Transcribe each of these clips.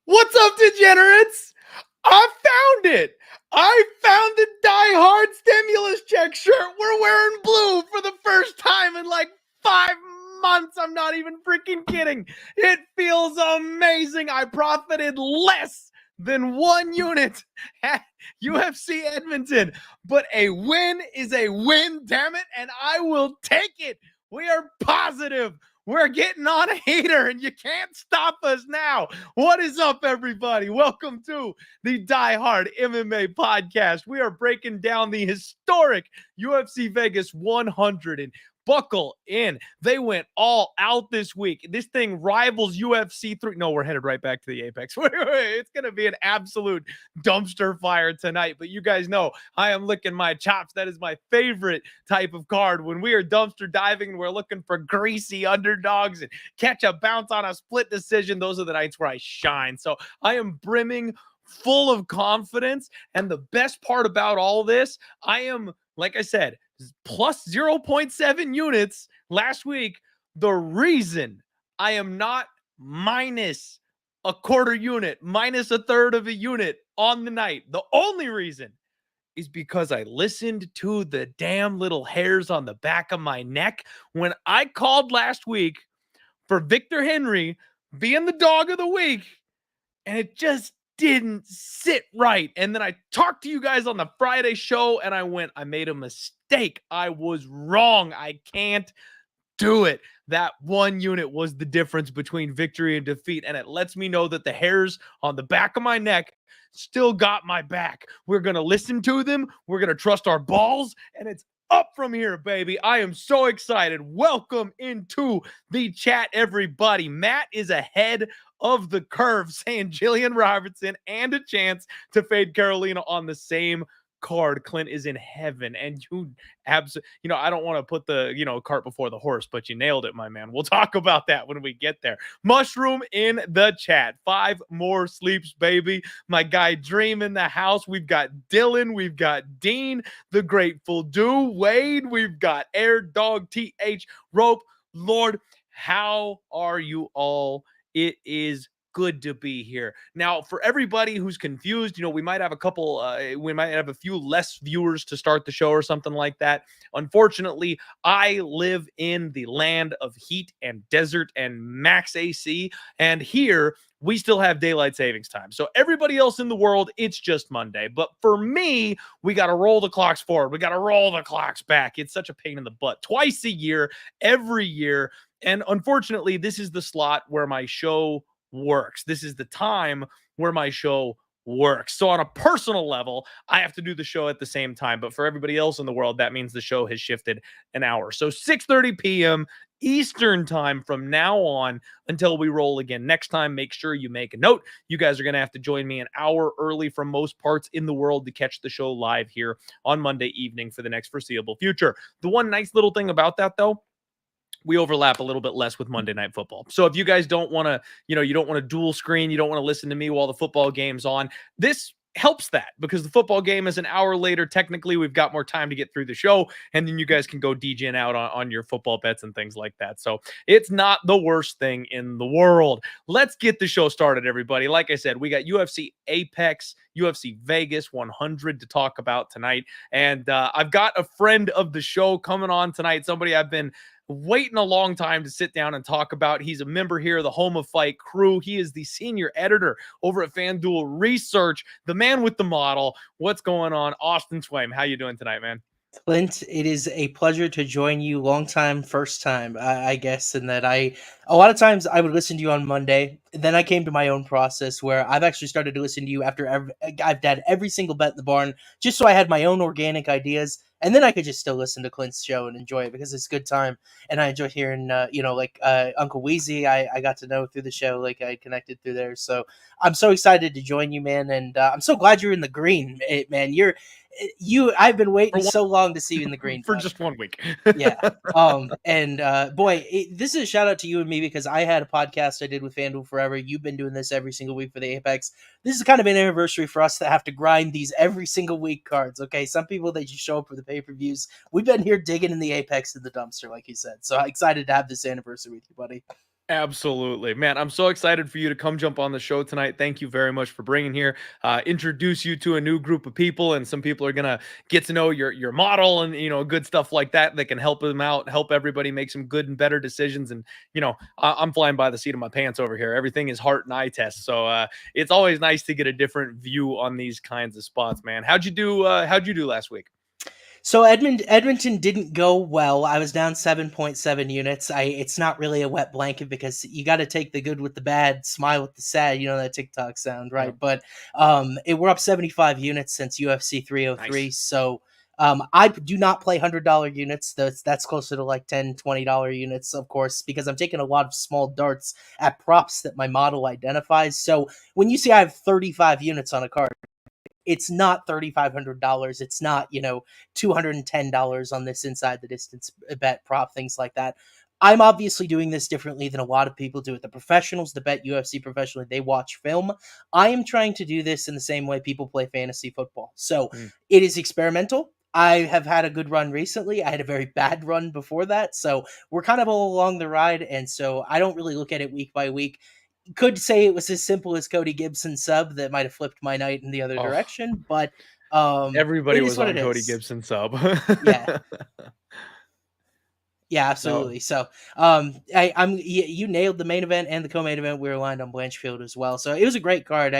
What's up, degenerates? I found it. I found the die-hard stimulus check shirt. We're wearing blue for the first time in like 5 months. I'm not even freaking kidding. It feels amazing. I profited less than 1 unit at UFC Edmonton, but a win is a win, damn it, and I will take it. We are positive. We're getting on a heater, and you can't stop us now. What is up, everybody? Welcome to the Die Hard MMA podcast. We are breaking down the historic UFC Vegas 100, and buckle in. They went all out this week. This thing rivals UFC 3. No, we're headed right back to the Apex. It's going to be an absolute dumpster fire tonight. But you guys know I am licking my chops. That is my favorite type of card. When we are dumpster diving, we're looking for greasy underdogs and catch a bounce on a split decision. Those are the nights where I shine. So I am brimming full of confidence. And the best part about all this, I am, like I said, plus 0.7 units last week. The reason I am not minus a quarter unit, minus a third of a unit on the night, the only reason is because I listened to the damn little hairs on the back of my neck when I called last week for Victor Henry being the dog of the week, and it just didn't sit right. And then I talked to you guys on the Friday show and I made a mistake. I was wrong. I can't do it. That 1 unit was the difference between victory and defeat. And it lets me know that the hairs on the back of my neck still got my back. We're going to listen to them. We're going to trust our balls, and it's up from here, baby. I am so excited. Welcome into the chat, everybody. Matt is ahead of the curve, saying Gillian Robertson and a chance to fade Karolina on the same card. Clint is in heaven, and you absolutely, I don't want to put the, cart before the horse, but you nailed it, my man. We'll talk about that when we get there. Mushroom in the chat. 5 more sleeps, baby. My guy Dream in the house. We've got Dylan. We've got Dean, the Grateful Do, Wade. We've got Air Dog, TH, Rope, Lord. How are you all? It is good to be here. Now, for everybody who's confused, we might have a few less viewers to start the show or something like that. Unfortunately, I live in the land of heat and desert and max AC, and here we still have daylight savings time. So everybody else in the world, it's just Monday. But for me, we got to roll the clocks forward. We got to roll the clocks back. It's such a pain in the butt. Twice a year, every year. And unfortunately, this is the slot where my show works. This is the time where my show works. So on a personal level, I have to do the show at the same time. But for everybody else in the world, that means the show has shifted an hour. So 6:30 p.m. Eastern time from now on until we roll again next time. Make sure you make a note. You guys are going to have to join me an hour early from most parts in the world to catch the show live here on Monday evening for the next foreseeable future. The one nice little thing about that, though, we overlap a little bit less with Monday Night Football. So if you guys don't want to, you don't want to dual screen, you don't want to listen to me while the football game's on, this helps that because the football game is an hour later. Technically, we've got more time to get through the show, and then you guys can go DJing out on your football bets and things like that. So it's not the worst thing in the world. Let's get the show started, everybody. Like I said, we got UFC Apex, UFC Vegas 100 to talk about tonight, and I've got a friend of the show coming on tonight, somebody I've been waiting a long time to sit down and talk about. He's a member here, the Home of Fight crew. He is the senior editor over at FanDuel Research, the man with the model. What's going on? Austin Swaim, how you doing tonight, man? Clint, it is a pleasure to join you. Long time, first time, I guess. And that a lot of times I would listen to you on Monday. Then I came to my own process where I've actually started to listen to you after I've had every single bet in the barn, just so I had my own organic ideas. And then I could just still listen to Clint's show and enjoy it because it's a good time. And I enjoy hearing, Uncle Wheezy, I got to know through the show, like I connected through there. So I'm so excited to join you, man. And I'm so glad you're in the green, man. I've been waiting so long to see you in the green for bud. just 1 week. Yeah. This is a shout out to you and me because I had a podcast I did with FanDuel Forever. You've been doing this every single week for the Apex. This is kind of an anniversary for us that have to grind these every single week cards. Okay. Some people, they just show up for the pay-per-views. We've been here digging in the Apex in the dumpster, like you said. So I'm excited to have this anniversary with you, buddy. Absolutely, man. I'm so excited for you to come jump on the show tonight. Thank you very much for bringing here. Introduce you to a new group of people, and some people are gonna get to know your model and good stuff like that that can help them out, help everybody make some good and better decisions. And I'm flying by the seat of my pants over here. Everything is heart and eye test, so it's always nice to get a different view on these kinds of spots, man. How'd you do? How'd you do last week? So Edmonton didn't go well. I was down 7.7 units. It's not really a wet blanket because you got to take the good with the bad, smile with the sad. You know that TikTok sound, right? But we're up 75 units since UFC 303. Nice. So I do not play $100 units. That's closer to like $10, $20 units, of course, because I'm taking a lot of small darts at props that my model identifies. So when you see I have 35 units on a card, it's not $3,500. It's not, $210 on this inside the distance bet prop, things like that. I'm obviously doing this differently than a lot of people do it. The professionals that bet UFC professionally, they watch film. I am trying to do this in the same way people play fantasy football. So it is experimental. I have had a good run recently. I had a very bad run before that. So we're kind of all along the ride. And so I don't really look at it week by week. Could say it was as simple as Cody Gibson sub that might have flipped my night in the other direction, but everybody was on Cody Gibson sub. Yeah. Yeah, absolutely. No. So, you nailed the main event and the co-main event. We were aligned on Blanchfield as well. So it was a great card.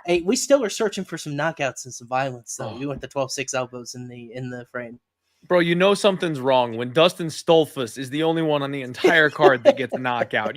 We still are searching for some knockouts and some violence though. We went the 12-6 elbows in the frame. Bro, something's wrong when Dustin Stolfus is the only one on the entire card that gets a knockout.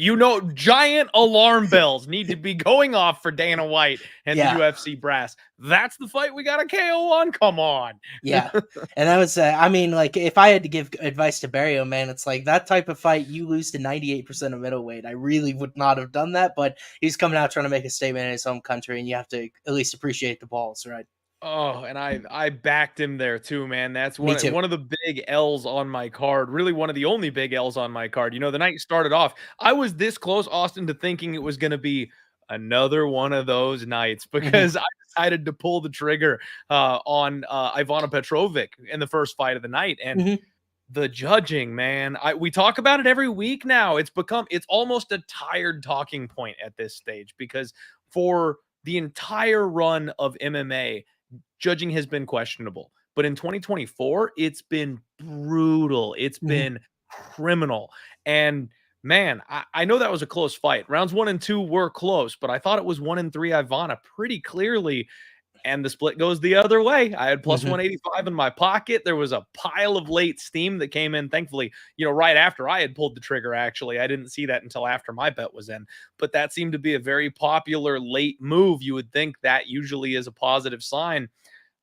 Giant alarm bells need to be going off for Dana White and the UFC brass. That's the fight we got a KO on? Come on. Yeah. And that was, if I had to give advice to Barrio, man, it's like that type of fight, you lose to 98% of middleweight. I really would not have done that, but he's coming out trying to make a statement in his home country, and you have to at least appreciate the balls, right? Oh, and I backed him there too, man. That's one of the big L's on my card. Really one of the only big L's on my card. The night started off, I was this close, Austin, to thinking it was going to be another one of those nights because I decided to pull the trigger on Ivana Petrovic in the first fight of the night. And the judging, man, we talk about it every week now. It's almost a tired talking point at this stage because for the entire run of MMA, judging has been questionable, but in 2024, it's been brutal. It's been criminal. And man, I know that was a close fight. Rounds 1 and 2 were close, but I thought it was 1 and 3 Ivana pretty clearly. And the split goes the other way. I had plus 185 in my pocket. There was a pile of late steam that came in, thankfully, right after I had pulled the trigger, actually. I didn't see that until after my bet was in. But that seemed to be a very popular late move. You would think that usually is a positive sign.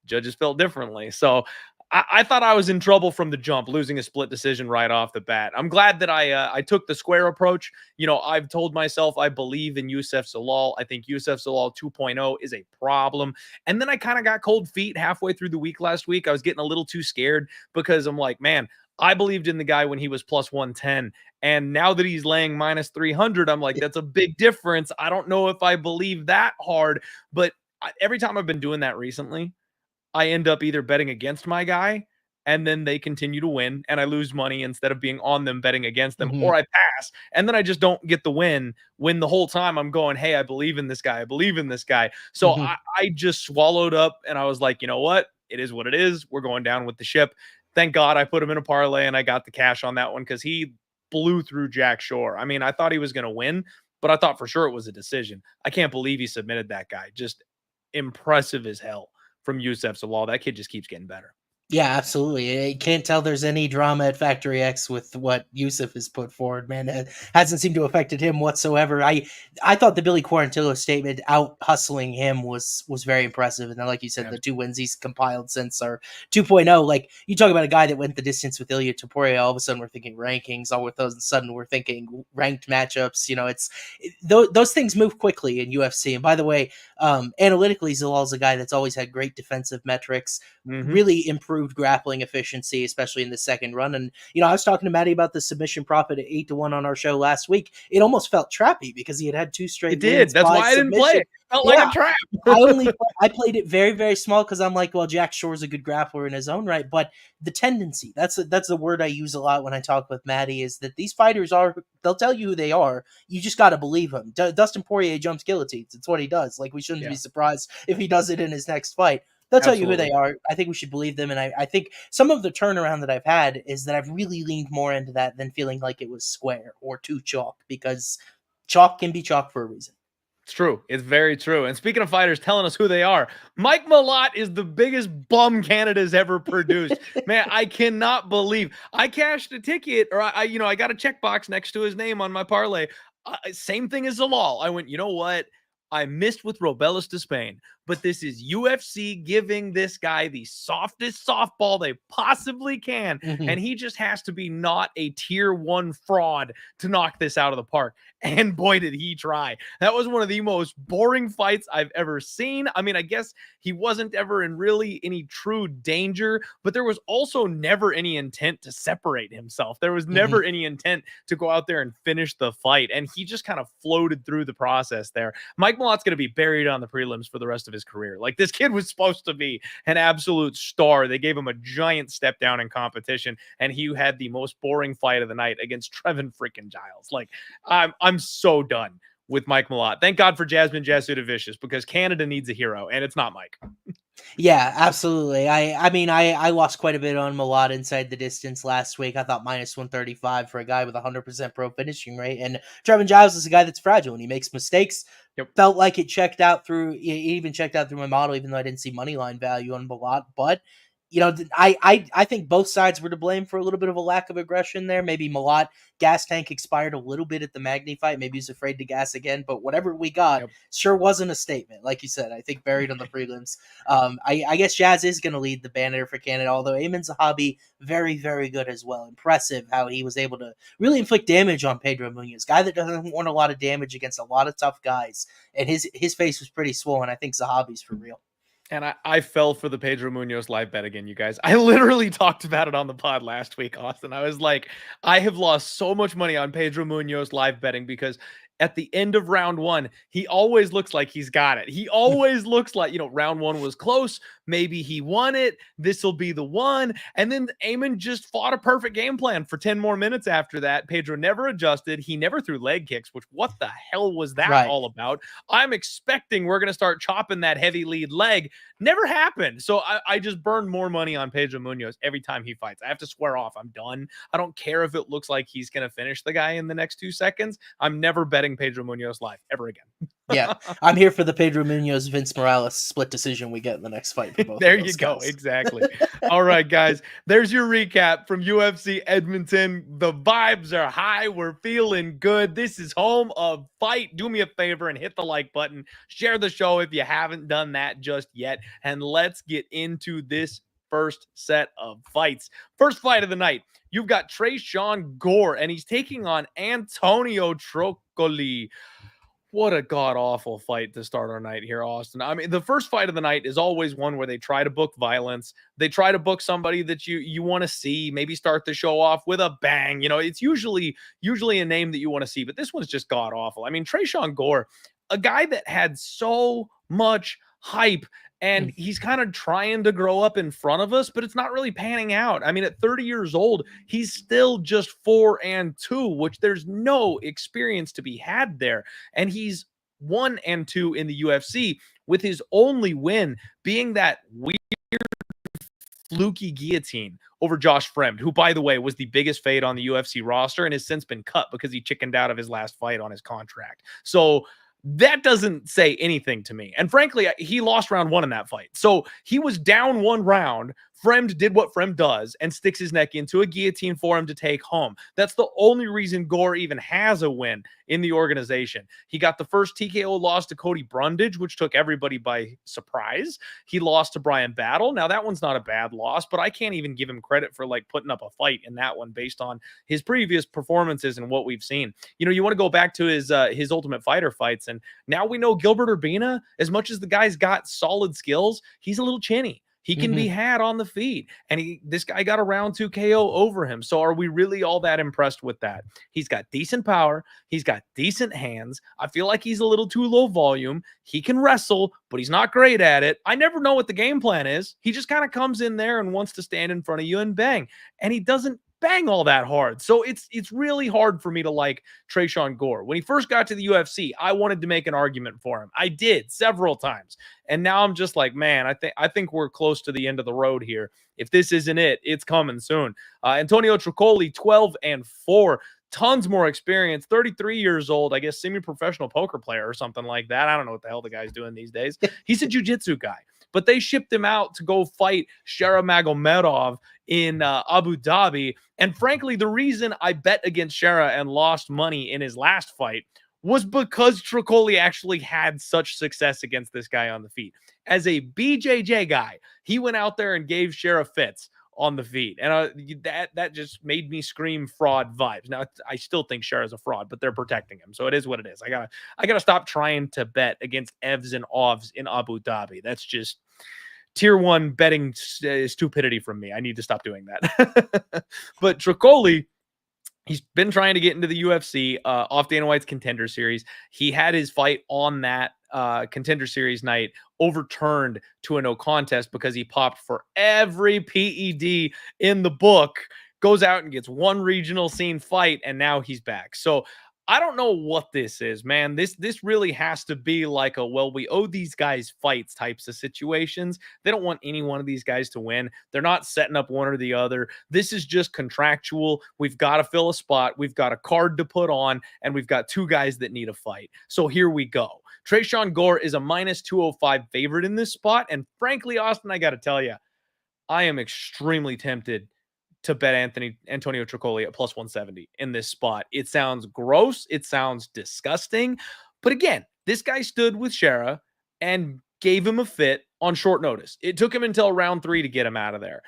Judges felt differently. So I thought I was in trouble from the jump, losing a split decision right off the bat. I'm glad that I took the square approach. I've told myself I believe in Youssef Zalal. I think Youssef Zalal 2.0 is a problem. And then I kind of got cold feet halfway through the week last week. I was getting a little too scared because I'm like, man, I believed in the guy when he was plus 110. And now that he's laying minus 300, I'm like, that's a big difference. I don't know if I believe that hard. But every time I've been doing that recently, I end up either betting against my guy and then they continue to win and I lose money instead of being on them betting against them, or I pass and then I just don't get the win when the whole time I'm going, hey, I believe in this guy. I believe in this guy. So I just swallowed up and I was like, you know what? It is what it is. We're going down with the ship. Thank God I put him in a parlay and I got the cash on that one because he blew through Jack Shore. I mean, I thought he was going to win, but I thought for sure it was a decision. I can't believe he submitted that guy. Just impressive as hell from Youssef Zalal. That kid just keeps getting better. Yeah, absolutely. I can't tell there's any drama at Factory X with what Yusuf has put forward, man. It hasn't seemed to have affected him whatsoever. I thought the Billy Quarantillo statement out hustling him was very impressive. And then, like you said, Yeah. the 2 wins he's compiled since are 2.0. Like, you talk about a guy that went the distance with Ilya Topuria, all of a sudden we're thinking rankings, all of a sudden we're thinking ranked matchups. You know, those things move quickly in UFC. And by the way, analytically, Zalal's a guy that's always had great defensive metrics, really improved grappling efficiency, especially in the second run. And, you know, I was talking to Maddie about the submission profit at 8-1 on our show last week. It almost felt trappy because he had 2 straight It did. wins That's by why I didn't play submission. it. Felt Yeah. like a trap. I played it very, very small because I'm like, well, Jack Shore's a good grappler in his own right. But the tendency, that's the word I use a lot when I talk with Maddie, is that these fighters they'll tell you who they are. You just got to believe them. Dustin Poirier jumps guillotines. It's what he does. Like, we shouldn't be surprised if he does it in his next fight. They'll tell you who they are. I think we should believe them. And I think some of the turnaround that I've had is that I've really leaned more into that than feeling like it was square or too chalk, because chalk can be chalk for a reason. It's true. It's very true. And speaking of fighters telling us who they are, Mike Malott is the biggest bum Canada's ever produced. Man, I cannot believe I cashed a ticket, or I got a checkbox next to his name on my parlay. Same thing as Zalal. I went, you know what? I missed with Robelis to Spain, but this is UFC giving this guy the softest softball they possibly can. And he just has to be not a tier 1 fraud to knock this out of the park. And boy, did he try. That was one of the most boring fights I've ever seen. I mean, I guess he wasn't ever in really any true danger, but there was also never any intent to separate himself. There was never any intent to go out there and finish the fight. And he just kind of floated through the process there. Mike Malott's going to be buried on the prelims for the rest of his career. Like, this kid was supposed to be an absolute star. They gave him a giant step down in competition, and he had the most boring fight of the night against Trevin freaking Giles. Like, I'm so done with Mike Malott. Thank God for Jasmine Jasudavicius, because Canada needs a hero, and it's not Mike. Yeah, absolutely. I mean, I lost quite a bit on Malott inside the distance last week. I thought minus 135 for a guy with 100% pro finishing rate. And Trevin Giles is a guy that's fragile and he makes mistakes. Felt like it checked out through, it even checked out through my model, even though I didn't see money line value on Malott. But, you know, I think both sides were to blame for a little bit of a lack of aggression there. Maybe Malott gas tank expired a little bit at the Magny fight. Maybe he's afraid to gas again. But whatever we got sure wasn't a statement. Like you said, I think buried on the prelims. I guess Jazz is going to lead the banner for Canada, although Ayman Zahabi, very, very good as well. Impressive how he was able to really inflict damage on Pedro Munoz, guy that doesn't want a lot of damage against a lot of tough guys. And his face was pretty swollen. I think Zahabi's for real. And I fell for the Pedro Munoz live bet again, you guys. I literally talked about it on the pod last week, Austin. I was like, I have lost so much money on Pedro Munoz live betting because at the end of round 1, he always looks like he's got it. He always looks like, round 1 was close. Maybe he won it. This will be the one. And then Ayman just fought a perfect game plan for 10 more minutes after that. Pedro never adjusted. He never threw leg kicks, which what the hell was that all about? I'm expecting we're going to start chopping that heavy lead leg. Never happened. So I just burned more money on Pedro Munoz every time he fights. I have to swear off. I'm done. I don't care if it looks like he's going to finish the guy in the next 2 seconds. I'm never betting Pedro Munoz live ever again. Yeah, I'm here for the Pedro Munoz Vince Morales split decision we get in the next fight. For both there of those you go. guys. Exactly. All right, guys. There's your recap from UFC Edmonton. The vibes are high. We're feeling good. This is home of fight. Do me a favor and hit the like button. Share the show if you haven't done that just yet. And let's get into this first set of fights. First fight of the night. You've got Tresean Gore, and he's taking on Antonio Trócoli. What a god-awful fight to start our night here, Austin. I mean, the first fight of the night is always one where they try to book violence. They try to book somebody that you want to see, maybe start the show off with a bang. It's usually a name that you want to see, but this one's just god-awful. I mean, Tresean Gore, a guy that had so much hype, and he's kind of trying to grow up in front of us, but it's not really panning out. I mean, at 30 years old, he's still just 4-2, which there's no experience to be had there. And he's 1-2 in the UFC, with his only win being that weird fluky guillotine over Josh Fremd, who, by the way, was the biggest fade on the UFC roster and has since been cut because he chickened out of his last fight on his contract. So that doesn't say anything to me. And frankly, he lost round 1 in that fight. So he was down 1 round Fremd did what Fremd does and sticks his neck into a guillotine for him to take home. That's the only reason Gore even has a win in the organization. He got the first TKO loss to Cody Brundage, which took everybody by surprise. He lost to Brian Battle. Now, that one's not a bad loss, but I can't even give him credit for like putting up a fight in that one based on his previous performances and what we've seen. You know, you want to go back to his Ultimate Fighter fights, and now we know Gilbert Urbina, as much as the guy's got solid skills, he's a little chinny. He can be had on the feet, and this guy got a round 2 KO over him. So are we really all that impressed with that? He's got decent power. He's got decent hands. I feel like he's a little too low volume. He can wrestle, but he's not great at it. I never know what the game plan is. He just kind of comes in there and wants to stand in front of you and bang, and he doesn't bang all that hard. So it's really hard for me to like Tresean Gore. When he first got to the UFC, I wanted to make an argument for him. I did several times. And now I'm just like, man, I think we're close to the end of the road here. If this isn't it, it's coming soon. Antonio Trócoli, 12-4. Tons more experience, 33 years old, I guess semi-professional poker player or something like that. I don't know what the hell the guy's doing these days. He's a jiu-jitsu guy. But they shipped him out to go fight Shera Magomedov in Abu Dhabi. And frankly, the reason I bet against Shera and lost money in his last fight was because Trócoli actually had such success against this guy on the feet. As a BJJ guy, he went out there and gave Shera fits on the feet. And that just made me scream fraud vibes. Now, I still think Shera's a fraud, but they're protecting him. So it is what it is. I gotta stop trying to bet against Evs and Ovs in Abu Dhabi. That's just tier 1 betting stupidity from me. I need to stop doing that. But Trócoli, he's been trying to get into the UFC off Dana White's Contender Series. He had his fight on that Contender Series night overturned to a no contest because he popped for every PED in the book, goes out and gets one regional scene fight, and now he's back. So I don't know what this is, man. This really has to be like a, well, we owe these guys fights types of situations. They don't want any one of these guys to win. They're not setting up one or the other. This is just contractual. We've got to fill a spot. We've got a card to put on, and we've got two guys that need a fight. So here we go. Tresean Gore is a -205 favorite in this spot. And frankly, Austin, I got to tell you, I am extremely tempted to bet Antonio Trócoli at +170 in this spot. It sounds gross. It sounds disgusting. But again, this guy stood with Shera and gave him a fit on short notice. It took him until round 3 to get him out of there.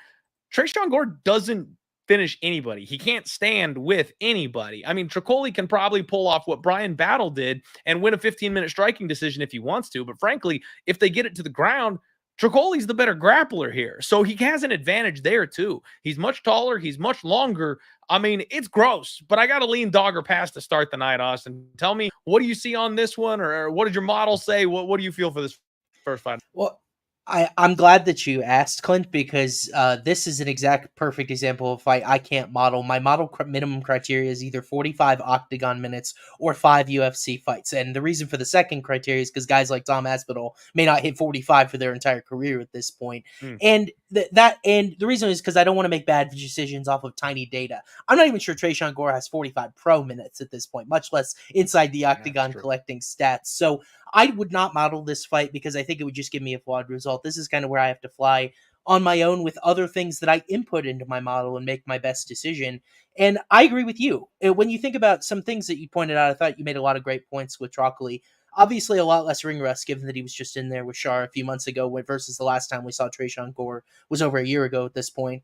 Tresean Gore doesn't finish anybody. He can't stand with anybody. I mean, Trócoli can probably pull off what Brian Battle did and win a 15-minute striking decision if he wants to. But frankly, if they get it to the ground, Trócoli's the better grappler here. So he has an advantage there too. He's much taller. He's much longer. I mean, it's gross, but I got to lean dog or pass to start the night, Austin. Tell me, what do you see on this one? Or what did your model say? What do you feel for this first fight? Well, I'm glad that you asked, Clint, because this is an exact perfect example of a fight I can't model. My model minimum criteria is either 45 octagon minutes or 5 UFC fights. And the reason for the second criteria is because guys like Tom Aspinall may not hit 45 for their entire career at this point. And the reason is because I don't want to make bad decisions off of tiny data. I'm not even sure Tresean Gore has 45 pro minutes at this point, much less inside the octagon collecting stats. So I would not model this fight because I think it would just give me a flawed result. This is kind of where I have to fly on my own with other things that I input into my model and make my best decision. And I agree with you. When you think about some things that you pointed out, I thought you made a lot of great points with Trócoli. Obviously, a lot less ring rust, given that he was just in there with Shar a few months ago versus the last time we saw Tresean Gore was over a year ago at this point.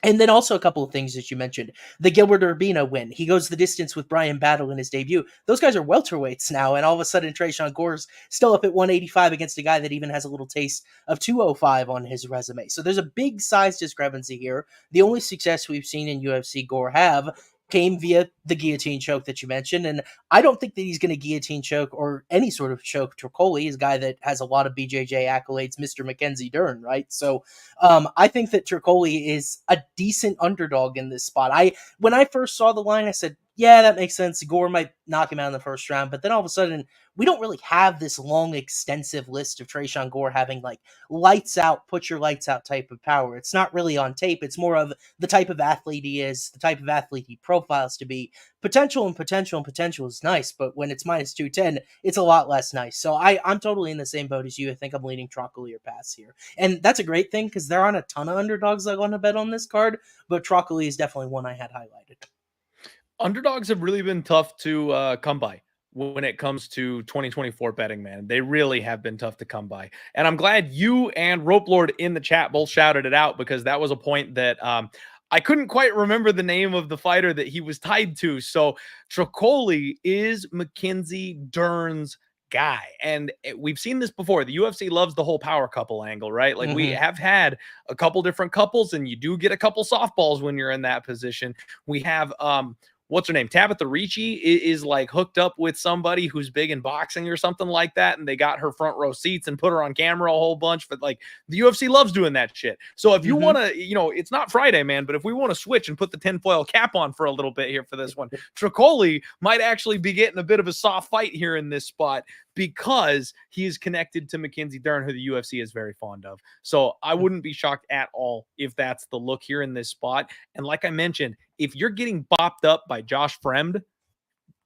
And then also a couple of things that you mentioned. The Gilbert Urbina win. He goes the distance with Brian Battle in his debut. Those guys are welterweights now, and all of a sudden Tresean Gore's still up at 185 against a guy that even has a little taste of 205 on his resume. So there's a big size discrepancy here. The only success we've seen in UFC Gore came via the guillotine choke that you mentioned, and I don't think that he's going to guillotine choke or any sort of choke Trócoli. He's a guy that has a lot of BJJ accolades, Mr. Mackenzie Dern, right? So I think that Trócoli is a decent underdog in this spot. When I first saw the line, I said, yeah, that makes sense. Gore might knock him out in the first round, but then all of a sudden, we don't really have this long, extensive list of Tresean Gore having like lights out, put your lights out type of power. It's not really on tape. It's more of the type of athlete he is, the type of athlete he profiles to be. Potential and potential and potential is nice, but when it's minus 210, it's a lot less nice. So I'm totally in the same boat as you. I think I'm leaning Trócoli or pass here. And that's a great thing because there aren't a ton of underdogs I want to bet on this card, but Trócoli is definitely one I had highlighted. Underdogs have really been tough to come by when it comes to 2024 betting, man. They really have been tough to come by. And I'm glad you and Rope Lord in the chat both shouted it out, because that was a point that I couldn't quite remember the name of the fighter that he was tied to. So Trócoli is Mackenzie Dern's guy. And we've seen this before. The UFC loves the whole power couple angle, right? Like we have had a couple different couples, and you do get a couple softballs when you're in that position. We have what's her name? Tabitha Ricci is like hooked up with somebody who's big in boxing or something like that. And they got her front row seats and put her on camera a whole bunch. But like the UFC loves doing that shit. So if you want to, it's not Friday, man, but if we want to switch and put the tinfoil cap on for a little bit here for this one, Trócoli might actually be getting a bit of a soft fight here in this spot, because he is connected to Mackenzie Dern, who the UFC is very fond of. So I wouldn't be shocked at all if that's the look here in this spot. And like I mentioned, if you're getting bopped up by Josh Fremd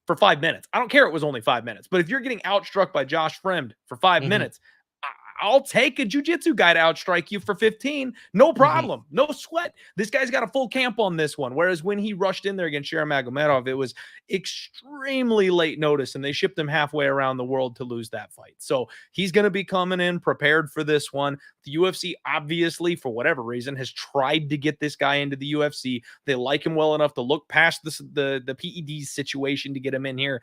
for 5 minutes, I don't care it was only 5 minutes, but if you're getting outstruck by Josh Fremd for 5 minutes, I'll take a jiu-jitsu guy to outstrike you for 15. No problem. No sweat. This guy's got a full camp on this one. Whereas when he rushed in there against Sharamagomedov, it was extremely late notice, and they shipped him halfway around the world to lose that fight. So he's going to be coming in prepared for this one. The UFC, obviously, for whatever reason, has tried to get this guy into the UFC. They like him well enough to look past the PED situation to get him in here.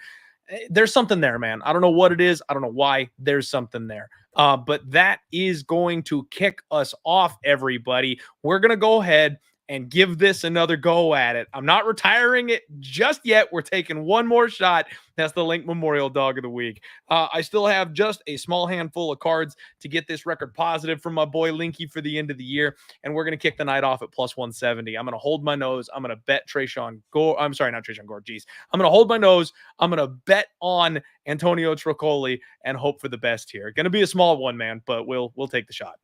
There's something there, man. I don't know what it is. I don't know why. There's something there. But that is going to kick us off, everybody. We're going to go ahead and give this another go at it. I'm not retiring it just yet. We're taking one more shot. That's the Link Memorial Dog of the Week. I still have just a small handful of cards to get this record positive from my boy Linky for the end of the year, and we're going to kick the night off at plus 170. I'm going to hold my nose. I'm going to bet Tresean Gore. I'm sorry, not Tresean Gore. Jeez. I'm going to hold my nose. I'm going to bet on Antonio Trócoli and hope for the best here. Going to be a small one, man, but we'll take the shot.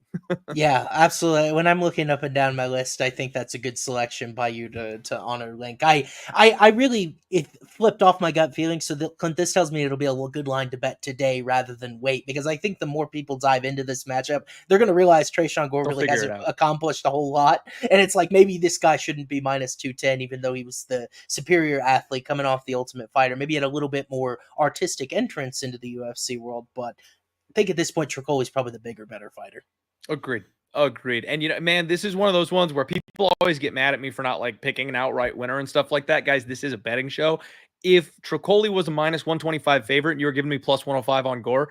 Yeah, absolutely. When I'm looking up and down my list, I think that's a good selection by you to honor Link. I really it flipped off my gut feeling, so this tells me it'll be a good line to bet today rather than wait, because I think the more people dive into this matchup, they're going to realize Tresean Gore really hasn't accomplished a whole lot, and it's like maybe this guy shouldn't be minus 210, even though he was the superior athlete coming off the Ultimate Fighter. Maybe he had a little bit more artistic entrance into the UFC world, but I think at this point Trócoli's probably the bigger, better fighter. Agreed. And man, this is one of those ones where people always get mad at me for not like picking an outright winner and stuff like that. Guys, this is a betting show. If Trócoli was a minus 125 favorite and you were giving me plus 105 on Gore,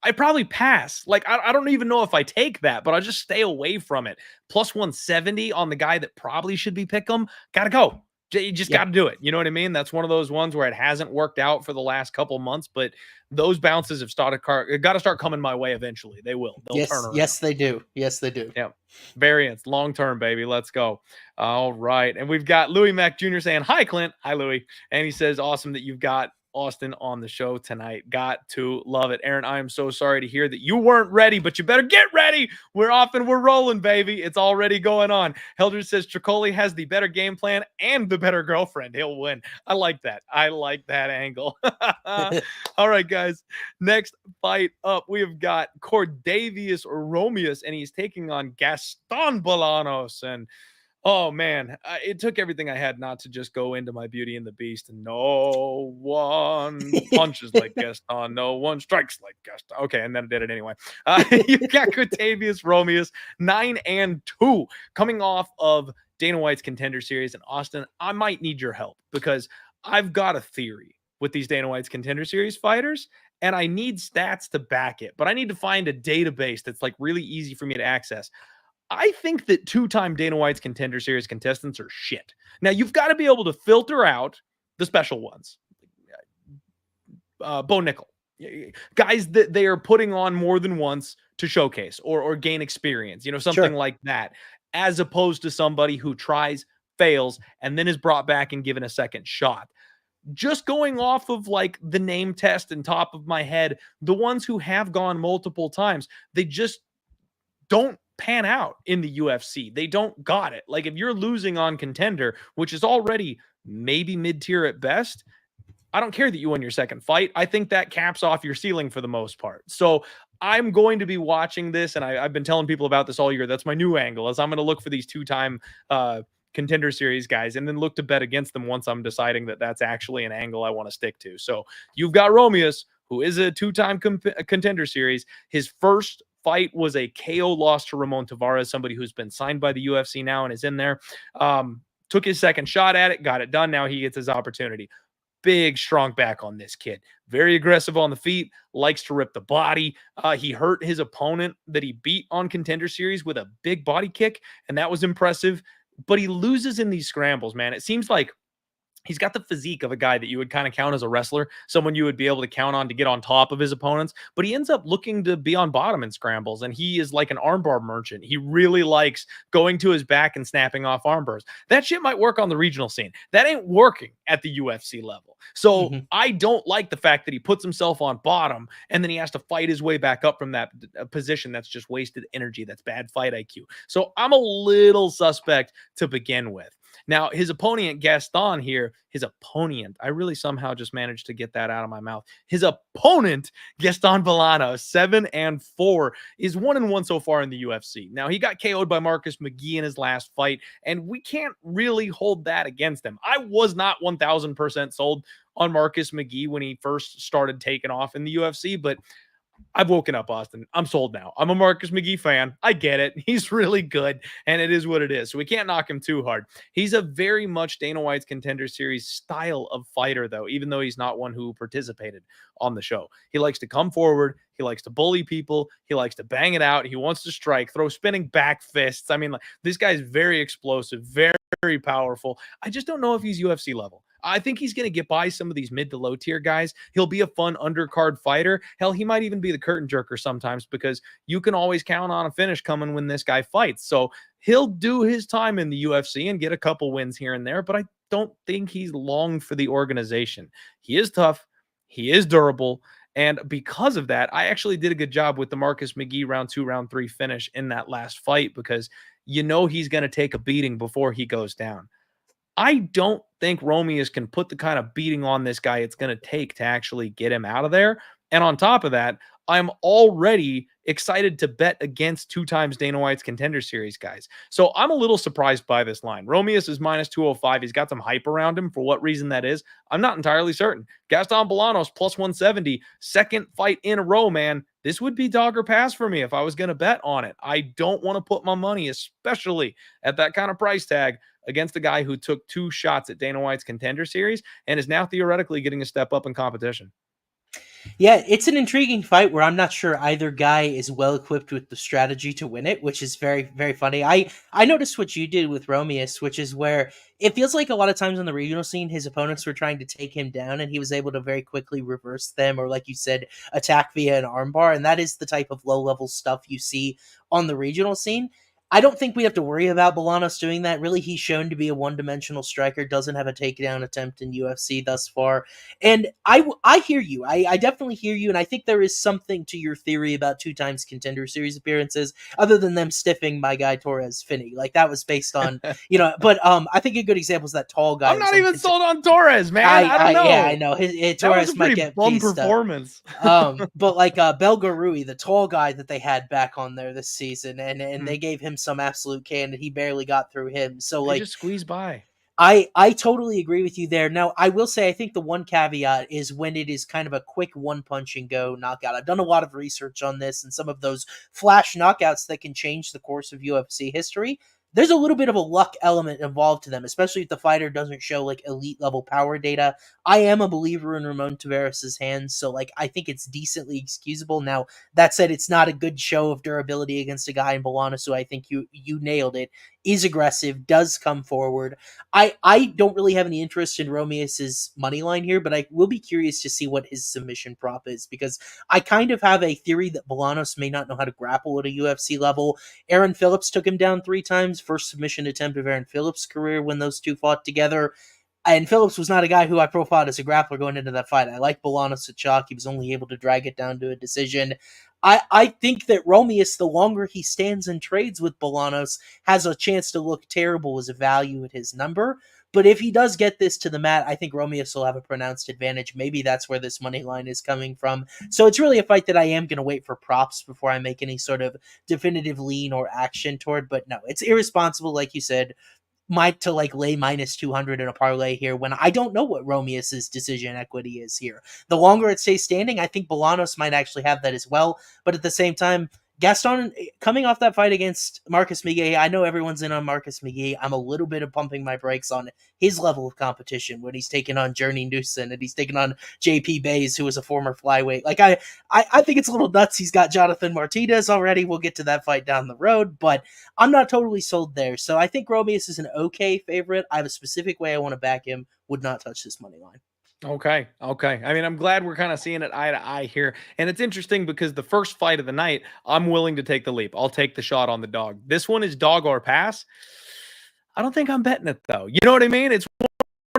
I'd probably pass. Like, I don't even know if I take that, but I'll just stay away from it. Plus 170 on the guy that probably should be pick 'em. Gotta go. You just got to do it. You know what I mean? That's one of those ones where it hasn't worked out for the last couple months, but those bounces have got to start coming my way eventually. They will. They'll turn around. Yes, they do. Yes, they do. Yeah. Variance, long-term, baby. Let's go. All right. And we've got Louis Mack Jr. saying, hi, Clint. Hi, Louis. And he says, awesome that you've got Austin on the show tonight. Got to love it. Aaron, I am so sorry to hear that you weren't ready, but you better get ready. We're off and we're rolling, baby. It's already going on. Helder says Trócoli has the better game plan and the better girlfriend. He'll win. I like that. I like that angle. All right, guys. Next fight up, we have got Cortavious Romeus, and he's taking on Gaston Bolanos. And oh, man, it took everything I had not to just go into my Beauty and the Beast. And no one punches like Gaston. No one strikes like Gaston. Okay, and then I did it anyway. You've got Cortavious Romeus, 9-2, coming off of Dana White's Contender Series. And Austin, I might need your help because I've got a theory with these Dana White's Contender Series fighters, and I need stats to back it. But I need to find a database that's like really easy for me to access. I think that two-time Dana White's Contender Series contestants are shit. Now, you've got to be able to filter out the special ones. Bo Nickel. Guys that they are putting on more than once to showcase or gain experience, something like that, as opposed to somebody who tries, fails, and then is brought back and given a second shot. just going off of like the name test and top of my head, the ones who have gone multiple times, they just don't pan out in the UFC. They don't got it. Like if you're losing on Contender, which is already maybe mid-tier at best, I don't care that you won your second fight. I think that caps off your ceiling for the most part. So I'm going to be watching this, and I've been telling people about this all year. That's my new angle, is I'm going to look for these two-time Contender Series guys and then look to bet against them once I'm deciding that that's actually an angle I want to stick to. So you've got Romeus, who is a two-time Contender Series. His first fight was a KO loss to Ramon Tavares, somebody who's been signed by the UFC now and is in there. Took his second shot at it, got it done. Now he gets his opportunity. Big, strong back on this kid. Very aggressive on the feet, likes to rip the body. He hurt his opponent that he beat on Contender Series with a big body kick, and that was impressive. But he loses in these scrambles, man. It seems like he's got the physique of a guy that you would kind of count as a wrestler, someone you would be able to count on to get on top of his opponents, but he ends up looking to be on bottom in scrambles, and he is like an armbar merchant. He really likes going to his back and snapping off armbars. That shit might work on the regional scene. That ain't working at the UFC level. So I don't like the fact that he puts himself on bottom and then he has to fight his way back up from that position. That's just wasted energy. That's bad fight IQ. So I'm a little suspect to begin with. Now, his opponent, Gaston here, I really somehow just managed to get that out of my mouth. His opponent, Gaston Bolano, 7-4, is 1-1 so far in the UFC. Now, he got KO'd by Marcus McGee in his last fight, and we can't really hold that against him. I was not 1,000% sold on Marcus McGee when he first started taking off in the UFC, but I've woken up, Austin. I'm sold now. I'm a Marcus McGee fan. I get it. He's really good, and it is what it is. So we can't knock him too hard. He's a very much Dana White's Contender Series style of fighter, though, even though he's not one who participated on the show. He likes to come forward. He likes to bully people. He likes to bang it out. He wants to strike, throw spinning back fists. I mean, like, this guy's very explosive, very, very powerful. I just don't know if he's UFC level. I think he's going to get by some of these mid to low tier guys. He'll be a fun undercard fighter. Hell, he might even be the curtain jerker sometimes because you can always count on a finish coming when this guy fights. So he'll do his time in the UFC and get a couple wins here and there, but I don't think he's long for the organization. He is tough. He is durable. And because of that, I actually did a good job with the Marcus McGee round 2, round 3 finish in that last fight because you know he's going to take a beating before he goes down. I don't think Romeus can put the kind of beating on this guy it's going to take to actually get him out of there. And on top of that, I'm already excited to bet against 2 times Dana White's Contender Series guys. So I'm a little surprised by this line. Romeus is minus 205. He's got some hype around him. For what reason that is, I'm not entirely certain. Gaston Bolanos plus 170. Second fight in a row, man. This would be dog or pass for me if I was going to bet on it. I don't want to put my money, especially at that kind of price tag, against a guy who took 2 shots at Dana White's Contender Series and is now theoretically getting a step up in competition. Yeah, it's an intriguing fight where I'm not sure either guy is well equipped with the strategy to win it, which is very, very funny. I noticed what you did with Romeus, which is where it feels like a lot of times on the regional scene, his opponents were trying to take him down and he was able to very quickly reverse them or, like you said, attack via an armbar. And that is the type of low-level stuff you see on the regional scene. I don't think we have to worry about Bolanos doing that. Really, he's shown to be a one-dimensional striker, doesn't have a takedown attempt in UFC thus far. And I hear you. I definitely hear you, and I think there is something to your theory about 2 times Contender Series appearances, other than them stiffing my guy Torres Finney. Like, that was based on, but I think a good example is that tall guy. I'm not even sold on Torres, man. I don't know. Yeah, I know. Torres might get bum performance. But like Belgarui, the tall guy that they had back on there this season, and they gave him some absolute can, and he barely got through him. So they just squeeze by. I totally agree with you there. Now, I will say I think the one caveat is when it is kind of a quick one punch and go knockout. I've done a lot of research on this, and some of those flash knockouts that can change the course of UFC history, there's a little bit of a luck element involved to them, especially if the fighter doesn't show like elite level power data. I am a believer in Ramon Tavares' hands, so like I think it's decently excusable. Now, that said, it's not a good show of durability against a guy in Bolanos, so I think you nailed it. Is aggressive, does come forward. I don't really have any interest in Romeus' money line here, but I will be curious to see what his submission prop is, because I kind of have a theory that Bolanos may not know how to grapple at a UFC level. Aaron Phillips took him down 3 times. First submission attempt of Aaron Phillips' career when those two fought together. And Phillips was not a guy who I profiled as a grappler going into that fight. I like Bolanos at chalk. He was only able to drag it down to a decision. I think that Romeus, the longer he stands and trades with Bolanos, has a chance to look terrible as a value at his number. But if he does get this to the mat, I think Romeus will have a pronounced advantage. Maybe that's where this money line is coming from. So it's really a fight that I am going to wait for props before I make any sort of definitive lean or action toward. But no, it's irresponsible, like you said, to lay minus 200 in a parlay here when I don't know what Romeus's decision equity is here. The longer it stays standing, I think Bolanos might actually have that as well. But at the same time, Gaston, coming off that fight against Marcus Miguel, I know everyone's in on Marcus Miguel. I'm a little bit of pumping my brakes on his level of competition when he's taken on Journey Newson and he's taken on JP Bays, who was a former flyweight. Like, I think it's a little nuts. He's got Jonathan Martinez already. We'll get to that fight down the road, but I'm not totally sold there. So I think Romeus is an okay favorite. I have a specific way I want to back him. Would not touch this money line. Okay. I mean, I'm glad we're kind of seeing it eye to eye here. And it's interesting because the first fight of the night, I'm willing to take the leap. I'll take the shot on the dog. This one is dog or pass. I don't think I'm betting it, though. You know what I mean? It's one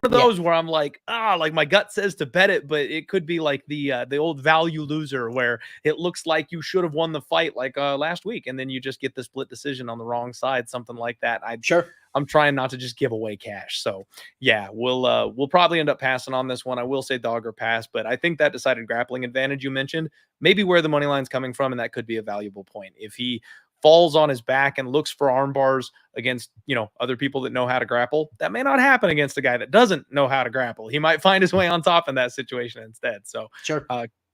of those where I'm like, like my gut says to bet it, but it could be like the old value loser where it looks like you should have won the fight like last week, and then you just get the split decision on the wrong side, something like that. I'm trying not to just give away cash. So yeah, we'll probably end up passing on this one. I will say dog or pass, but I think that decided grappling advantage you mentioned, maybe where the money line's coming from, and that could be a valuable point. If he falls on his back and looks for arm bars against, other people that know how to grapple, that may not happen against a guy that doesn't know how to grapple. He might find his way on top in that situation instead. So sure.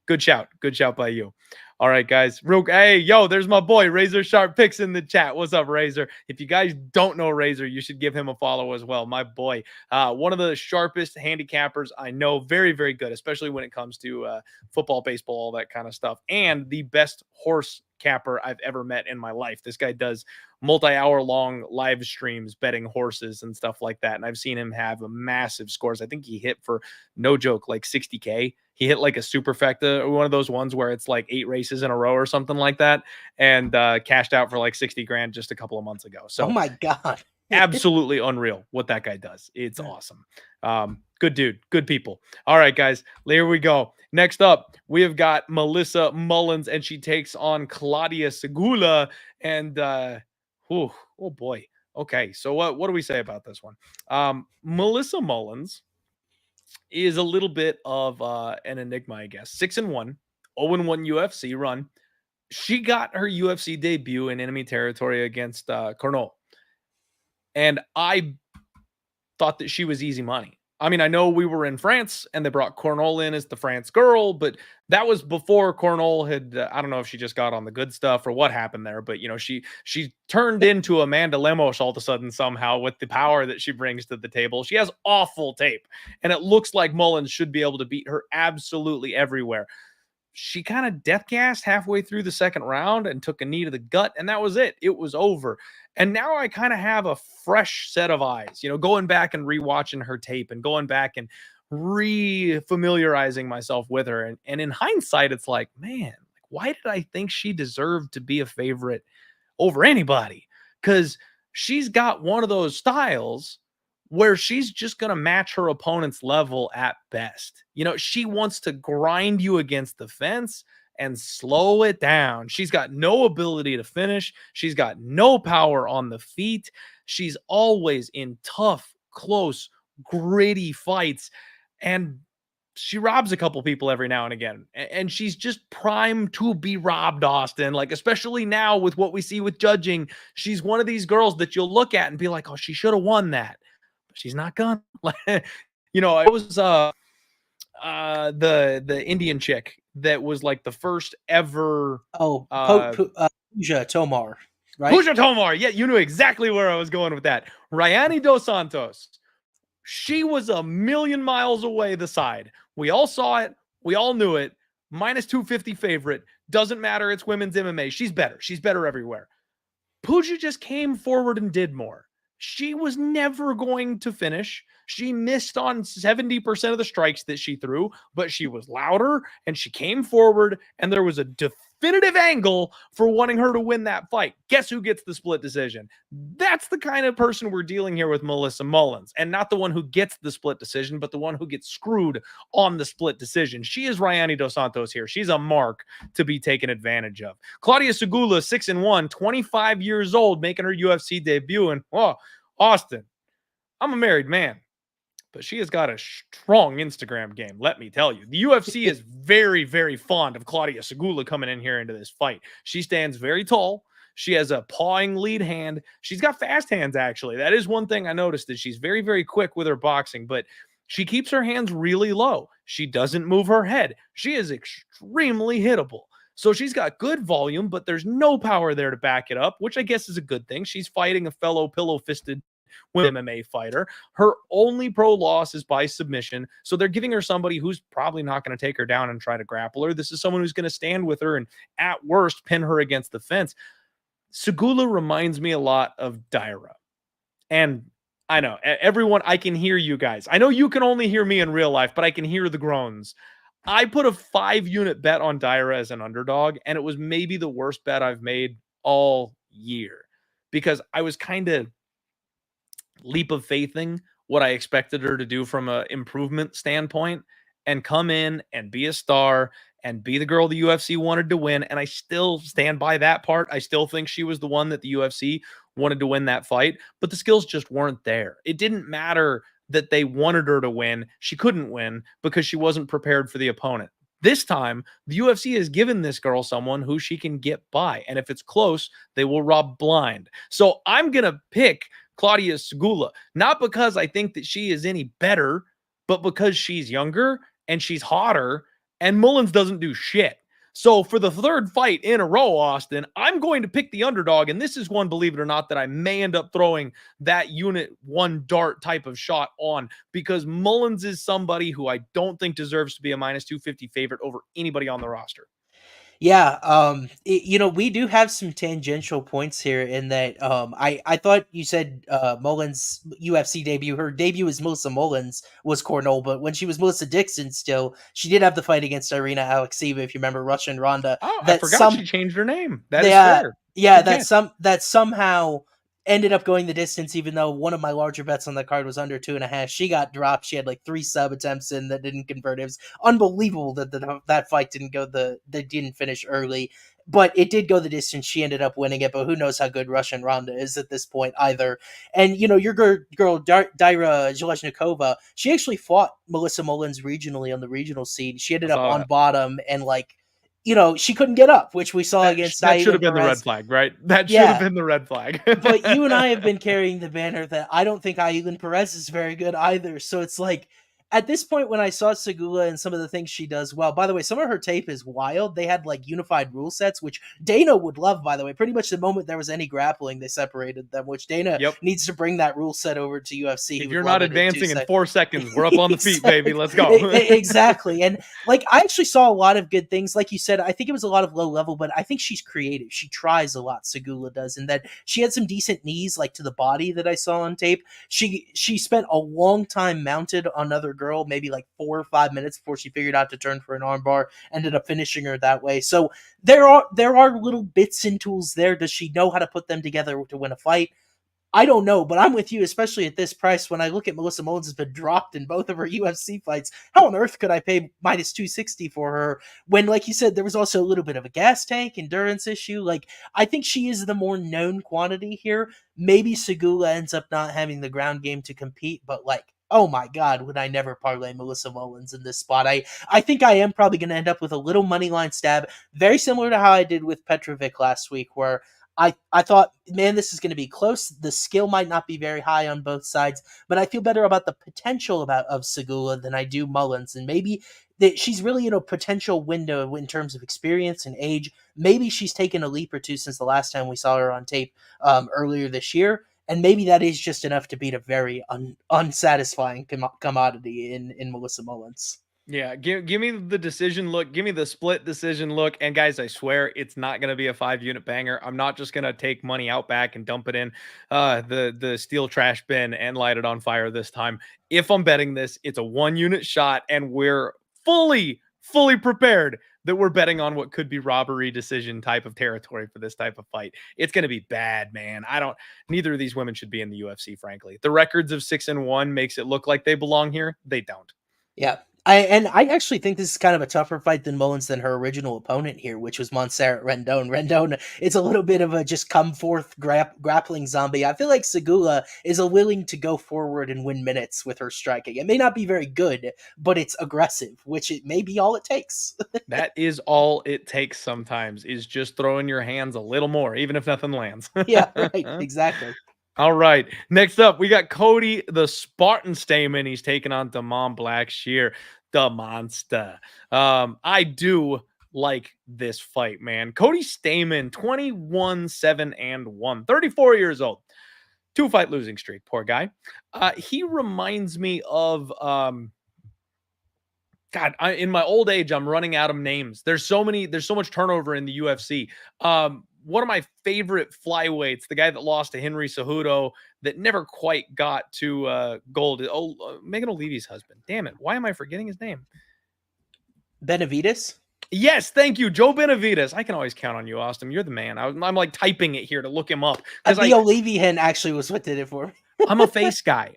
Good shout by you. All right, guys. Hey, there's my boy Razor Sharp Picks in the chat. What's up, Razor? If you guys don't know Razor, you should give him a follow as well. My boy, one of the sharpest handicappers I know. Very, very good, especially when it comes to football, baseball, all that kind of stuff. And the best horse capper I've ever met in my life. This guy does multi-hour long live streams betting horses and stuff like that. And I've seen him have massive scores. I think he hit, for no joke, like 60K. He hit like a superfecta, one of those ones where it's like 8 races in a row or something like that, and cashed out for like 60 grand just a couple of months ago. So, oh my God. Absolutely unreal what that guy does. It's awesome. Good dude, good people. All right, guys, here we go. Next up, we have got Melissa Mullins, and she takes on Claudia Segula. And oh boy. Okay, so what do we say about this one? Melissa Mullins is a little bit of an enigma, I guess. 6-1, 0-1 UFC run. She got her UFC debut in enemy territory against Cornol. And I thought that she was easy money. I mean, I know we were in France and they brought Cornol in as the France girl, but that was before Cornol had, I don't know if she just got on the good stuff or what happened there, but she turned into Amanda Lemos all of a sudden somehow with the power that she brings to the table. She has awful tape, and it looks like Mullins should be able to beat her absolutely everywhere. She kind of death gassed halfway through the second round and took a knee to the gut, and that was it. It was over. And now I kind of have a fresh set of eyes, going back and rewatching her tape and going back and re-familiarizing myself with her. And in hindsight, it's like, man, why did I think she deserved to be a favorite over anybody? Because she's got one of those styles where she's just going to match her opponent's level at best. She wants to grind you against the fence and slow it down. She's got no ability to finish. She's got no power on the feet. She's always in tough, close, gritty fights. And she robs a couple people every now and again. And she's just primed to be robbed, Austin. Like, especially now with what we see with judging, she's one of these girls that you'll look at and be like, oh, she should have won that. She's not gonna. It was the Indian chick that was like the first ever. Pooja Tomar, right? Pooja Tomar. Yeah, you knew exactly where I was going with that. Rayani Dos Santos. She was a million miles away the side. We all saw it. We all knew it. Minus 250 favorite. Doesn't matter. It's women's MMA. She's better. She's better everywhere. Pooja just came forward and did more. She was never going to finish. She missed on 70% of the strikes that she threw, but she was louder and she came forward, and there was a definitive angle for wanting her to win that fight. Guess who gets the split decision? That's the kind of person we're dealing here with Melissa Mullins, and not the one who gets the split decision, but the one who gets screwed on the split decision. She is Rayani Dos Santos here. She's a mark to be taken advantage of. Claudia Segula, 6-1, 25 years old, making her UFC debut. And Austin, I'm a married man, but she has got a strong Instagram game, let me tell you. The UFC is very, very fond of Claudia Segula coming in here into this fight. She stands very tall. She has a pawing lead hand. She's got fast hands, actually. That is one thing I noticed, that she's very, very quick with her boxing, but she keeps her hands really low. She doesn't move her head. She is extremely hittable. So she's got good volume, but there's no power there to back it up, which I guess is a good thing. She's fighting a fellow pillow-fisted MMA fighter. Her only pro loss is by submission. So they're giving her somebody who's probably not going to take her down and try to grapple her. This is someone who's going to stand with her and at worst pin her against the fence. Segula reminds me a lot of Daira. And I know everyone, I can hear you guys. I know you can only hear me in real life, but I can hear the groans. I put a 5-unit bet on Daira as an underdog, and it was maybe the worst bet I've made all year, because I was kind of leap of faithing what I expected her to do from an improvement standpoint and come in and be a star and be the girl the UFC wanted to win. And I still stand by that part. I still think she was the one that the UFC wanted to win that fight, but the skills just weren't there. It didn't matter that they wanted her to win. She couldn't win because she wasn't prepared for the opponent. This time, the UFC has given this girl someone who she can get by. And if it's close, they will rob blind. So I'm going to pick Claudia Segula, not because I think that she is any better, but because she's younger and she's hotter, and Mullins doesn't do shit. So for the third fight in a row, Austin, I'm going to pick the underdog, and this is one, believe it or not, that I may end up throwing that unit one dart type of shot on, because Mullins is somebody who I don't think deserves to be a -250 favorite over anybody on the roster. Yeah, we do have some tangential points here in that I thought you said Mullins' UFC debut, her debut as Melissa Mullins was Cornell, but when she was Melissa Dixon still, she did have the fight against Irina Alekseeva, if you remember, Russian Ronda. Oh, I forgot she changed her name. That is fair. Yeah, that somehow ended up going the distance, even though one of my larger bets on the card was under 2.5. She got dropped. She had like 3 sub attempts in that didn't convert. It was unbelievable that that fight didn't finish early, but it did go the distance. She ended up winning it, but who knows how good Russian Ronda is at this point either. And your girl Daira Zheleznikova, she actually fought Melissa Mullins regionally on the regional seed. She ended up on bottom and she couldn't get up, which we saw against that should have been the red flag, right? That should have been the red flag. But you and I have been carrying the banner that I don't think Ailin Perez is very good either. So it's like, at this point, when I saw Segula and some of the things she does well, by the way, some of her tape is wild. They had unified rule sets, which Dana would love, by the way. Pretty much the moment there was any grappling, they separated them, which Dana needs to bring that rule set over to UFC. If you're not advancing in 4 seconds, we're up on the feet, baby. Let's go. Exactly. And I actually saw a lot of good things. Like you said, I think it was a lot of low level, but I think she's creative. She tries a lot, Segula does, and that she had some decent knees to the body that I saw on tape. She spent a long time mounted on other girl, maybe 4 or 5 minutes before she figured out to turn for an armbar, ended up finishing her that way. So there are little bits and tools there. Does she know how to put them together to win a fight? I don't know, but I'm with you, especially at this price. When I look at Melissa Mullins has been dropped in both of her UFC fights, how on earth could I pay -260 for her when, like you said, there was also a little bit of a gas tank endurance issue? I think she is the more known quantity here. Maybe Segula ends up not having the ground game to compete, but oh my God, would I never parlay Melissa Mullins in this spot? I think I am probably going to end up with a little money line stab, very similar to how I did with Petrovic last week, where I thought, man, this is going to be close. The skill might not be very high on both sides, but I feel better about the potential of Segula than I do Mullins. And maybe that she's really in a potential window in terms of experience and age. Maybe she's taken a leap or two since the last time we saw her on tape earlier this year. And maybe that is just enough to beat a very unsatisfying commodity in Melissa Mullins. Yeah, give me the decision look. Give me the split decision look. And guys, I swear it's not going to be a 5-unit banger. I'm not just going to take money out back and dump it in the steel trash bin and light it on fire this time. If I'm betting this, it's a 1-unit shot, and we're fully prepared that we're betting on what could be robbery decision type of territory for this type of fight. It's going to be bad, man. Neither of these women should be in the UFC, frankly. The records of 6-1 makes it look like they belong here. They don't. Yeah. I actually think this is kind of a tougher fight than Mullins than her original opponent here, which was Montserrat Rendon. Rendon, it's a little bit of a just come forth grappling zombie. I feel like Segula is willing to go forward and win minutes with her striking. It may not be very good, but it's aggressive, which it may be all it takes. That is all it takes sometimes, is just throwing your hands a little more, even if nothing lands. Yeah, right. Exactly. All right. Next up, we got Cody the Spartan Stamen. He's taking on Damon Blackshear, the monster. I do like this fight, man. Cody Stamen, 21-7-1, 34 years old. 2-fight losing streak, poor guy. He reminds me of in my old age, I'm running out of names. There's so much turnover in the UFC. One of my favorite flyweights, the guy that lost to Henry Cejudo, that never quite got to gold. Megan O'Leary's husband. Damn it. Why am I forgetting his name? Benavidez? Yes, thank you, Joe Benavidez. I can always count on you, Austin. You're the man. I'm like typing it here to look him up. The O'Leary actually was what did it for me. I'm a face guy.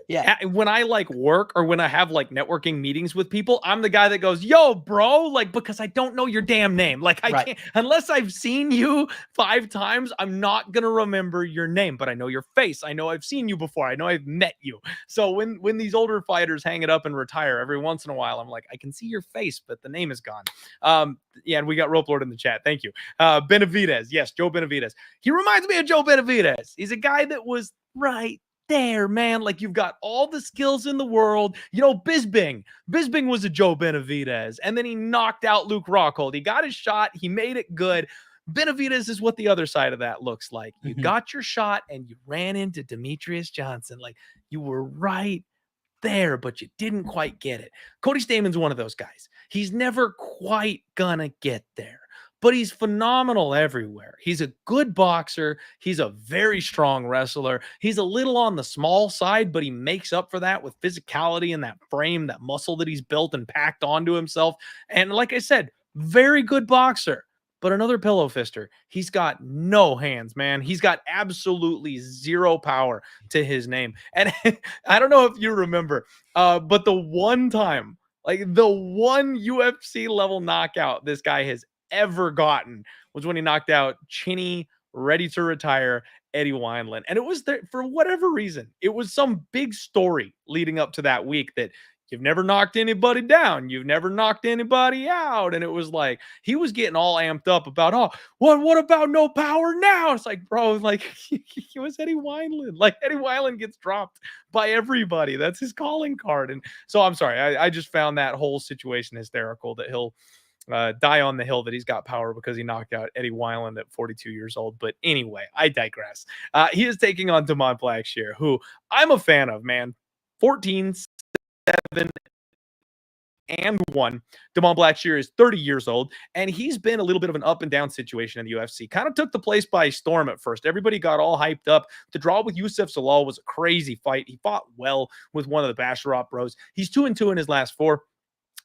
Yeah. When I like work or when I have like networking meetings with people, I'm the guy that goes, yo, bro, like, because I don't know your damn name. Like I can't, unless I've seen you 5 times, I'm not going to remember your name, but I know your face. I know I've seen you before. I know I've met you. So when these older fighters hang it up and retire every once in a while, I'm like, I can see your face, but the name is gone. Yeah, and we got Rope Lord in the chat. Thank you. Benavidez. Yes, Joe Benavidez. He reminds me of Joe Benavidez. He's a guy that was right there, man. Like, you've got all the skills in the world. You know, Bisping was a Joe Benavidez, and then he knocked out Luke Rockhold. He got his shot. He made it good. Benavidez is what the other side of that looks like. You got your shot and you ran into Demetrius Johnson. Like, you were right there, but you didn't quite get it. Cody Stamen's one of those guys. He's never quite gonna get there, but he's phenomenal everywhere. He's a good boxer. He's a very strong wrestler. He's a little on the small side, but he makes up for that with physicality and that frame, that muscle that he's built and packed onto himself. And like I said, very good boxer, but another pillow fister. He's got no hands, man. He's got absolutely zero power to his name. And I don't know if you remember, but the one time, like the one UFC level knockout this guy has ever gotten was when he knocked out chinny, ready to retire Eddie Wineland. And it was there for whatever reason. It was some big story leading up to that week that you've never knocked anybody down. You've never knocked anybody out. And it was like, he was getting all amped up about, oh, what about no power now? It's like, bro, like he was Eddie Wineland. Like, Eddie Wineland gets dropped by everybody. That's his calling card. And so I'm sorry. I just found that whole situation hysterical that he'll die on the hill that he's got power because he knocked out Eddie Wineland at 42 years old. But anyway, I digress. He is taking on Damon Blackshear, who I'm a fan of, man. 14-7-1. Damon Blackshear is 30 years old, and he's been a little bit of an up and down situation in the UFC. Kind of took the place by storm at first. Everybody got all hyped up. The draw with Youssef Zalal was a crazy fight. He fought well with one of the Basharov bros. He's 2-2 in his last 4.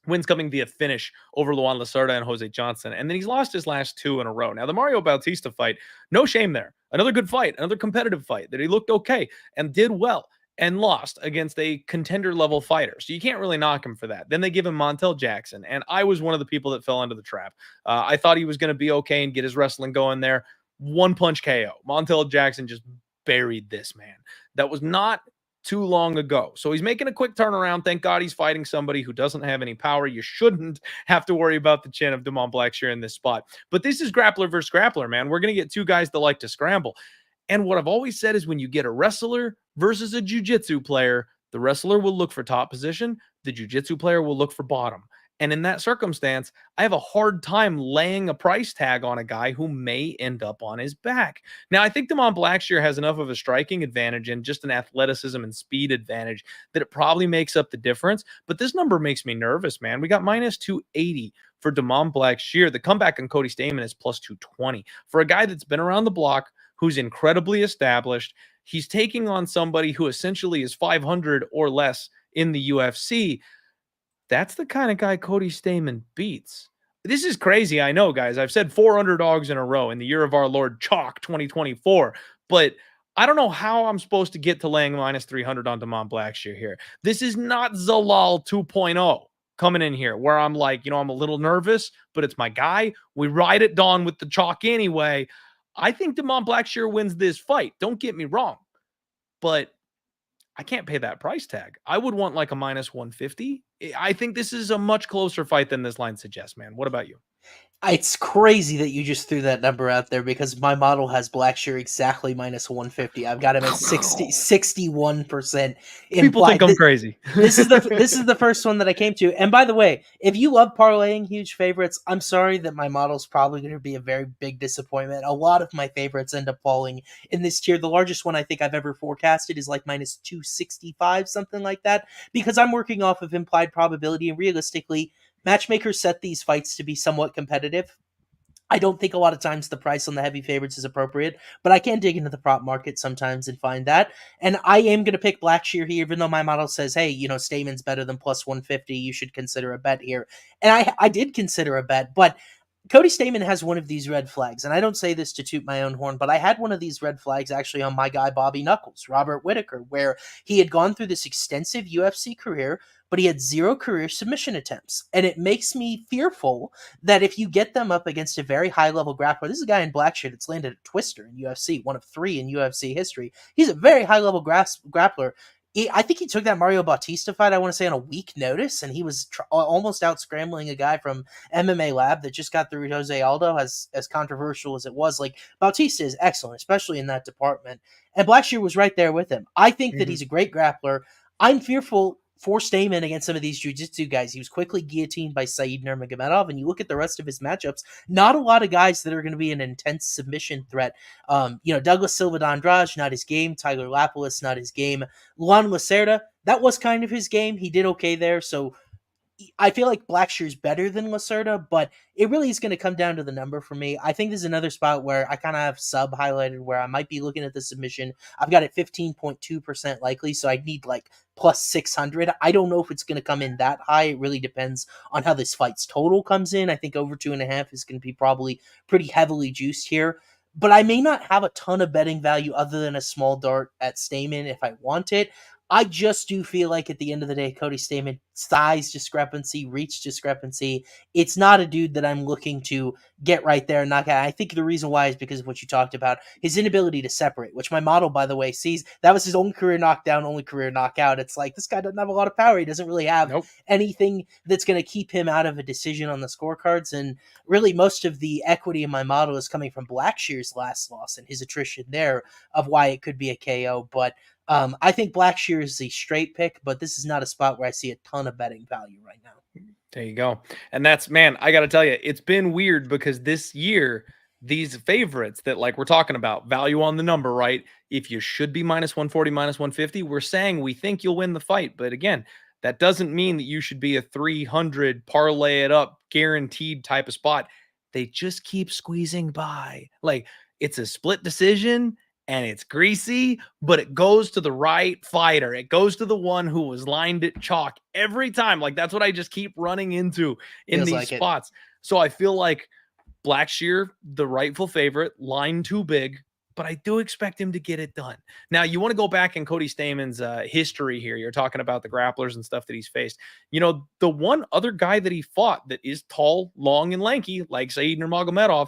Wins coming via finish over Luan Lacerda and Jose Johnson. And then he's lost his last 2 in a row. Now, the Mario Bautista fight, no shame there. Another good fight, another competitive fight that he looked okay and did well and lost against a contender-level fighter. So you can't really knock him for that. Then they give him Montel Jackson, and I was one of the people that fell into the trap. I thought he was going to be okay and get his wrestling going there. One-punch KO. Montel Jackson just buried this man. That was not too long ago. So he's making a quick turnaround. Thank God he's fighting somebody who doesn't have any power. You shouldn't have to worry about the chin of Damon Blackshear in this spot. But this is grappler versus grappler, man. We're going to get 2 guys that like to scramble. And what I've always said is when you get a wrestler versus a jiu-jitsu player, the wrestler will look for top position. The jiu-jitsu player will look for bottom. And in that circumstance, I have a hard time laying a price tag on a guy who may end up on his back. Now, I think Damon Blackshear has enough of a striking advantage and just an athleticism and speed advantage that it probably makes up the difference. But this number makes me nervous, man. We got minus 280 for Damon Blackshear. The comeback on Cody Stamen is plus 220. For a guy that's been around the block, who's incredibly established, he's taking on somebody who essentially is 500 or less in the UFC. That's the kind of guy Cody Stamen beats. This is crazy. I know, guys. I've said 4 underdogs in a row in the year of our Lord Chalk 2024, but I don't know how I'm supposed to get to laying minus 300 on Damon Blackshear here. This is not Zalal 2.0 coming in here where I'm like, I'm a little nervous, but it's my guy. We ride at dawn with the chalk anyway. I think Damon Blackshear wins this fight. Don't get me wrong, but I can't pay that price tag. I would want like a minus 150. I think this is a much closer fight than this line suggests, man. What about you? It's crazy that you just threw that number out there because my model has Blackshear exactly minus 150. I've got him at 61%. People think I'm crazy. This is the first one that I came to. And by the way, if you love parlaying huge favorites, I'm sorry that my model's probably going to be a very big disappointment. A lot of my favorites end up falling in this tier. The largest one I think I've ever forecasted is like minus 265, something like that, because I'm working off of implied probability, and realistically, matchmakers set these fights to be somewhat competitive. I don't think a lot of times the price on the heavy favorites is appropriate, but I can dig into the prop market sometimes and find that. And I am going to pick Blackshear here, even though my model says, hey, Stamen's better than plus 150. You should consider a bet here. And I did consider a bet, but Cody Stamann has one of these red flags, and I don't say this to toot my own horn, but I had one of these red flags actually on my guy Bobby Knuckles, Robert Whitaker, where he had gone through this extensive UFC career, but he had 0 career submission attempts. And it makes me fearful that if you get them up against a very high-level grappler, this is a guy in black shirt that's landed a twister in UFC, one of 3 in UFC history. He's a very high-level grappler. I think he took that Mario Bautista fight, I want to say, on a week notice, and he was almost out scrambling a guy from MMA Lab that just got through Jose Aldo, as controversial as it was. Like, Bautista is excellent, especially in that department, and Blackshear was right there with him. I think that he's a great grappler. I'm fearful for Stamann against some of these jiu-jitsu guys. He was quickly guillotined by Said Nurmagomedov, and you look at the rest of his matchups, not a lot of guys that are going to be an intense submission threat. Douglas Silva de Andrade, not his game. Tyler Lapalus, not his game. Luan Lacerda, that was kind of his game. He did okay there, so I feel like Blackshear's better than Lacerda, but it really is going to come down to the number for me. I think there's another spot where I kind of have sub highlighted where I might be looking at the submission. I've got it 15.2% likely, so I need like plus 600. I don't know if it's going to come in that high. It really depends on how this fight's total comes in. I think over 2.5 is going to be probably pretty heavily juiced here. But I may not have a ton of betting value other than a small dart at Stamann if I want it. I just do feel like at the end of the day, Cody Stamann, size discrepancy, reach discrepancy, it's not a dude that I'm looking to get right there and knock out. I think the reason why is because of what you talked about, his inability to separate, which my model, by the way, sees. That was his only career knockdown, only career knockout. It's like, this guy doesn't have a lot of power. He doesn't really have anything that's going to keep him out of a decision on the scorecards. And really, most of the equity in my model is coming from Blackshear's last loss and his attrition there of why it could be a KO. But I think Blackshear is the straight pick, but this is not a spot where I see a ton of betting value right now. There you go. And that's, man, I got to tell you, it's been weird because this year, these favorites that like we're talking about, value on the number, right? If you should be minus 140, minus 150, we're saying we think you'll win the fight. But again, that doesn't mean that you should be a 300 parlay it up guaranteed type of spot. They just keep squeezing by. Like, it's a split decision and it's greasy, but it goes to the right fighter. It goes to the one who was lined at chalk every time. Like, that's what I just keep running into in these spots. So I feel like Blackshear, the rightful favorite, line too big, but I do expect him to get it done. Now, you want to go back in Cody Stamann's history here. You're talking about the grapplers and stuff that he's faced. The one other guy that he fought that is tall, long, and lanky, like Said Nurmagomedov,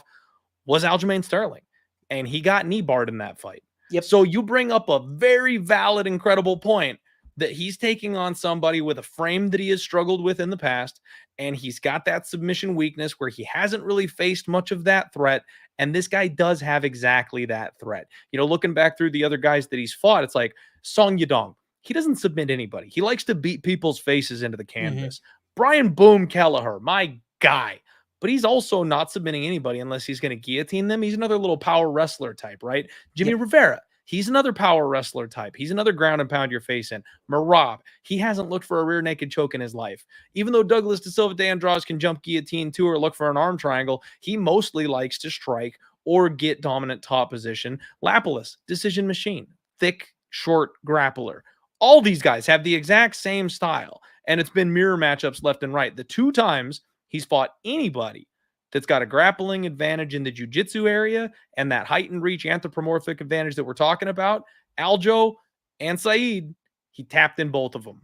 was Aljamain Sterling. And he got knee barred in that fight. Yep. So you bring up a very valid, incredible point that he's taking on somebody with a frame that he has struggled with in the past. And he's got that submission weakness where he hasn't really faced much of that threat. And this guy does have exactly that threat. Looking back through the other guys that he's fought, it's like Song Yadong. He doesn't submit anybody. He likes to beat people's faces into the canvas. Brian Boom Kelleher, my guy. But he's also not submitting anybody unless he's going to guillotine them. He's another little power wrestler type, right? Jimmy Rivera, he's another power wrestler type. He's another ground and pound your face in. Merab, he hasn't looked for a rear naked choke in his life. Even though Douglas Da Silva de Andrade can jump guillotine too or look for an arm triangle, he mostly likes to strike or get dominant top position. Lapalus, decision machine, thick, short grappler. All these guys have the exact same style, and it's been mirror matchups left and right. The 2 times He's fought anybody that's got a grappling advantage in the jiu-jitsu area and that height and reach anthropomorphic advantage that we're talking about. Aljo and Saeed, he tapped in both of them.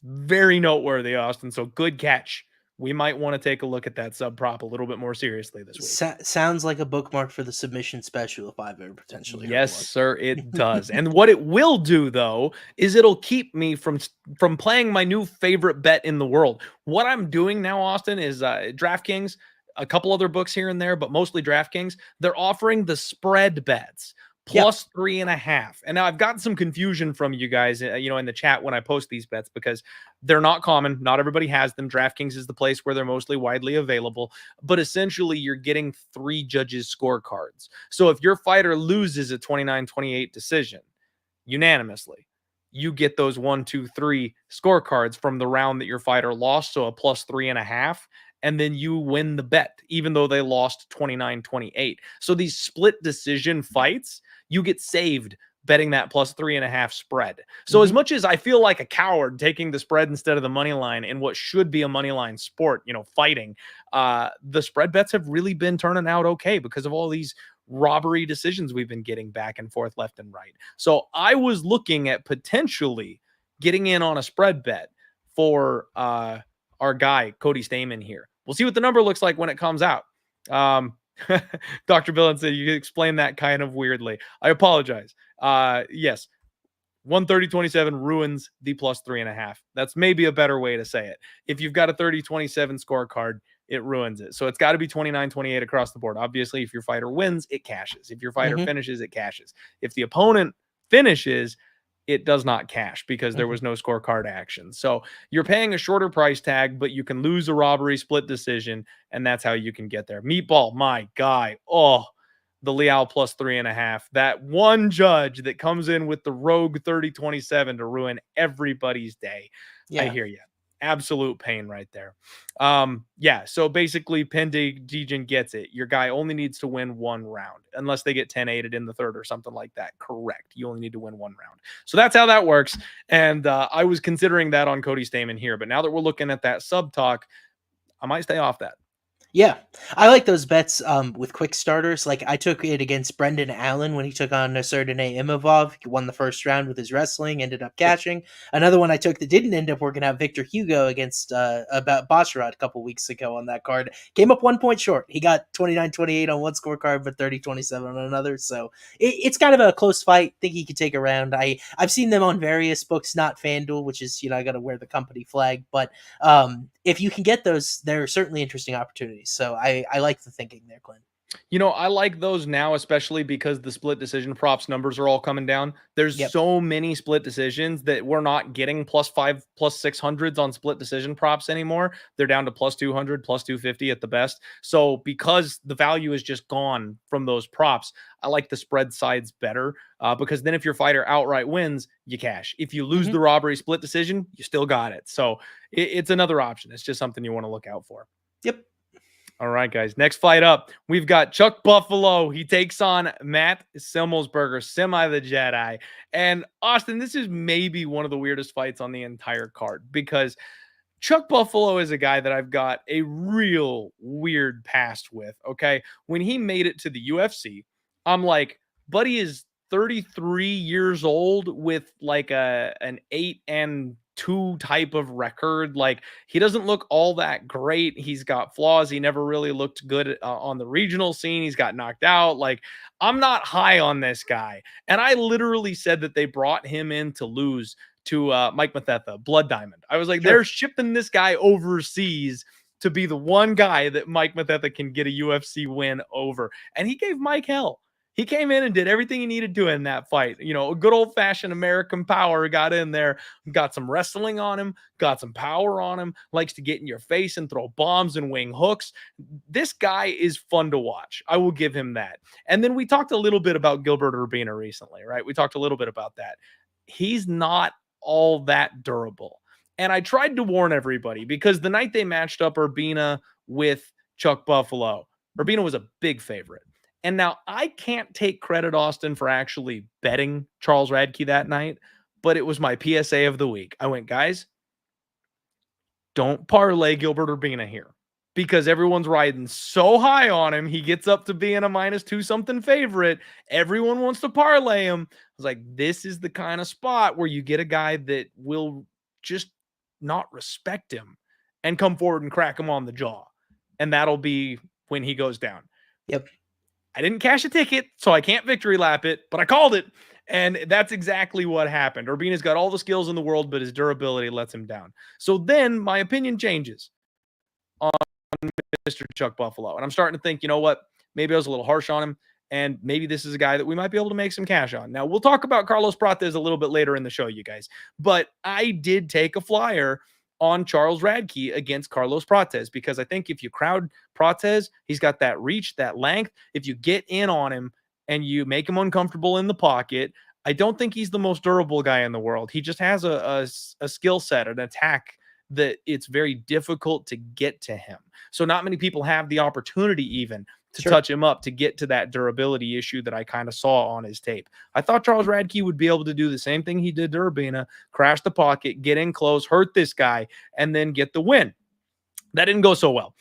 Very noteworthy, Austin. So good catch. We might want to take a look at that sub prop a little bit more seriously this week. Sounds like a bookmark for the submission special if I've ever potentially heard Yes, one. sir, it does. And what it will do, though, is it'll keep me from playing my new favorite bet in the world. What I'm doing now, Austin, is DraftKings, a couple other books here and there, but mostly DraftKings. They're offering the spread bets. Plus 3.5. And now I've gotten some confusion from you guys, in the chat when I post these bets because they're not common. Not everybody has them. DraftKings is the place where they're mostly widely available. But essentially, you're getting 3 judges' scorecards. So if your fighter loses a 29-28 decision unanimously, you get those 1, 2, 3 scorecards from the round that your fighter lost. So a plus 3.5. And then you win the bet, even though they lost 29-28. So these split decision fights, you get saved betting that plus 3.5 spread. So as much as I feel like a coward taking the spread instead of the money line in what should be a money line sport, fighting, the spread bets have really been turning out okay because of all these robbery decisions we've been getting back and forth, left and right. So I was looking at potentially getting in on a spread bet for our guy, Cody Stamen here. We'll see what the number looks like when it comes out. Dr. Billen said you explain that kind of weirdly. I apologize. Yes, 130-27 ruins the plus 3.5. That's maybe a better way to say it. If you've got a 30-27 scorecard, it ruins it. So it's got to be 29-28 across the board. Obviously, if your fighter wins, it cashes. If your fighter finishes, it cashes. If the opponent finishes, it does not cash because there was no scorecard action. So you're paying a shorter price tag, but you can lose a robbery split decision, and that's how you can get there. Meatball, my guy. Oh, the Leal plus 3.5. That one judge that comes in with the rogue 30-27 to ruin everybody's day. Yeah. I hear you. Absolute pain right there. So basically Pendejian gets it. Your guy only needs to win one round unless they get 10-8'd in the third or something like that. Correct. You only need to win one round. So that's how that works. And I was considering that on Cody Stamen here, but now that we're looking at that sub talk, I might stay off that. Yeah, I like those bets with quick starters. Like I took it against Brendan Allen when he took on Nasurdine Imavov. He won the first round with his wrestling, ended up cashing. Another one I took that didn't end up working out, Victor Hugo against about Basharat a couple weeks ago on that card. Came up 1 point short. He got 29-28 on one scorecard, but 30-27 on another. So it's kind of a close fight. Think he could take a round. I've seen them on various books, not FanDuel, which is, I got to wear the company flag. But if you can get those, they're certainly interesting opportunities. So I like the thinking there, Clint. I like those now, especially because the split decision props numbers are all coming down. There's so many split decisions that we're not getting +5, +600s on split decision props anymore. They're down to +200, +250 at the best. So because the value is just gone from those props, I like the spread sides better because then if your fighter outright wins, you cash. If you lose the robbery split decision, you still got it. So it's another option. It's just something you want to look out for. Yep. All right, guys. Next fight up, we've got Chuck Buffalo. He takes on Matt Simmelsberger, Semi the Jedi. And Austin, this is maybe one of the weirdest fights on the entire card because Chuck Buffalo is a guy that I've got a real weird past with, okay? When he made it to the UFC, I'm like, buddy is 33 years old with like an 8-2 type of record. Like he doesn't look all that great. He's got flaws. He never really looked good on the regional scene. He's got knocked out. Like I'm not high on this guy. And I literally said that they brought him in to lose to Mike Mathetha, Blood Diamond. I was like, they're shipping this guy overseas to be the one guy that Mike Mathetha can get a UFC win over. And he gave Mike hell. He came in and did everything he needed to in that fight. A good old-fashioned American power got in there, got some wrestling on him, got some power on him, likes to get in your face and throw bombs and wing hooks. This guy is fun to watch. I will give him that. And then we talked a little bit about Gilbert Urbina recently, right? We talked a little bit about that. He's not all that durable. And I tried to warn everybody because the night they matched up Urbina with Chuck Buffalo, Urbina was a big favorite. And now I can't take credit, Austin, for actually betting Charles Radke that night, but it was my PSA of the week. I went, guys, don't parlay Gilbert Urbina here. because everyone's riding so high on him. He gets up to being a -2 something favorite. Everyone wants to parlay him. I was like, this is the kind of spot where you get a guy that will just not respect him and come forward and crack him on the jaw. And that'll be when he goes down. Yep. I didn't cash a ticket, so I can't victory lap it, but I called it. And that's exactly what happened. Urbina's got all the skills in the world, but his durability lets him down. So then my opinion changes on Mr. Chuck Buffalo. And I'm starting to think, you know what? Maybe I was a little harsh on him. And maybe this is a guy that we might be able to make some cash on. Now, we'll talk about Carlos Prates a little bit later in the show, you guys. But I did take a flyer on Charles Radke against Carlos Prates, because I think if you crowd Prates, he's got that reach, that length. If you get in on him and you make him uncomfortable in the pocket, I don't think he's the most durable guy in the world. He just has a skill set, an attack that it's very difficult to get to him. So not many people have the opportunity even to touch him up to get to that durability issue that I kind of saw on his tape. I thought Charles Radke would be able to do the same thing he did to Urbina, crash the pocket, get in close, hurt this guy, and then get the win. That didn't go so well.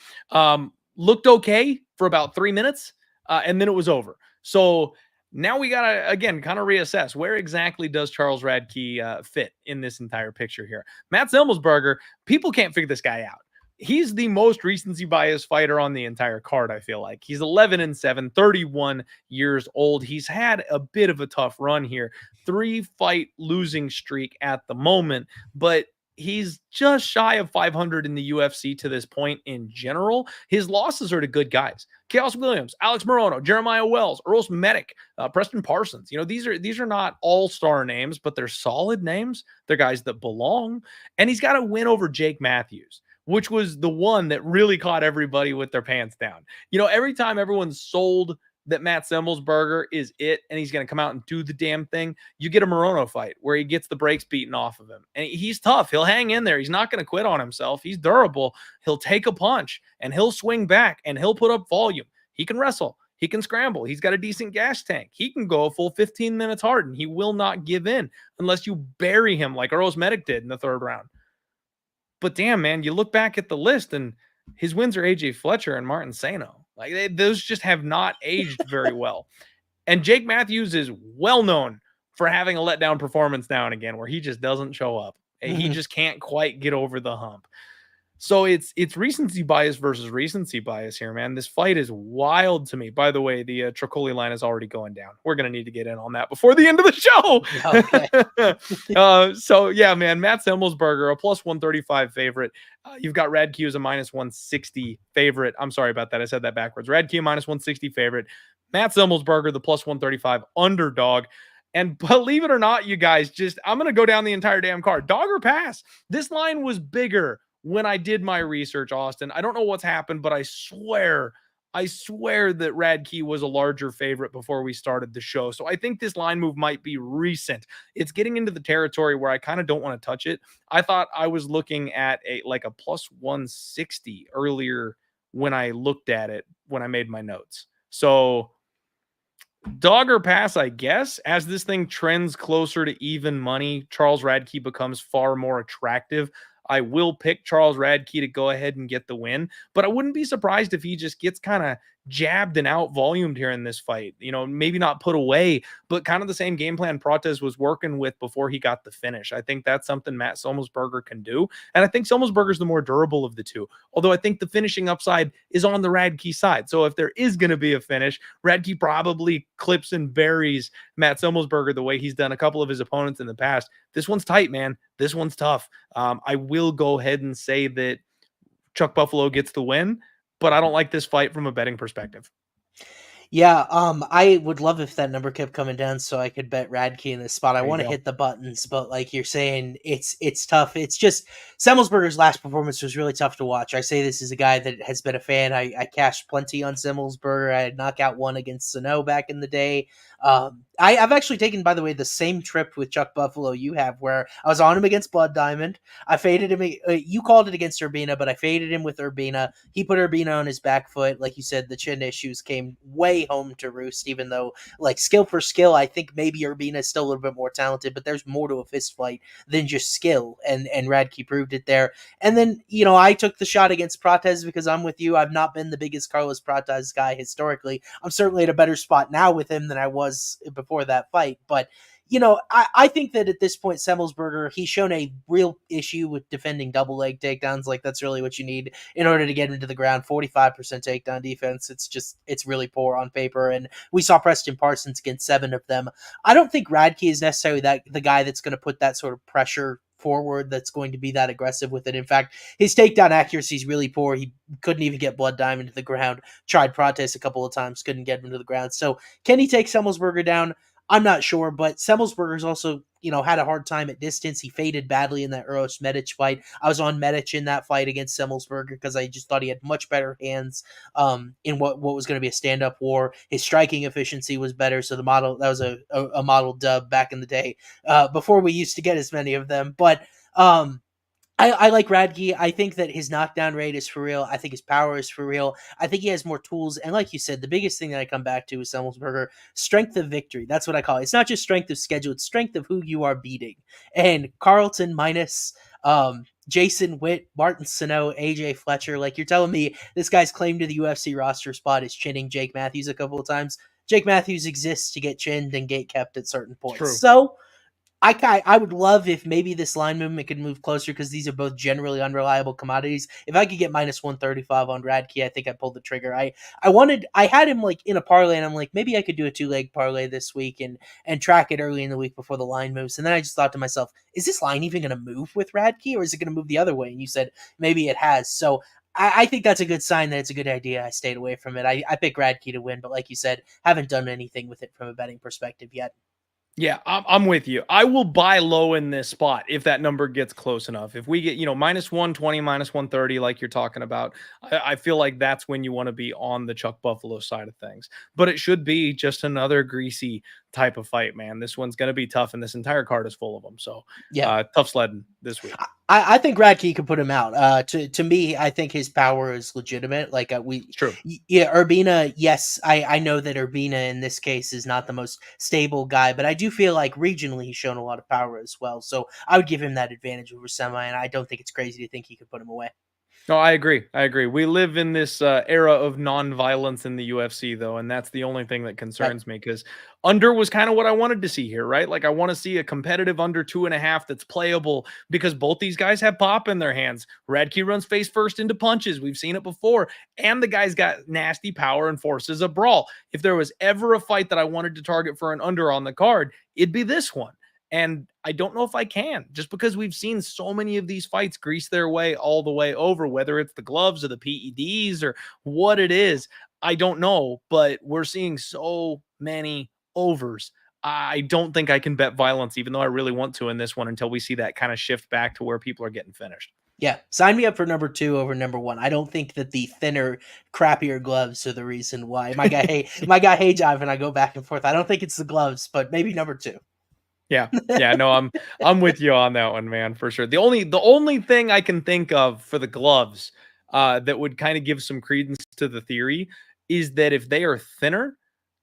Looked okay for about 3 minutes, and then it was over. So now we got to, again, kind of reassess where exactly does Charles Radke fit in this entire picture here. Matt Semmelsberger, people can't figure this guy out. He's the most recency bias fighter on the entire card, I feel like. He's 11-7, 31 years old. He's had a bit of a tough run here. 3-fight losing streak at the moment, but he's just shy of 500 in the UFC to this point in general. His losses are to good guys. Chaos Williams, Alex Morono, Jeremiah Wells, Earl Medic, Preston Parsons. You know, these are not all-star names, but they're solid names. They're guys that belong. And he's got a win over Jake Matthews, which was the one that really caught everybody with their pants down. You know, every time everyone's sold that Matt Semmelsberger is it and he's going to come out and do the damn thing, you get a Morono fight where he gets the brakes beaten off of him. And he's tough. He'll hang in there. He's not going to quit on himself. He's durable. He'll take a punch and he'll swing back and he'll put up volume. He can wrestle. He can scramble. He's got a decent gas tank. He can go a full 15 minutes hard and he will not give in unless you bury him like Earl Medic did in the 3rd round. But damn, man, you look back at the list and his wins are AJ Fletcher and Martin Sano. Like those just have not aged very well. And Jake Matthews is well known for having a letdown performance now and again where he just doesn't show up. He just can't quite get over the hump. So it's recency bias versus recency bias here, man. This fight is wild to me. By the way, the Trócoli line is already going down. We're going to need to get in on that before the end of the show. Okay. So, yeah, man, Matt Semmelsberger, a +135 favorite. You've got Radke as a -160 favorite. I'm sorry about that. I said that backwards. Radke, -160 favorite. Matt Semmelsberger, the +135 underdog. And believe it or not, you guys, I'm going to go down the entire damn card. Dog or pass? This line was bigger when I did my research, Austin. I don't know what's happened, but I swear that Radke was a larger favorite before we started the show. So I think this line move might be recent. It's getting into the territory where I kind of don't want to touch it. I thought I was looking at a +160 earlier when I looked at it, when I made my notes. So dog or pass, I guess. As this thing trends closer to even money, Charles Radke becomes far more attractive. I will pick Charles Radke to go ahead and get the win, but I wouldn't be surprised if he just gets kind of jabbed and out volumed here in this fight. You know, maybe not put away, but kind of the same game plan Prates was working with before he got the finish. I think that's something Matt Semmelsberger can do. And I think Semmelsberger's the more durable of the two. Although I think the finishing upside is on the Radke side. So if there is going to be a finish, Radke probably clips and buries Matt Semmelsberger the way he's done a couple of his opponents in the past. This one's tight, man. This one's tough. I will go ahead and say that Chuck Buffalo gets the win, but I don't like this fight from a betting perspective. Yeah, I would love if that number kept coming down so I could bet Radke in this spot. I want to hit the buttons, but like you're saying, it's tough. It's just Semmelsberger's last performance was really tough to watch. I say this is a guy that has been a fan. I cashed plenty on Semmelsberger. I had knockout one against Sano back in the day. I've actually taken, by the way, the same trip with Chuck Buffalo you have, where I was on him against Blood Diamond. I faded him. You called it against Urbina, but I faded him with Urbina. He put Urbina on his back foot. Like you said, the chin issues came way way home to roost, even though like skill for skill, I think maybe Urbina is still a little bit more talented, but there's more to a fist fight than just skill. And Radke proved it there. And then, I took the shot against Prates because I'm with you. I've not been the biggest Carlos Prates guy historically. I'm certainly at a better spot now with him than I was before that fight. But, I think that at this point, Semmelsberger, he's shown a real issue with defending double leg takedowns. Like, that's really what you need in order to get him to the ground. 45% takedown defense. It's really poor on paper. And we saw Preston Parsons against 7 of them. I don't think Radke is necessarily the guy that's going to put that sort of pressure forward, that's going to be that aggressive with it. In fact, his takedown accuracy is really poor. He couldn't even get Blood Diamond to the ground. Tried Prates a couple of times, couldn't get him to the ground. So can he take Semmelsberger down? I'm not sure, but Semmelsberger's also, had a hard time at distance. He faded badly in that Uros Medic fight. I was on Medic in that fight against Semmelsberger because I just thought he had much better hands in what was going to be a stand-up war. His striking efficiency was better, so that was a model dub back in the day before we used to get as many of them. But I like Radke. I think that his knockdown rate is for real. I think his power is for real. I think he has more tools. And like you said, the biggest thing that I come back to is Semmelsberger, strength of victory. That's what I call it. It's not just strength of schedule. It's strength of who you are beating. And Carlton minus Jason Witt, Martin Sano, AJ Fletcher. Like, you're telling me this guy's claim to the UFC roster spot is chinning Jake Matthews a couple of times. Jake Matthews exists to get chinned and get kept at certain points. True. So I would love if maybe this line movement could move closer because these are both generally unreliable commodities. If I could get minus 135 on Radke, I think I'd pull the trigger. I had him like in a parlay, and I'm like, maybe I could do a 2-leg parlay this week and track it early in the week before the line moves. And then I just thought to myself, is this line even going to move with Radke, or is it going to move the other way? And you said maybe it has. So I think that's a good sign that it's a good idea. I stayed away from it. I picked Radke to win, but like you said, haven't done anything with it from a betting perspective yet. Yeah, I'm with you. I will buy low in this spot if that number gets close enough. If we get, minus 120, minus 130, like you're talking about, I feel like that's when you want to be on the Chuck Buffalo side of things. But it should be just another greasy type of fight, man. This one's going to be tough, and this entire card is full of them. So, yeah, tough sledding this week. I think Radke could put him out. To me, I think his power is legitimate. Like true. Yeah, Urbina. Yes, I know that Urbina in this case is not the most stable guy, but I do feel like regionally he's shown a lot of power as well. So I would give him that advantage over Semi, and I don't think it's crazy to think he could put him away. No, I agree. We live in this era of non-violence in the UFC, though, and that's the only thing that concerns me, because under was kind of what I wanted to see here, right? Like, I want to see a competitive under 2.5 that's playable, because both these guys have pop in their hands. Radke runs face first into punches. We've seen it before. And the guy's got nasty power and forces a brawl. If there was ever a fight that I wanted to target for an under on the card, it'd be this one. And I don't know if I can, just because we've seen so many of these fights grease their way all the way over, whether it's the gloves or the PEDs or what it is. I don't know, but we're seeing so many overs. I don't think I can bet violence, even though I really want to in this one, until we see that kind of shift back to where people are getting finished. Yeah, sign me up for number 2 over number 1. I don't think that the thinner, crappier gloves are the reason why. My guy Hayjive and I go back and forth. I don't think it's the gloves, but maybe number 2. Yeah. No, I'm with you on that one, man, for sure. The only thing I can think of for the gloves that would kind of give some credence to the theory is that if they are thinner,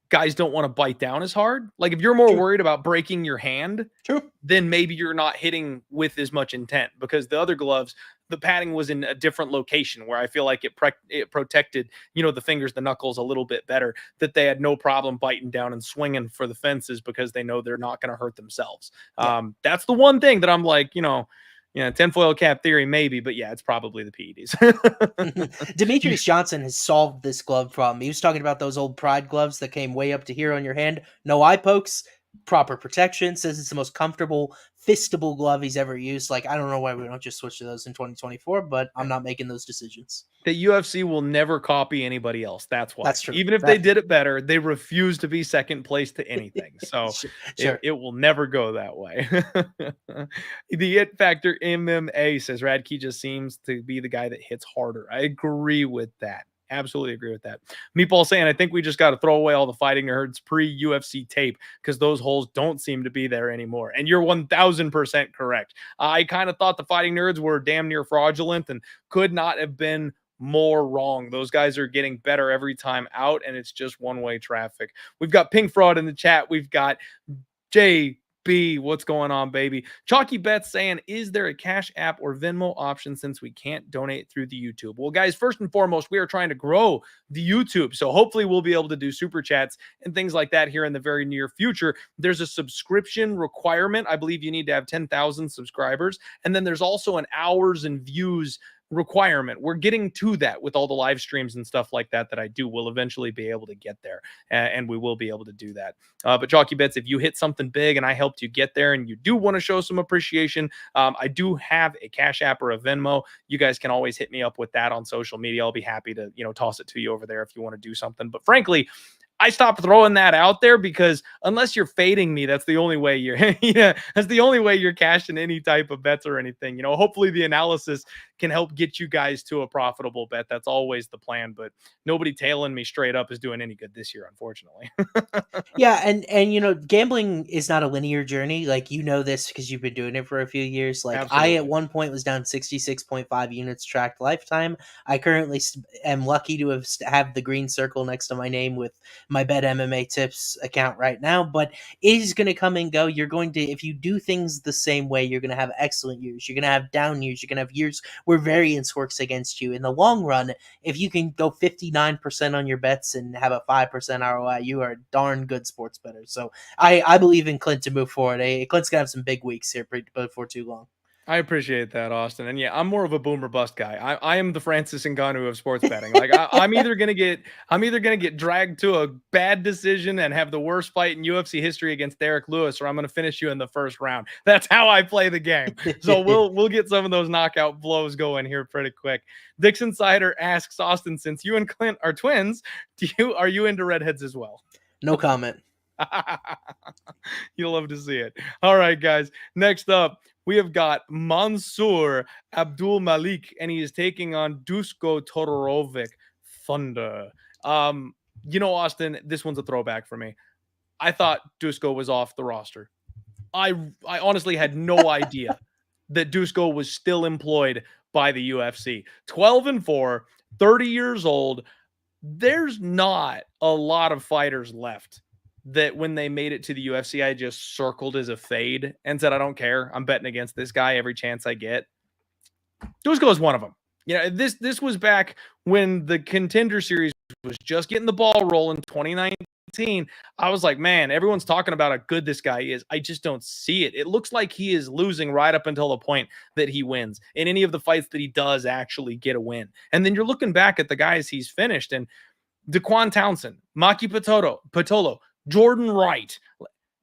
guys don't want to bite down as hard. Like, if you're more worried about breaking your hand, then maybe you're not hitting with as much intent, because the other gloves, the padding was in a different location where I feel like it protected, the fingers, the knuckles a little bit better, that they had no problem biting down and swinging for the fences because they know they're not going to hurt themselves. Yeah. That's the one thing that I'm like, tinfoil cap theory, maybe, but yeah, it's probably the PEDs. Demetrius Johnson has solved this glove problem. He was talking about those old Pride gloves that came way up to here on your hand. No eye pokes, proper protection, says it's the most comfortable, fistable glove he's ever used. Like, I don't know why we don't just switch to those in 2024, but I'm not making those decisions. The UFC will never copy anybody else. That's why. That's true. Even if they did it better, they refuse to be second place to anything. So sure. It will never go that way. The It Factor MMA says Radke just seems to be the guy that hits harder. I agree with that. Absolutely agree with that. Meatball saying, I think we just got to throw away all the Fighting Nerds pre-UFC tape, because those holes don't seem to be there anymore. And you're 1000% correct. I kind of thought the Fighting Nerds were damn near fraudulent and could not have been more wrong. Those guys are getting better every time out, and it's just one-way traffic. We've got Pink Fraud in the chat. We've got JB. What's going on, baby? Chalky Bets saying, is there a Cash App or Venmo option since we can't donate through the YouTube? Well, guys, first and foremost, we are trying to grow the YouTube. So hopefully we'll be able to do super chats and things like that here in the very near future. There's a subscription requirement. I believe you need to have 10,000 subscribers. And then there's also an hours and views requirement. We're getting to that with all the live streams and stuff like that I do. We'll eventually be able to get there, and we will be able to do that. But Chalky Bets, if you hit something big and I helped you get there and you do want to show some appreciation, I do have a Cash App or a Venmo. You guys can always hit me up with that on social media. I'll be happy to, toss it to you over there if you want to do something. But frankly, I stopped throwing that out there because unless you're fading me, that's the only way you're that's the only way you're cashing any type of bets or anything. Hopefully the analysis can help get you guys to a profitable bet. That's always the plan, but nobody tailing me straight up is doing any good this year, unfortunately. Yeah, and gambling is not a linear journey. Like, this because you've been doing it for a few years. Like, Absolutely. I at one point was down 66.5 units tracked lifetime. I currently am lucky to have the green circle next to my name with my Bet MMA Tips account right now, but it is going to come and go. You're going to, if you do things the same way, you're going to have excellent years. You're going to have down years. You're going to have years where variance works against you. In the long run, if you can go 59% on your bets and have a 5% ROI, you are a darn good sports bettor. So I believe in Clint to move forward. Clint's going to have some big weeks here before too long. I appreciate that, Austin. And yeah, I'm more of a boomer bust guy. I am the Francis Ngannou of sports betting. Like I'm either gonna get dragged to a bad decision and have the worst fight in UFC history against Derek Lewis, or I'm gonna finish you in the first round. That's how I play the game. So we'll get some of those knockout blows going here pretty quick. Dixon Sider asks Austin, since you and Clint are twins, are you into redheads as well? No comment. You'll love to see it. All right, guys. Next up, we have got Mansur Abdul-Malik, and he is taking on Duško Todorović. Thunder. Austin, this one's a throwback for me. I thought Duško was off the roster. I honestly had no idea that Duško was still employed by the UFC. 12-4, 30 years old. There's not a lot of fighters left that when they made it to the UFC, I just circled as a fade and said, I don't care. I'm betting against this guy every chance I get. Duško is one of them. This was back when the Contender Series was just getting the ball rolling, 2019. I was like, man, everyone's talking about how good this guy is. I just don't see it. It looks like he is losing right up until the point that he wins in any of the fights that he does actually get a win. And then you're looking back at the guys he's finished, and Daquan Townsend, Maki Pitolo, Jordan Wright.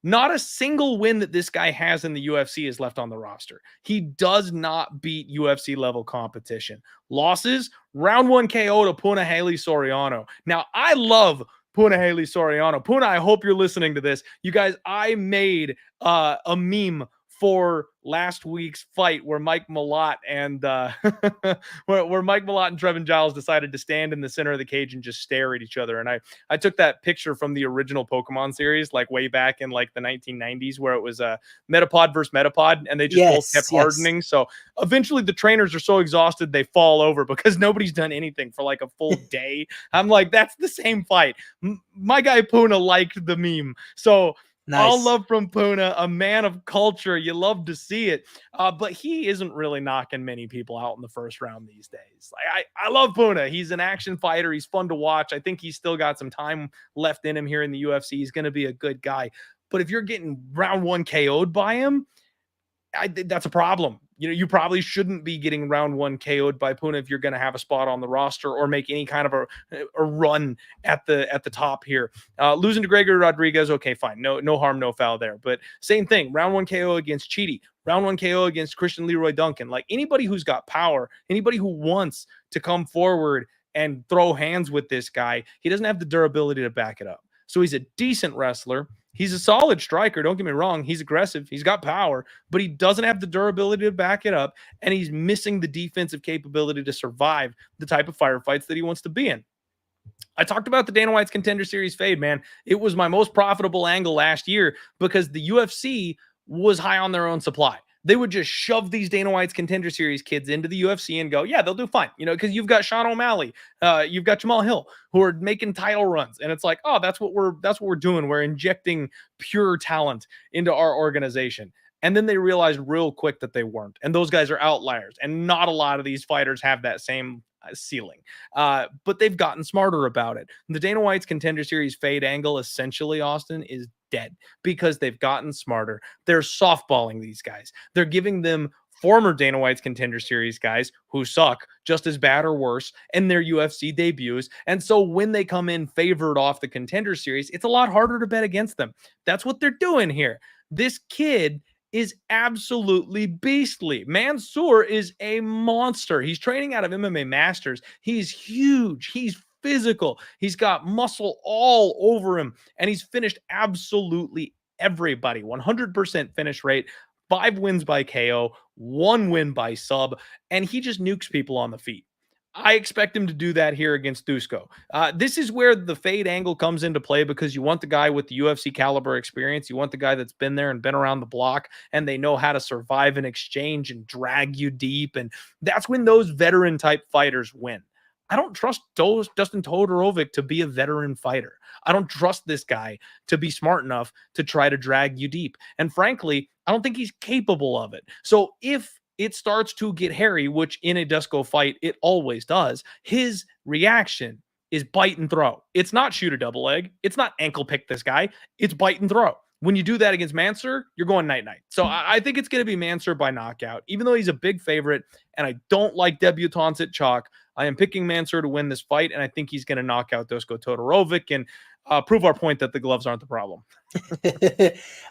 Not a single win that this guy has in the UFC is left on the roster. He does not beat UFC level competition. Losses, round 1 KO to Punahele Soriano. Now, I love Punahele Soriano. Puna, I hope you're listening to this. You guys, I made a meme for last week's fight where Mike Malott and where Mike Malott and Trevin Giles decided to stand in the center of the cage and just stare at each other. And I took that picture from the original Pokemon series, like way back in like the 1990s, where it was Metapod versus Metapod, and they just both kept hardening. So eventually the trainers are so exhausted they fall over because nobody's done anything for like a full day. I'm like, that's the same fight. My guy Puna liked the meme. So nice. All love from Puna, a man of culture. You love to see it. But he isn't really knocking many people out in the first round these days. Like, I love Puna. He's an action fighter. He's fun to watch. I think he's still got some time left in him here in the UFC. He's going to be a good guy. But if you're getting round 1 KO'd by him, that's a problem. You probably shouldn't be getting round 1 KO'd by Puna if you're going to have a spot on the roster or make any kind of a run at the top here. Losing to Gregory Rodriguez, okay, fine. No harm, no foul there. But same thing, round 1 KO against Chidi, round 1 KO against Christian Leroy Duncan. Like anybody who's got power, anybody who wants to come forward and throw hands with this guy, he doesn't have the durability to back it up. So he's a decent wrestler. He's a solid striker. Don't get me wrong. He's aggressive. He's got power, but he doesn't have the durability to back it up. And he's missing the defensive capability to survive the type of firefights that he wants to be in. I talked about the Dana White's Contender Series fade, man. It was my most profitable angle last year because the UFC was high on their own supply. They would just shove these Dana White's Contender Series kids into the UFC and go, yeah, they'll do fine. Because you've got Sean O'Malley, you've got Jamal Hill, who are making title runs. And it's like, oh, that's what we're doing. We're injecting pure talent into our organization. And then they realized real quick that they weren't. And those guys are outliers. And not a lot of these fighters have that same ceiling. But they've gotten smarter about it. The Dana White's Contender Series fade angle, essentially, Austin, is dead because they've gotten smarter. They're softballing these guys. They're giving them former Dana White's Contender Series guys who suck just as bad or worse in their UFC debuts. And so when they come in favored off the Contender Series, it's a lot harder to bet against them. That's what they're doing here. This kid is absolutely beastly. Mansur is a monster. He's training out of MMA Masters. He's huge. He's physical. He's got muscle all over him, and he's finished absolutely everybody. 100% finish rate, 5 wins by KO, 1 win by sub, and he just nukes people on the feet. I expect him to do that here against Duško. This is where the fade angle comes into play because you want the guy with the UFC caliber experience. You want the guy that's been there and been around the block, and they know how to survive an exchange and drag you deep. And that's when those veteran type fighters win. I don't trust Dustin Todorović to be a veteran fighter. I don't trust this guy to be smart enough to try to drag you deep. And frankly, I don't think he's capable of it. So if it starts to get hairy, which in a Duško fight, it always does, his reaction is bite and throw. It's not shoot a double leg. It's not ankle pick this guy. It's bite and throw. When you do that against Mansur, you're going night-night. So I think it's going to be Mansur by knockout, even though he's a big favorite, and I don't like debutantes at chalk. I am picking Mansur to win this fight, and I think he's going to knock out Duško Todorović and prove our point that the gloves aren't the problem.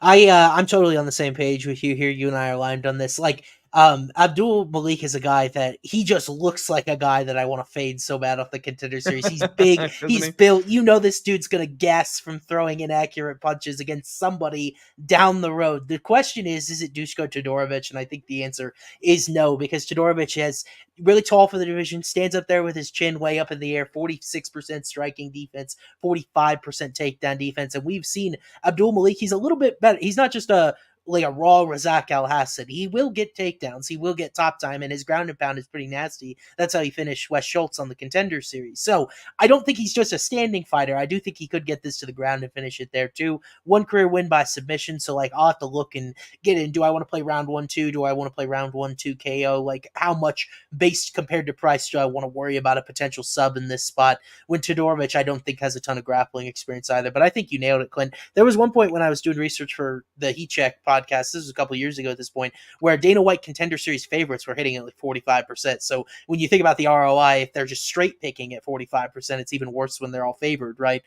I'm totally on the same page with you here. You and I are aligned on this. Like, Abdul-Malik is a guy that he just looks like a guy that I want to fade so bad off the Contender Series. He's big, he's built. This dude's gonna gas from throwing inaccurate punches against somebody down the road. The question is it Duško Todorović? And I think the answer is no, because Todorović is really tall for the division, stands up there with his chin way up in the air, 46% striking defense, 45% takedown defense, and we've seen Abdul-Malik. He's a little bit better. He's not just a raw Razak Al-Hassan. He will get takedowns. He will get top time, and his ground and pound is pretty nasty. That's how he finished Wes Schultz on the Contender Series. So I don't think he's just a standing fighter. I do think he could get this to the ground and finish it there too. 1 career win by submission. So I'll have to look and get in. Do I want to play round 1-2? Do I want to play round 1-2 KO? How much based compared to price do I want to worry about a potential sub in this spot? When Todorović, I don't think has a ton of grappling experience either, but I think you nailed it, Clint. There was one point when I was doing research for the Heat Check podcast, this was a couple years ago at this point, where Dana White Contender Series favorites were hitting at 45%. So when you think about the ROI, if they're just straight picking at 45%, it's even worse when they're all favored, right?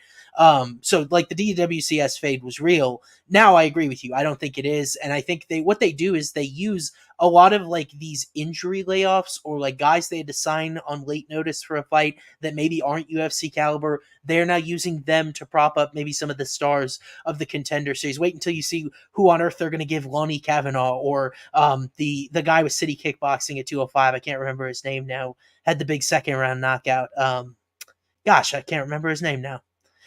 So the DWCS fade was real. Now I agree with you. I don't think it is. And I think what they do is they use a lot of these injury layoffs or guys they had to sign on late notice for a fight that maybe aren't UFC caliber. They're now using them to prop up maybe some of the stars of the Contender Series. Wait until you see who on earth they're going to give Lonnie Kavanaugh or the guy with City Kickboxing at 205. I can't remember his name now. Had the big second round knockout. Gosh, I can't remember his name now.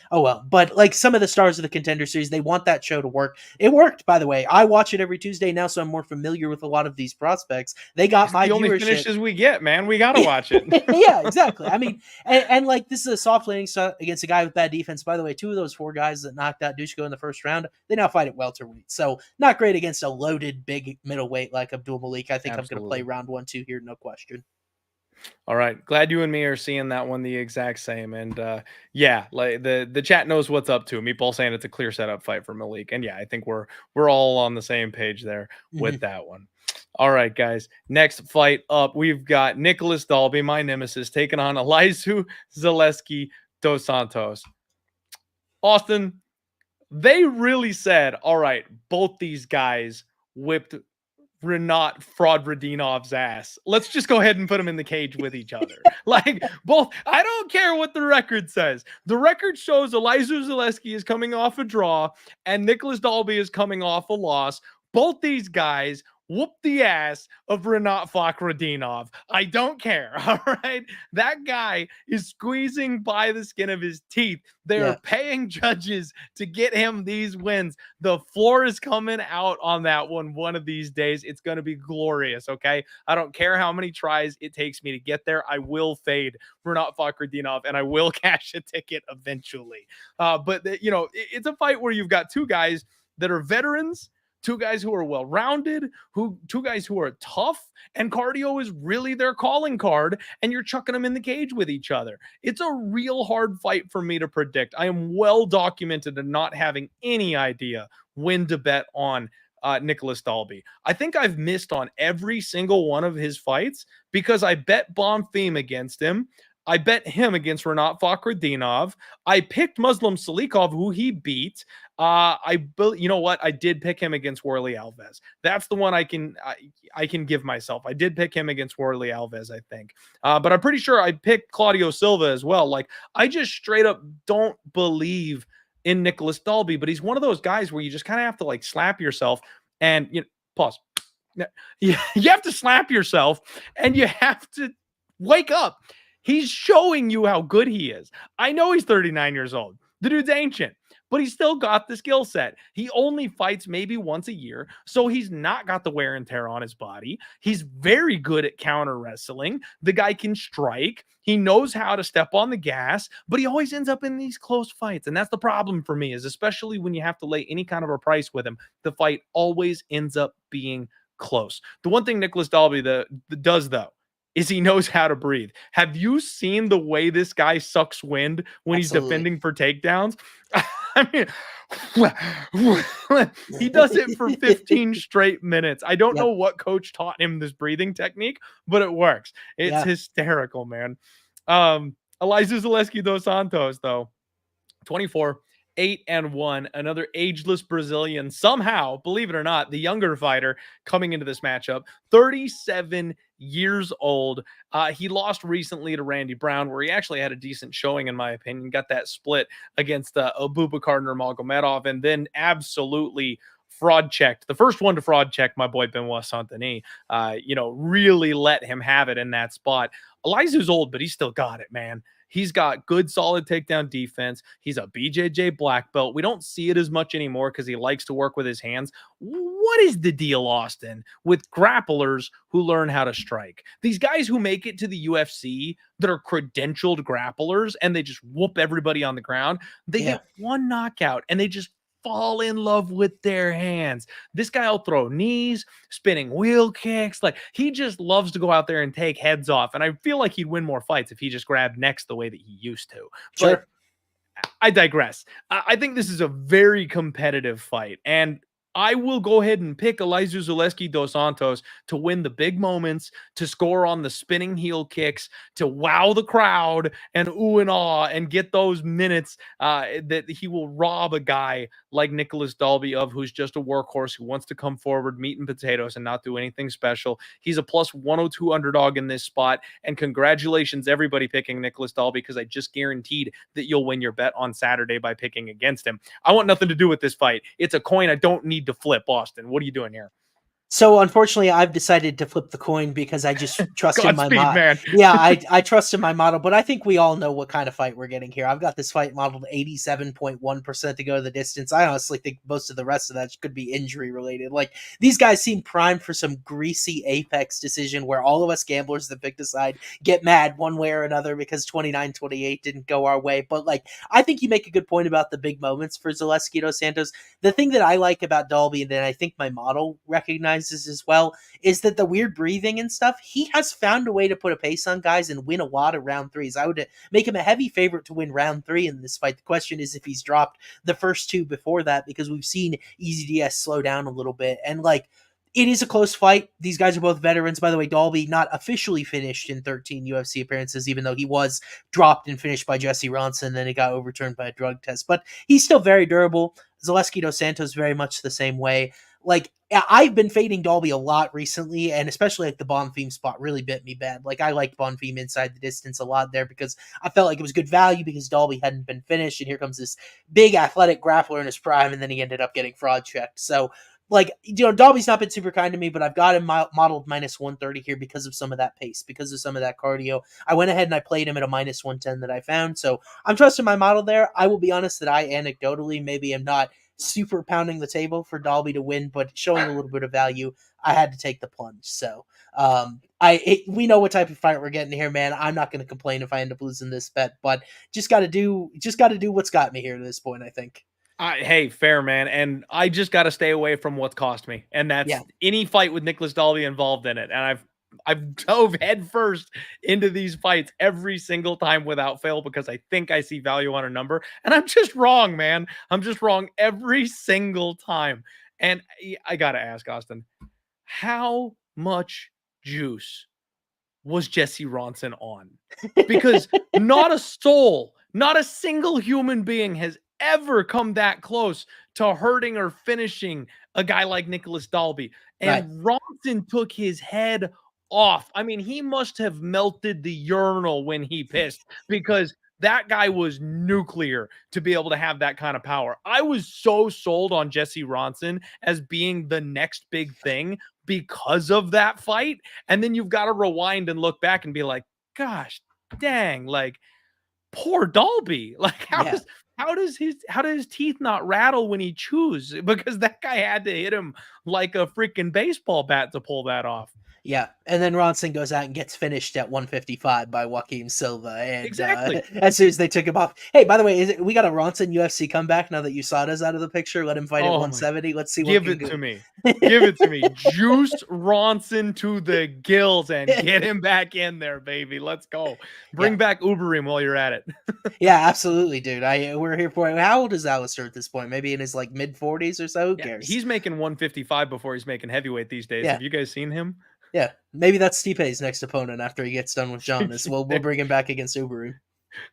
Oh well, but some of the stars of the Contender Series, they want that show to work. It worked, by the way. I watch it every Tuesday now, so I'm more familiar with a lot of these prospects. They got my viewership. The only finishes we get, man. We gotta watch it. Yeah, exactly. I mean, and this is a soft landing against a guy with bad defense. By the way, 2 of those 4 guys that knocked out Duško in the first round, they now fight at welterweight. So not great against a loaded big middleweight like Abdul-Malik. I think I'm going to play round 1-2 here, no question. All right. Glad you and me are seeing that one the exact same. And yeah, the chat knows what's up too. Meatball saying it's a clear setup fight for Malik. And yeah, I think we're all on the same page there with that one. All right, guys. Next fight up, we've got Nicolas Dalby, my nemesis, taking on Elizeu Zaleski dos Santos. Austin, they really said, all right, both these guys whipped Renat Fraud-Radinov's ass. Let's just go ahead and put them in the cage with each other. Both. I don't care what the record says. The record shows Elizeu Zaleski is coming off a draw and Nicolas Dalby is coming off a loss. Both these guys whoop the ass of Rinat Fakhretdinov. I don't care. All right. That guy is squeezing by the skin of his teeth. They are paying judges to get him these wins. The floor is coming out on that one of these days. It's going to be glorious. Okay. I don't care how many tries it takes me to get there. I will fade Rinat Fakhretdinov and I will cash a ticket eventually. But it's a fight where you've got two guys that are veterans, two guys who are well-rounded, two guys who are tough, and cardio is really their calling card, and you're chucking them in the cage with each other. It's a real hard fight for me to predict. I am well documented in not having any idea when to bet on Nicolas Dalby. I think I've missed on every single one of his fights because I bet Bonfim against him. I bet him against Rinat Fakhretdinov. I picked Muslim Salikov, who he beat. You know what? I did pick him against Warley Alves. That's the one I can give myself. I did pick him against Warley Alves, I think. But I'm pretty sure I picked Claudio Silva as well. Like, I just straight up don't believe in Nicolas Dalby, but he's one of those guys where you just kind of have to like slap yourself and pause. You have to slap yourself and you have to wake up. He's showing you how good he is. I know he's 39 years old. The dude's ancient, but he's still got the skill set. He only fights maybe once a year, so he's not got the wear and tear on his body. He's very good at counter wrestling. The guy can strike. He knows how to step on the gas, but he always ends up in these close fights. And that's the problem for me, is especially when you have to lay any kind of a price with him, the fight always ends up being close. The one thing Nicolas Dalby does, though, is he knows how to breathe. Have you seen the way this guy sucks wind when he's defending for takedowns? I mean, he does it for 15 straight minutes. I don't know what coach taught him this breathing technique, but it works. It's hysterical, man. Elizeu Zaleski dos Santos, though, 24, 8-1, another ageless Brazilian. Somehow, believe it or not, the younger fighter coming into this matchup, 37 years old. He lost recently to Randy Brown, where he actually had a decent showing, in my opinion. Got that split against Abubakar Nurmagomedov, and then absolutely fraud checked. The first one to fraud check my boy Benoit Saint-Denis. Really let him have it in that spot. Elizeu's old, but he's still got it, man. He's got good, solid takedown defense. He's a BJJ black belt. We don't see it as much anymore because he likes to work with his hands. What is the deal, Austin, with grapplers who learn how to strike? These guys who make it to the UFC that are credentialed grapplers and they just whoop everybody on the ground. They get one knockout and they just fall in love with their hands. This guy will throw knees, spinning wheel kicks. Like, he just loves to go out there and take heads off. And I feel like he'd win more fights if he just grabbed necks the way that he used to. Sure. But I digress. I think this is a very competitive fight. And I will go ahead and pick Elizeu Zaleski dos Santos to win the big moments, to score on the spinning heel kicks, to wow the crowd and ooh and ah, and get those minutes that he will rob a guy like Nicolas Dalby of, who's just a workhorse who wants to come forward, meat and potatoes, and not do anything special. He's a plus 102 underdog in this spot, and congratulations everybody picking Nicolas Dalby, because I just guaranteed that you'll win your bet on Saturday by picking against him. I want nothing to do with this fight. It's a coin I don't need to flip. Austin, what are you doing here? So unfortunately, I've decided to flip the coin because I just trust in my model. Man. Yeah, I trust in my model, but I think we all know what kind of fight we're getting here. I've got this fight modeled 87.1% to go the distance. I honestly think most of the rest of that could be injury related. Like, these guys seem primed for some greasy apex decision where all of us gamblers that picked a side get mad one way or another because 29-28 didn't go our way. But like, I think you make a good point about the big moments for Zaleski dos Santos. The thing that I like about Dalby, and then I think my model recognizes as well, is that the weird breathing and stuff, he has found a way to put a pace on guys and win a lot of round threes. I would make him a heavy favorite to win round 3 in this fight. The question is if he's dropped the first 2 before that, because we've seen Easy DS slow down a little bit. And like, it is a close fight. These guys are both veterans. By the way, Dalby not officially finished in 13 UFC appearances, even though he was dropped and finished by Jesse Ronson, then he got overturned by a drug test. But he's still very durable. Zaleski dos Santos very much the same way. Like, I've been fading Dalby a lot recently, and especially like the Bonfim spot really bit me bad. Like, I liked Bonfim inside the distance a lot there because I felt like it was good value because Dalby hadn't been finished, and here comes this big athletic grappler in his prime, and then he ended up getting fraud checked. So like, Dalby's not been super kind to me, but I've got him modeled minus 130 here because of some of that pace, because of some of that cardio. I went ahead and I played him at a minus 110 that I found. So I'm trusting my model there. I will be honest that I anecdotally maybe am not super pounding the table for Dalby to win, but showing a little bit of value, I had to take the plunge. So we know what type of fight we're getting here, man. I'm not going to complain if I end up losing this bet, but just got to do what's got me here to this point, I think. Hey, fair, man. And I just got to stay away from what's cost me. And that's any fight with Nicolas Dalby involved in it. And I've dove headfirst into these fights every single time without fail because I think I see value on a number. And I'm just wrong, man. I'm just wrong every single time. And I got to ask, Austin, how much juice was Jesse Ronson on? Because not a soul, not a single human being has ever come that close to hurting or finishing a guy like Nicolas Dalby. And Ronson took his head off. I mean, he must have melted the urinal when he pissed because that guy was nuclear to be able to have that kind of power. I was so sold on Jesse Ronson as being the next big thing because of that fight. And then you've got to rewind and look back and be like, gosh, dang, like poor Dalby. Like how does his teeth not rattle when he chews? Because that guy had to hit him like a freaking baseball bat to pull that off. Yeah, and then Ronson goes out and gets finished at 155 by Joaquim Silva. And exactly. As soon as they took him off. Hey, by the way, we got a Ronson UFC comeback now that USADA's out of the picture. Let him fight at 170. Let's see what Give it to me. Give it to me. Juice Ronson to the gills and get him back in there, baby. Let's go. Bring back Uberim while you're at it. Yeah, absolutely, dude. We're here for it. How old is Alistair at this point? Maybe in his like mid 40s or so. Who cares? He's making 155 before he's making heavyweight these days. Have you guys seen him? Yeah, maybe that's Stipe's next opponent after he gets done with John. We'll bring him back against Uberim.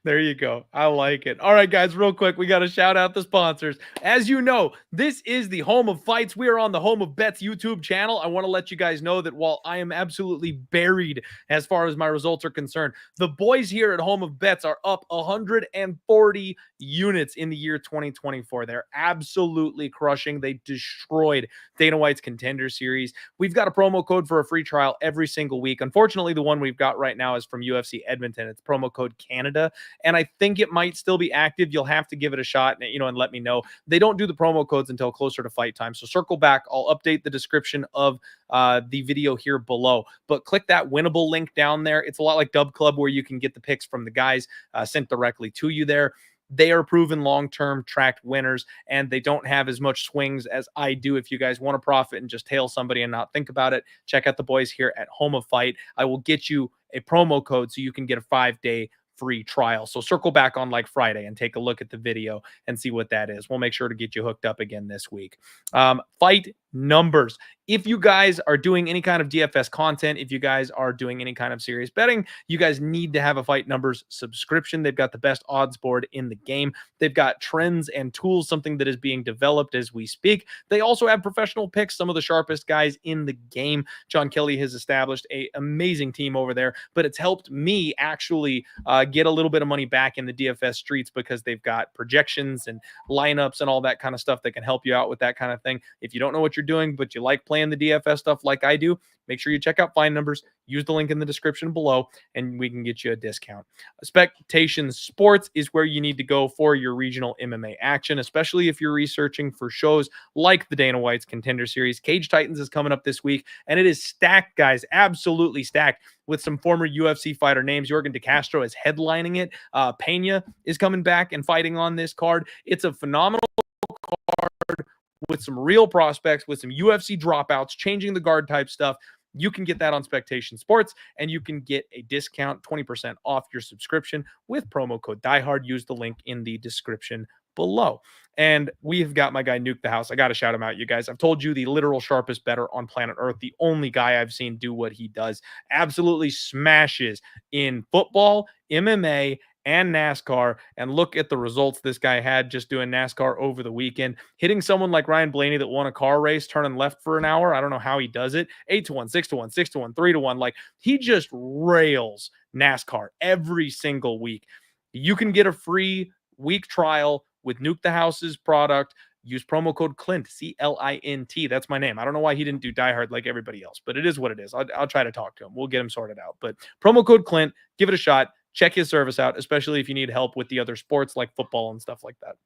There you go. I like it. All right, guys, real quick, we got to shout out the sponsors. As you know, this is the Home of Fights. We are on the Home of Bets YouTube channel. I want to let you guys know that while I am absolutely buried as far as my results are concerned, the boys here at Home of Bets are up 140 units in the year 2024. They're absolutely crushing. They destroyed Dana White's Contender Series. We've got a promo code for a free trial every single week. Unfortunately, the one we've got right now is from UFC Edmonton. It's promo code Canada. And I think it might still be active. You'll have to give it a shot, and let me know. They don't do the promo codes until closer to fight time. So circle back. I'll update the description of the video here below. But click that winnable link down there. It's a lot like Dub Club where you can get the picks from the guys sent directly to you there. They are proven long-term tracked winners, and they don't have as much swings as I do. If you guys want to profit and just tail somebody and not think about it, check out the boys here at Home of Fight. I will get you a promo code so you can get a 5-day free trial. So circle back on like Friday and take a look at the video and see what that is. We'll make sure to get you hooked up again this week. Fight numbers. If you guys are doing any kind of DFS content, if you guys are doing any kind of serious betting, you guys need to have a Fight Numbers subscription. They've got the best odds board in the game. They've got trends and tools, something that is being developed as we speak. They also have professional picks, some of the sharpest guys in the game. John Kelly has established an amazing team over there, but it's helped me actually get a little bit of money back in the DFS streets because they've got projections and lineups and all that kind of stuff that can help you out with that kind of thing. If you don't know what you're doing, but you like playing the DFS stuff like I do, make sure you check out Find Numbers. Use the link in the description below, and we can get you a discount. Spectation Sports is where you need to go for your regional MMA action, especially if you're researching for shows like the Dana White's Contender Series. Cage Titans is coming up this week, and it is stacked, guys, absolutely stacked with some former UFC fighter names. Yorgan De Castro is headlining it. Pena is coming back and fighting on this card. It's a phenomenal card with some real prospects, with some UFC dropouts, changing the guard type stuff. You can get that on Spectation Sports, and you can get a discount, 20% off your subscription with promo code DIEHARD. Use the link in the description below. And we've got my guy Nuke the House. I got to shout him out, you guys. I've told you, the literal sharpest bettor on planet Earth, the only guy I've seen do what he does. Absolutely smashes in football, MMA, and NASCAR. And look at the results this guy had just doing NASCAR over the weekend, hitting someone like Ryan Blaney that won a car race, turning left for an hour. I don't know how he does it. 8-1, 6-1, 6-1, 3-1. Like, he just rails NASCAR every single week. You can get a free week trial with Nuke the House's product. use promo code Clint, C-L-I-N-T. That's my name. I don't know why he didn't do Die Hard like everybody else, but it is what it is. I'll try to talk to him. We'll get him sorted out. But promo code Clint, give it a shot. Check his service out, especially if you need help with the other sports like football and stuff like that.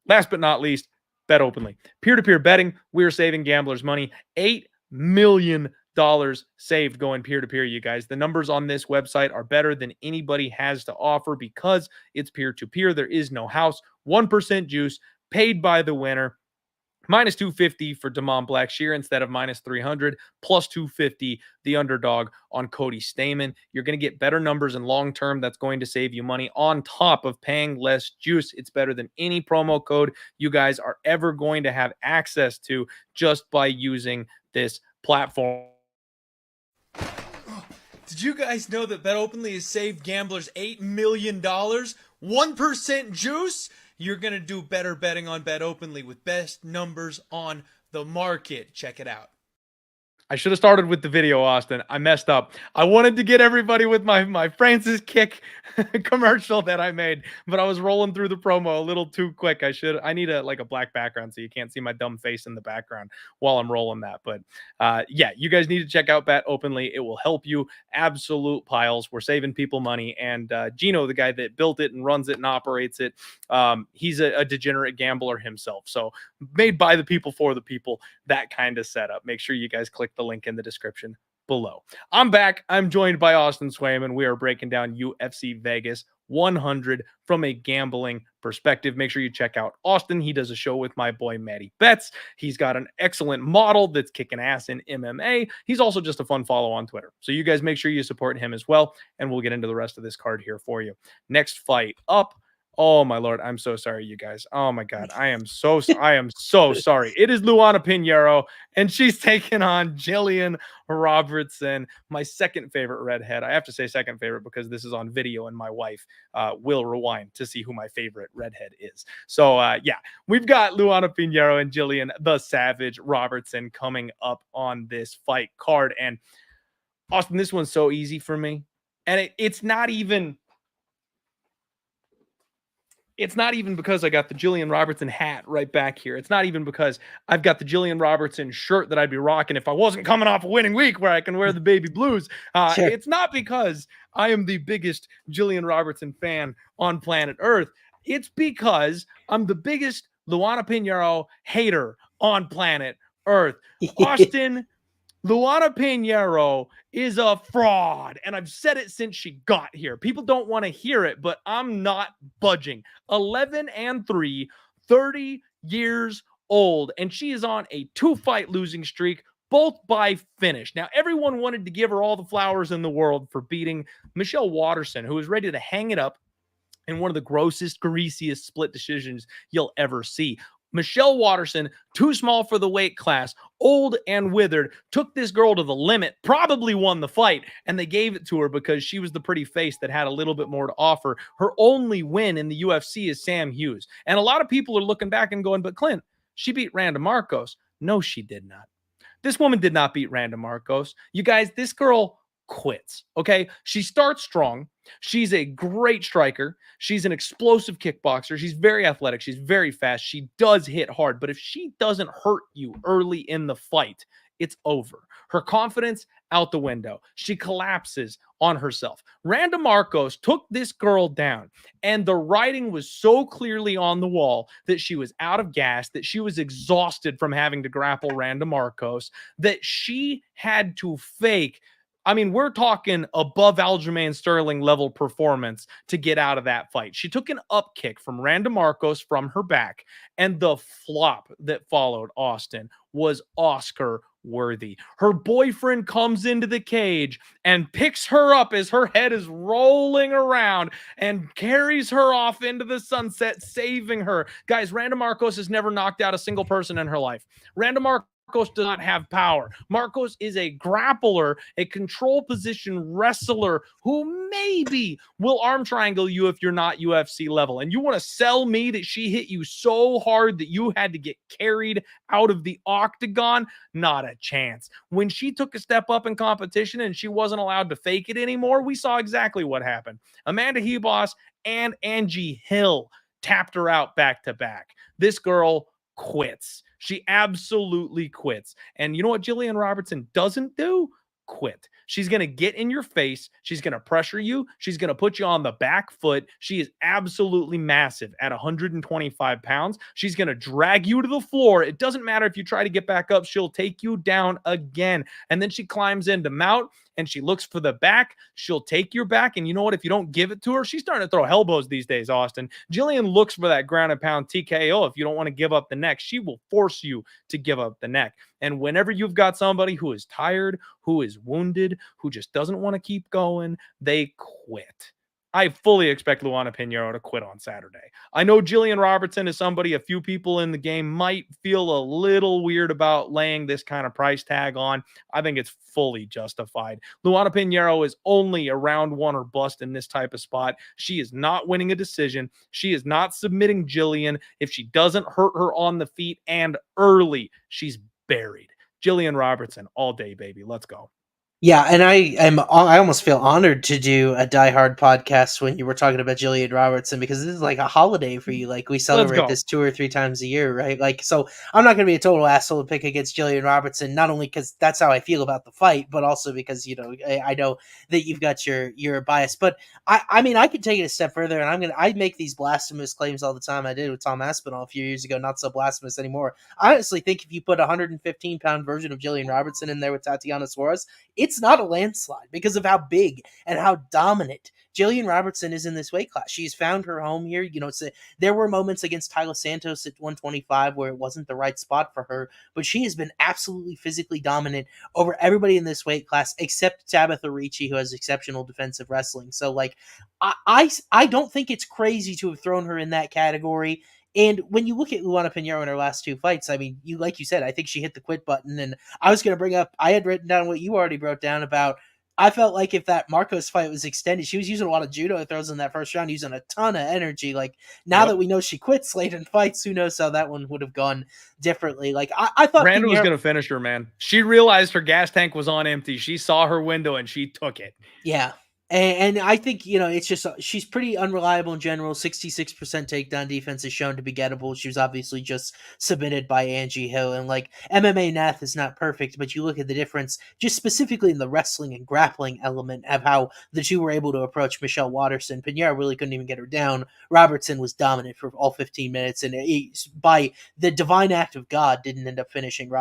Last but not least, bet openly. Peer-to-peer betting, we're saving gamblers money. $8 million saved going peer-to-peer, you guys. The numbers on this website are better than anybody has to offer because it's peer-to-peer. There is no house. 1% juice paid by the winner. Minus 250 for Damon Blackshear instead of minus 300, plus 250 the underdog on Cody Stamen. You're going to get better numbers in long term. That's going to save you money on top of paying less juice. It's better than any promo code you guys are ever going to have access to just by using this platform. Did you guys know that Bet Openly has saved gamblers $8 million? 1% juice? You're going to do better betting on Bet Openly with best numbers on the market. Check it out. I should have started with the video, Austin. I messed up. I wanted to get everybody with my Francis Kick commercial that I made, but I was rolling through the promo a little too quick. I need a black background so you can't see my dumb face in the background while I'm rolling that. But yeah, you guys need to check out Bet Openly. It will help you. Absolute piles. We're saving people money. And Gino, the guy that built it and runs it and operates it, he's a degenerate gambler himself. So made by the people for the people, that kind of setup. Make sure you guys click the link in the description below. I'm back. I'm joined by Austin Swayman. We are breaking down UFC Vegas 100 from a gambling perspective. Make sure you check out Austin. He does a show with my boy Matty Betts. He's got an excellent model that's kicking ass in MMA. He's also just a fun follow on Twitter. So you guys make sure you support him as well, and we'll get into the rest of this card here for you. Next fight up. Oh my Lord, I'm so sorry, you guys. Oh my God, I am so sorry. It is Luana Pinheiro, and she's taking on Gillian Robertson, my second favorite redhead. I have to say second favorite because this is on video, and my wife will rewind to see who my favorite redhead is. So yeah, we've got Luana Pinheiro and Gillian the Savage Robertson coming up on this fight card. And Austin, this one's so easy for me, and it's not even because I got the Gillian Robertson hat right back here. It's not even because I've got the Gillian Robertson shirt that I'd be rocking if I wasn't coming off a winning week where I can wear the baby blues. Sure. It's not because I am the biggest Gillian Robertson fan on planet Earth. It's because I'm the biggest Luana Pinheiro hater on planet Earth. Austin, Luana Pinheiro is a fraud, and I've said it since she got here. People don't want to hear it, but I'm not budging. 11-3, 30 years old, and she is on a 2-fight losing streak, both by finish. Now, everyone wanted to give her all the flowers in the world for beating Michelle Waterson, who was ready to hang it up in one of the grossest, greasiest split decisions you'll ever see. Michelle Waterson, too small for the weight class, old and withered, took this girl to the limit, probably won the fight, and they gave it to her because she was the pretty face that had a little bit more to offer. Her only win in the UFC is Sam Hughes. And a lot of people are looking back and going, but Clint, she beat Randa Marcos. No, she did not. This woman did not beat Randa Marcos. You guys, this girl quits, okay? She starts strong. She's a great striker. She's an explosive kickboxer. She's very athletic. She's very fast. She does hit hard. But if she doesn't hurt you early in the fight, it's over. Her confidence out the window. She collapses on herself. Randa Marcos took this girl down, and the writing was so clearly on the wall that she was out of gas, that she was exhausted from having to grapple Randa Marcos, that she had to fake. I mean, we're talking above Aljamain Sterling level performance to get out of that fight. She took an up kick from Randa Marcos from her back, and the flop that followed, Austin, was Oscar worthy. Her boyfriend comes into the cage and picks her up as her head is rolling around and carries her off into the sunset, saving her. Guys, Randa Marcos has never knocked out a single person in her life. Randa Marcos does not have power. Marcos is a grappler, a control position wrestler who maybe will arm triangle you if you're not UFC level. And you want to sell me that she hit you so hard that you had to get carried out of the octagon? Not a chance. When she took a step up in competition and she wasn't allowed to fake it anymore, we saw exactly what happened. Amanda Hebos and Angie Hill tapped her out back to back. This girl quits. She absolutely quits. And you know what Gillian Robertson doesn't do? Quit. She's going to get in your face. She's going to pressure you. She's going to put you on the back foot. She is absolutely massive at 125 pounds. She's going to drag you to the floor. It doesn't matter if you try to get back up. She'll take you down again. And then she climbs into mount and she looks for the back. She'll take your back. And you know what? If you don't give it to her, she's starting to throw elbows these days, Austin. Gillian looks for that ground and pound TKO. If you don't want to give up the neck, she will force you to give up the neck. And whenever you've got somebody who is tired, who is wounded, who just doesn't want to keep going, they quit. I fully expect Luana Pinheiro to quit on Saturday. I know Gillian Robertson is somebody a few people in the game might feel a little weird about laying this kind of price tag on. I think it's fully justified. Luana Pinheiro is only a round one or bust in this type of spot. She is not winning a decision. She is not submitting Gillian. If she doesn't hurt her on the feet and early, she's buried. Gillian Robertson all day, baby. Let's go. Yeah, and I almost feel honored to do a Die Hard podcast when you were talking about Gillian Robertson, because this is like a holiday for you. Like, we celebrate this 2 or 3 times a year, right? Like, so I'm not going to be a total asshole to pick against Gillian Robertson, not only because that's how I feel about the fight, but also because, you know, I know that you've got your bias. But I mean, I could take it a step further, and I make these blasphemous claims all the time. I did with Tom Aspinall a few years ago, not so blasphemous anymore. I honestly think if you put a 115-pound version of Gillian Robertson in there with Tatiana Suarez, it's not a landslide because of how big and how dominant Gillian Robertson is in this weight class. She's found her home here. You know, there were moments against Taila Santos at 125 where it wasn't the right spot for her, but she has been absolutely physically dominant over everybody in this weight class except Tabitha Ricci, who has exceptional defensive wrestling. So, like, I don't think it's crazy to have thrown her in that category. And when you look at Luana Pinheiro in her last 2 fights, I mean, like you said, I think she hit the quit button. And I was going to bring up, I had written down what you already wrote down about, I felt like if that Marcos fight was extended, she was using a lot of judo throws in that first round, using a ton of energy. Like, now that we know she quits late in fights, who knows how that one would have gone differently. Like, I thought Randall was going to finish her, man. She realized her gas tank was on empty. She saw her window and she took it. Yeah. And I think, you know, it's just, she's pretty unreliable in general. 66% takedown defense is shown to be gettable. She was obviously just submitted by Angie Hill. And, like, MMA math is not perfect, but you look at the difference just specifically in the wrestling and grappling element of how the two were able to approach Michelle Waterson. Pinheiro really couldn't even get her down. Robertson was dominant for all 15 minutes. And by the divine act of God, didn't end up finishing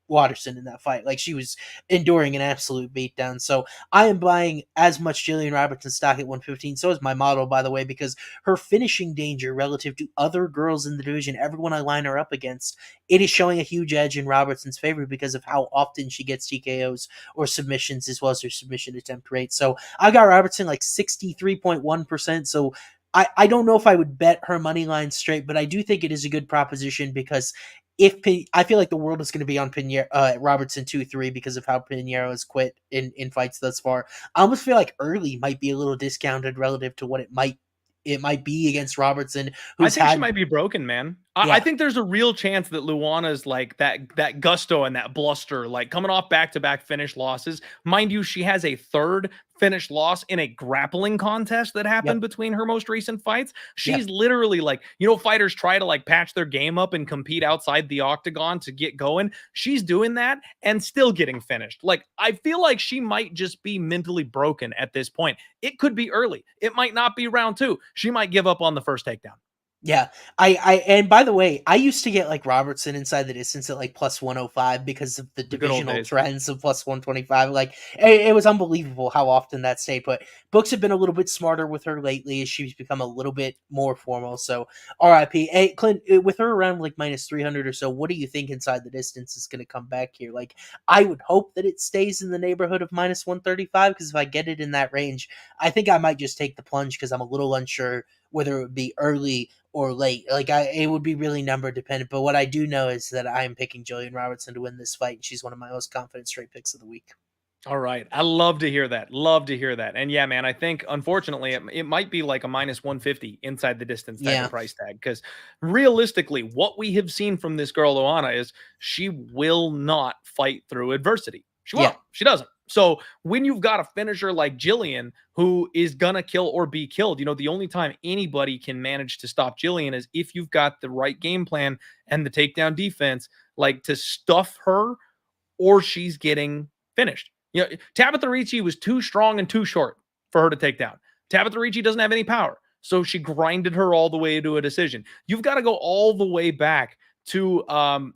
Waterson in that fight. Like, she was enduring an absolute beatdown. So I am buying as much Gillian Robertson stock at 115. So is my model, by the way, because her finishing danger relative to other girls in the division, everyone I line her up against, it is showing a huge edge in Robertson's favor because of how often she gets TKOs or submissions, as well as her submission attempt rate. So I got Robertson like 63.1%. So I don't know if I would bet her money line straight, but I do think it is a good proposition because I feel like the world is going to be on Robertson 2-3 because of how Pinheiro has quit in fights thus far. I almost feel like early might be a little discounted relative to what it might be against Robertson. I think she might be broken, man. Yeah. I think there's a real chance that Luana's like that gusto and that bluster, like coming off back-to-back finish losses. Mind you, she has a third finish loss in a grappling contest that happened between her most recent fights. She's literally like, you know, fighters try to like patch their game up and compete outside the octagon to get going. She's doing that and still getting finished. Like, I feel like she might just be mentally broken at this point. It could be early. It might not be round 2. She might give up on the first takedown. Yeah, and by the way, I used to get like Robertson inside the distance at like plus 105 because of the divisional trends of plus 125. Like, it was unbelievable how often that stayed put. Books have been a little bit smarter with her lately as she's become a little bit more formal. So RIP. Hey, Clint, with her around like minus 300 or so, what do you think inside the distance is going to come back here? Like, I would hope that it stays in the neighborhood of minus 135 because if I get it in that range, I think I might just take the plunge because I'm a little unsure whether it would be early or late. Like, it would be really number dependent. But what I do know is that I'm picking Gillian Robertson to win this fight, and she's one of my most confident straight picks of the week. All right. I love to hear that. Love to hear that. And yeah, man, I think unfortunately it might be like a minus 150 inside the distance type of price tag. Because realistically, what we have seen from this girl, Luana, is she will not fight through adversity. She won't. She doesn't. So when you've got a finisher like Gillian, who is going to kill or be killed, the only time anybody can manage to stop Gillian is if you've got the right game plan and the takedown defense, like to stuff her or she's getting finished. Tabitha Ricci was too strong and too short for her to take down. Tabitha Ricci doesn't have any power, so she grinded her all the way to a decision. You've got to go all the way back to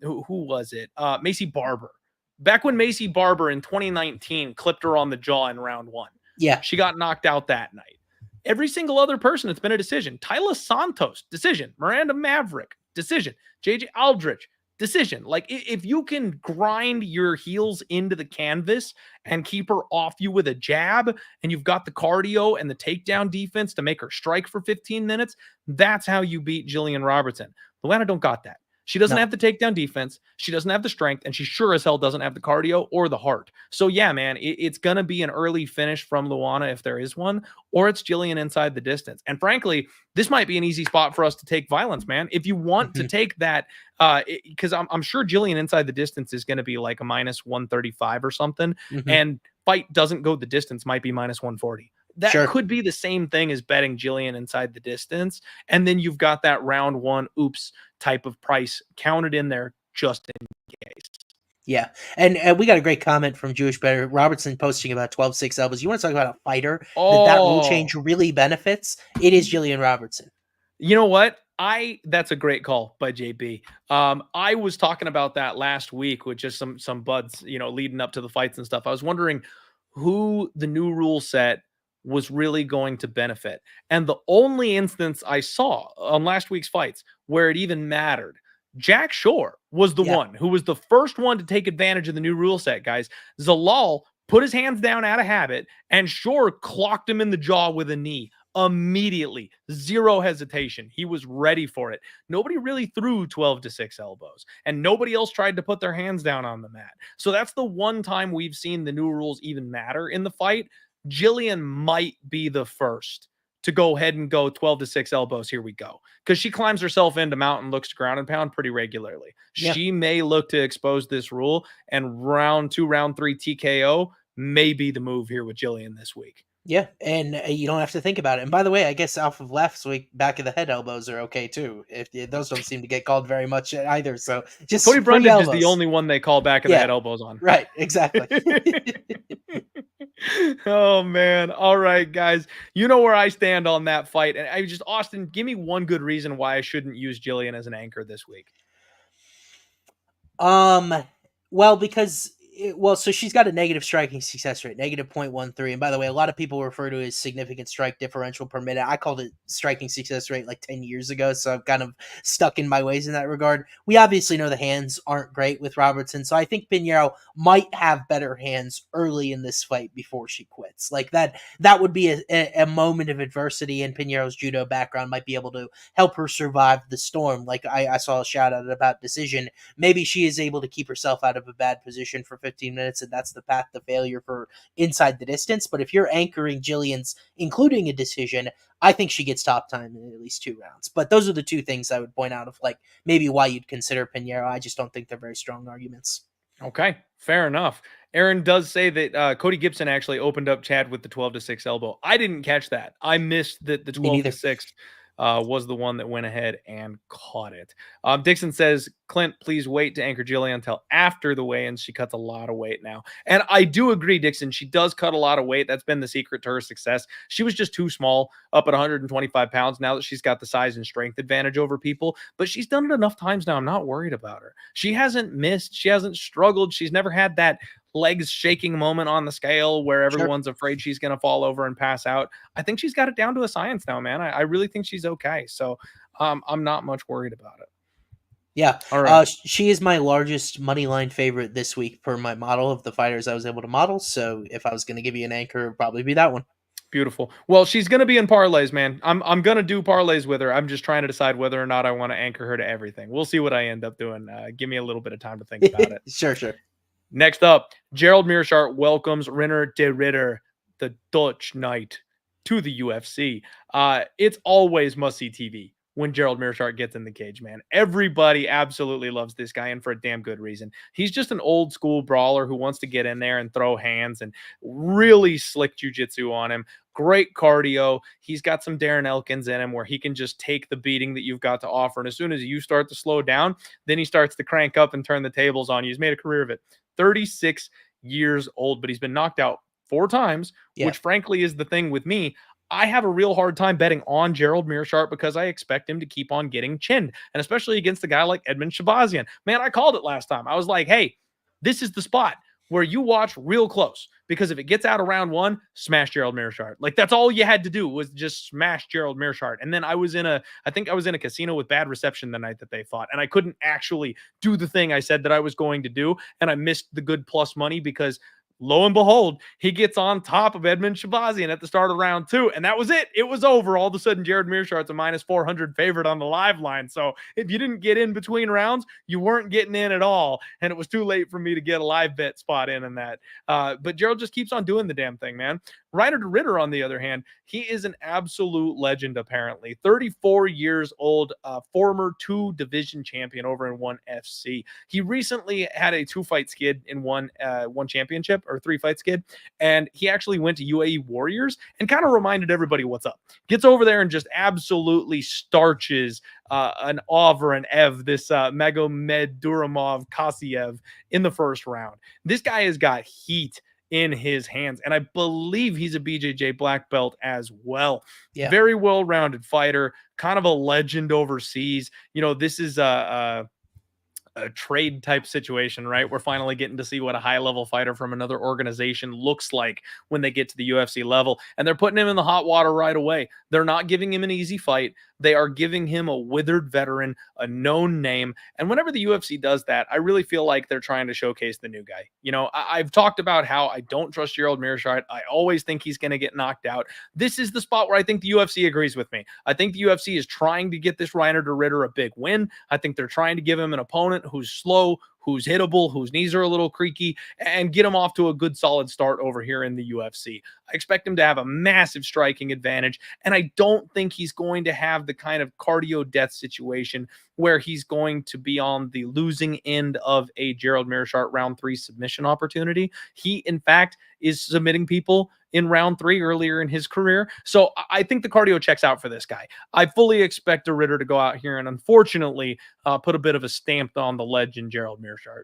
who was it? Macy Barber. Back when Macy Barber in 2019 clipped her on the jaw in round 1. Yeah. She got knocked out that night. Every single other person, it's been a decision. Tyla Santos, decision. Miranda Maverick, decision. JJ Aldrich, decision. Like, if you can grind your heels into the canvas and keep her off you with a jab, and you've got the cardio and the takedown defense to make her strike for 15 minutes, that's how you beat Gillian Robertson. Luana don't got that. She doesn't have the takedown defense. She doesn't have the strength, and she sure as hell doesn't have the cardio or the heart. So yeah, man, it's going to be an early finish from Luana if there is one, or it's Gillian inside the distance. And frankly, this might be an easy spot for us to take violence, man. If you want to take that, because I'm sure Gillian inside the distance is going to be like a minus 135 or something, and fight doesn't go the distance might be minus 140. That could be the same thing as betting Gillian inside the distance. And then you've got that round 1 oops type of price counted in there just in case. Yeah. And we got a great comment from Jewish Better Robertson posting about 12-6 elbows. You want to talk about a fighter that rule change really benefits? It is Gillian Robertson. You know what? That's a great call by JB. I was talking about that last week with just some buds, leading up to the fights and stuff. I was wondering who the new rule set was really going to benefit. And the only instance I saw on last week's fights where it even mattered, Jack Shore was the one who was the first one to take advantage of the new rule set, guys. Zalal put his hands down out of habit, and Shore clocked him in the jaw with a knee immediately. Zero hesitation. He was ready for it. Nobody really threw 12-6 elbows, and nobody else tried to put their hands down on the mat. So that's the one time we've seen the new rules even matter in the fight. Gillian might be the first to go ahead and go 12-6 elbows. Here we go. Because she climbs herself into mount and looks to ground and pound pretty regularly. Yeah. She may look to expose this rule, and round 2, round 3 TKO may be the move here with Gillian this week. Yeah, and you don't have to think about it. And by the way, I guess off of lefts, back of the head elbows are okay too. If those don't seem to get called very much either. So just Cody Brundage is the only one they call back of the head elbows on. Right, exactly. Oh man. All right, guys. You know where I stand on that fight. And Austin, give me one good reason why I shouldn't use Gillian as an anchor this week. Well, because so she's got a negative striking success rate, negative 0.13. And by the way, a lot of people refer to it as significant strike differential per minute. I called it striking success rate like 10 years ago, so I'm kind of stuck in my ways in that regard. We obviously know the hands aren't great with Robertson, so I think Pinheiro might have better hands early in this fight before she quits. Like that would be a moment of adversity, and Pinheiro's judo background might be able to help her survive the storm. Like I saw a shout out about decision. Maybe she is able to keep herself out of a bad position for 15 minutes, and that's the path to failure for inside the distance. But if you're anchoring Gillian's, including a decision, I think she gets top time in at least 2 rounds. But those are the 2 things I would point out of like maybe why you'd consider Pinheiro. I just don't think they're very strong arguments. Okay, fair enough. Aaron does say that Cody Gibson actually opened up Chad with the 12-6 elbow. I didn't catch that. I missed that the 12-6 was the one that went ahead and caught it. Dixon says, Clint, please wait to anchor Gillian until after the weigh-ins. She cuts a lot of weight now. And I do agree, Dixon. She does cut a lot of weight. That's been the secret to her success. She was just too small up at 125 pounds. Now that she's got the size and strength advantage over people, but she's done it enough times now. I'm not worried about her. She hasn't missed. She hasn't struggled. She's never had that legs shaking moment on the scale where everyone's afraid she's going to fall over and pass out. I think she's got it down to a science now, man. I really think she's okay. So I'm not much worried about it. Yeah. All right. She is my largest money line favorite this week per my model of the fighters I was able to model. So if I was going to give you an anchor, it would probably be that one. Beautiful. Well, she's going to be in parlays, man. I'm going to do parlays with her. I'm just trying to decide whether or not I want to anchor her to everything. We'll see what I end up doing. Give me a little bit of time to think about it. Sure. Next up, Gerald Meerschaert welcomes Reinier de Ridder, the Dutch Knight, to the UFC. It's always must-see TV when Gerald Meerschaert gets in the cage, man. Everybody absolutely loves this guy, and for a damn good reason. He's just an old school brawler who wants to get in there and throw hands, and really slick jiu-jitsu on him. Great cardio. He's got some Darren Elkins in him where he can just take the beating that you've got to offer. And as soon as you start to slow down, then he starts to crank up and turn the tables on you. He's made a career of it. 36 years old, but he's been knocked out 4 times, which frankly is the thing with me. I have a real hard time betting on Gerald Meerschaert because I expect him to keep on getting chinned, and especially against a guy like Edmund Shabazian. Man, I called it last time. I was like, hey, this is the spot where you watch real close, because if it gets out of round 1, smash Gerald Meerschaert. Like, that's all you had to do was just smash Gerald Meerschaert. And then I think I was in a casino with bad reception the night that they fought, and I couldn't actually do the thing I said that I was going to do, and I missed the good plus money because lo and behold, he gets on top of Edmund Shabazian at the start of round 2, and that was it. It was over. All of a sudden, Jared Meerschaert's a minus 400 favorite on the live line. So if you didn't get in between rounds, you weren't getting in at all, and it was too late for me to get a live bet spot in that. But Gerald just keeps on doing the damn thing, man. Reinier de Ridder, on the other hand, he is an absolute legend, apparently. 34 years old, former 2-division champion over in 1FC. He recently had a 2-fight skid in one championship, or 3-fight skid, and he actually went to UAE Warriors and kind of reminded everybody what's up. Gets over there and just absolutely starches an Ov or an Ev, this Magomed Duramov Kasiev, in the first round. This guy has got heat in his hands, and I believe he's a BJJ black belt as well. Yeah. Very well-rounded fighter, kind of a legend overseas. This is a trade type situation, right? We're finally getting to see what a high level fighter from another organization looks like when they get to the UFC level, and they're putting him in the hot water right away. They're not giving him an easy fight. They are giving him a withered veteran, a known name. And whenever the UFC does that, I really feel like they're trying to showcase the new guy. I've talked about how I don't trust Gerald Meerschaert. I always think he's going to get knocked out. This is the spot where I think the UFC agrees with me. I think the UFC is trying to get this Reinier de Ridder a big win. I think they're trying to give him an opponent who's slow, who's hittable, whose knees are a little creaky, and get him off to a good solid start over here in the UFC. I expect him to have a massive striking advantage, and I don't think he's going to have the kind of cardio death situation where he's going to be on the losing end of a Gerald Meerschaert round 3 submission opportunity. He, in fact, is submitting people in round 3 earlier in his career. So I think the cardio checks out for this guy. I fully expect de Ridder to go out here and unfortunately put a bit of a stamp on the legend Gerald Meerschaert.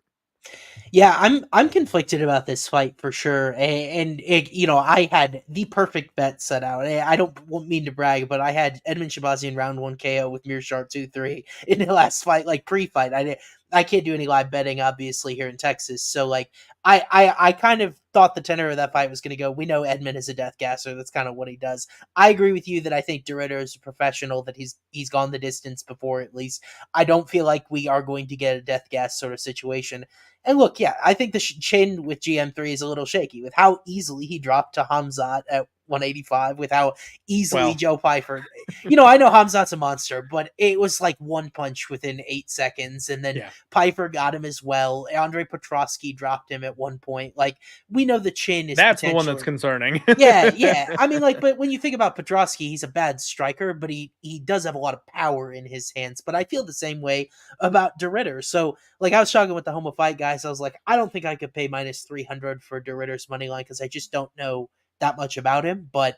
Yeah, I'm conflicted about this fight for sure, and I had the perfect bet set out. I don't mean to brag, but I had Edmund Shabazian round 1 KO with Meerschaert 2-3 in the last fight, like pre-fight. I can't do any live betting, obviously, here in Texas. So, like, I kind of thought the tenor of that fight was going to go, we know Edmund is a death gasser. That's kind of what he does. I agree with you that I think de Ridder is a professional, that he's gone the distance before, at least. I don't feel like we are going to get a death gas sort of situation. And look, yeah, I think the chin with GM3 is a little shaky with how easily he dropped to Hamzat at 185, with how easily Joe Pyfer. I know Hamzat's a monster, but it was like one punch within 8 seconds, and then Pyfer got him as well. Andre Petrosky dropped him at one point. Like, we know the chin is that's the one that's concerning. yeah. I mean, like, but when you think about Petrosky, he's a bad striker, but he does have a lot of power in his hands. But I feel the same way about de Ridder. So, like, I was talking with the Homo Fight guys. I was like, I don't think I could pay minus 300 for de Ridder's money line because I just don't know that much about him. But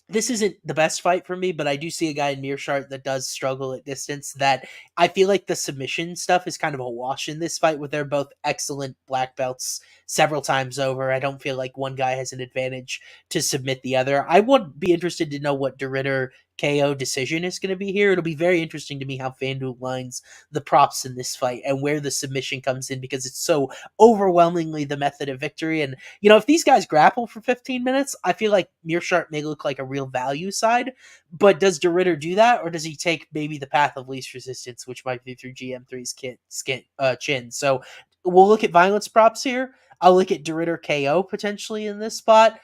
this isn't the best fight for me, but I do see a guy in Meerschaert that does struggle at distance, that I feel like the submission stuff is kind of a wash in this fight, with they're both excellent black belts several times over. I don't feel like one guy has an advantage to submit the other. I would be interested to know what de Ridder KO decision is going to be here. It'll be very interesting to me how FanDuel lines the props in this fight and where the submission comes in, because it's so overwhelmingly the method of victory. And, if these guys grapple for 15 minutes, I feel like Meerschaert may look like a real value side, but does de Ridder do that, or does he take maybe the path of least resistance, which might be through GM3's chin? So we'll look at violence props here. I'll look at de Ridder KO potentially in this spot.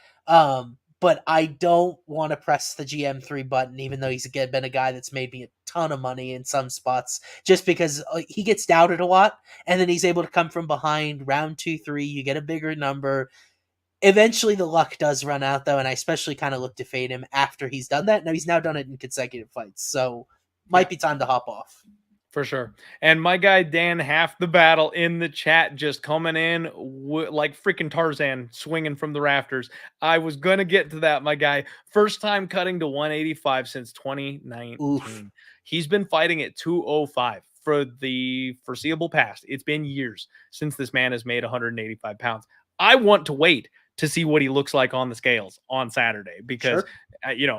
But I don't want to press the GM3 button, even though he's been a guy that's made me a ton of money in some spots, just because he gets doubted a lot, and then he's able to come from behind round 2-3. You get a bigger number. Eventually the luck does run out though, and I especially kind of look to fade him after he's done that. Now he's now done it in consecutive fights, so might be time to hop off. For sure. And my guy Dan, half the battle in the chat, just coming in like freaking Tarzan, swinging from the rafters. I was going to get to that, my guy. First time cutting to 185 since 2019. Oof. He's been fighting at 205 for the foreseeable past. It's been years since this man has made 185 pounds. I want to wait to see what he looks like on the scales on Saturday because,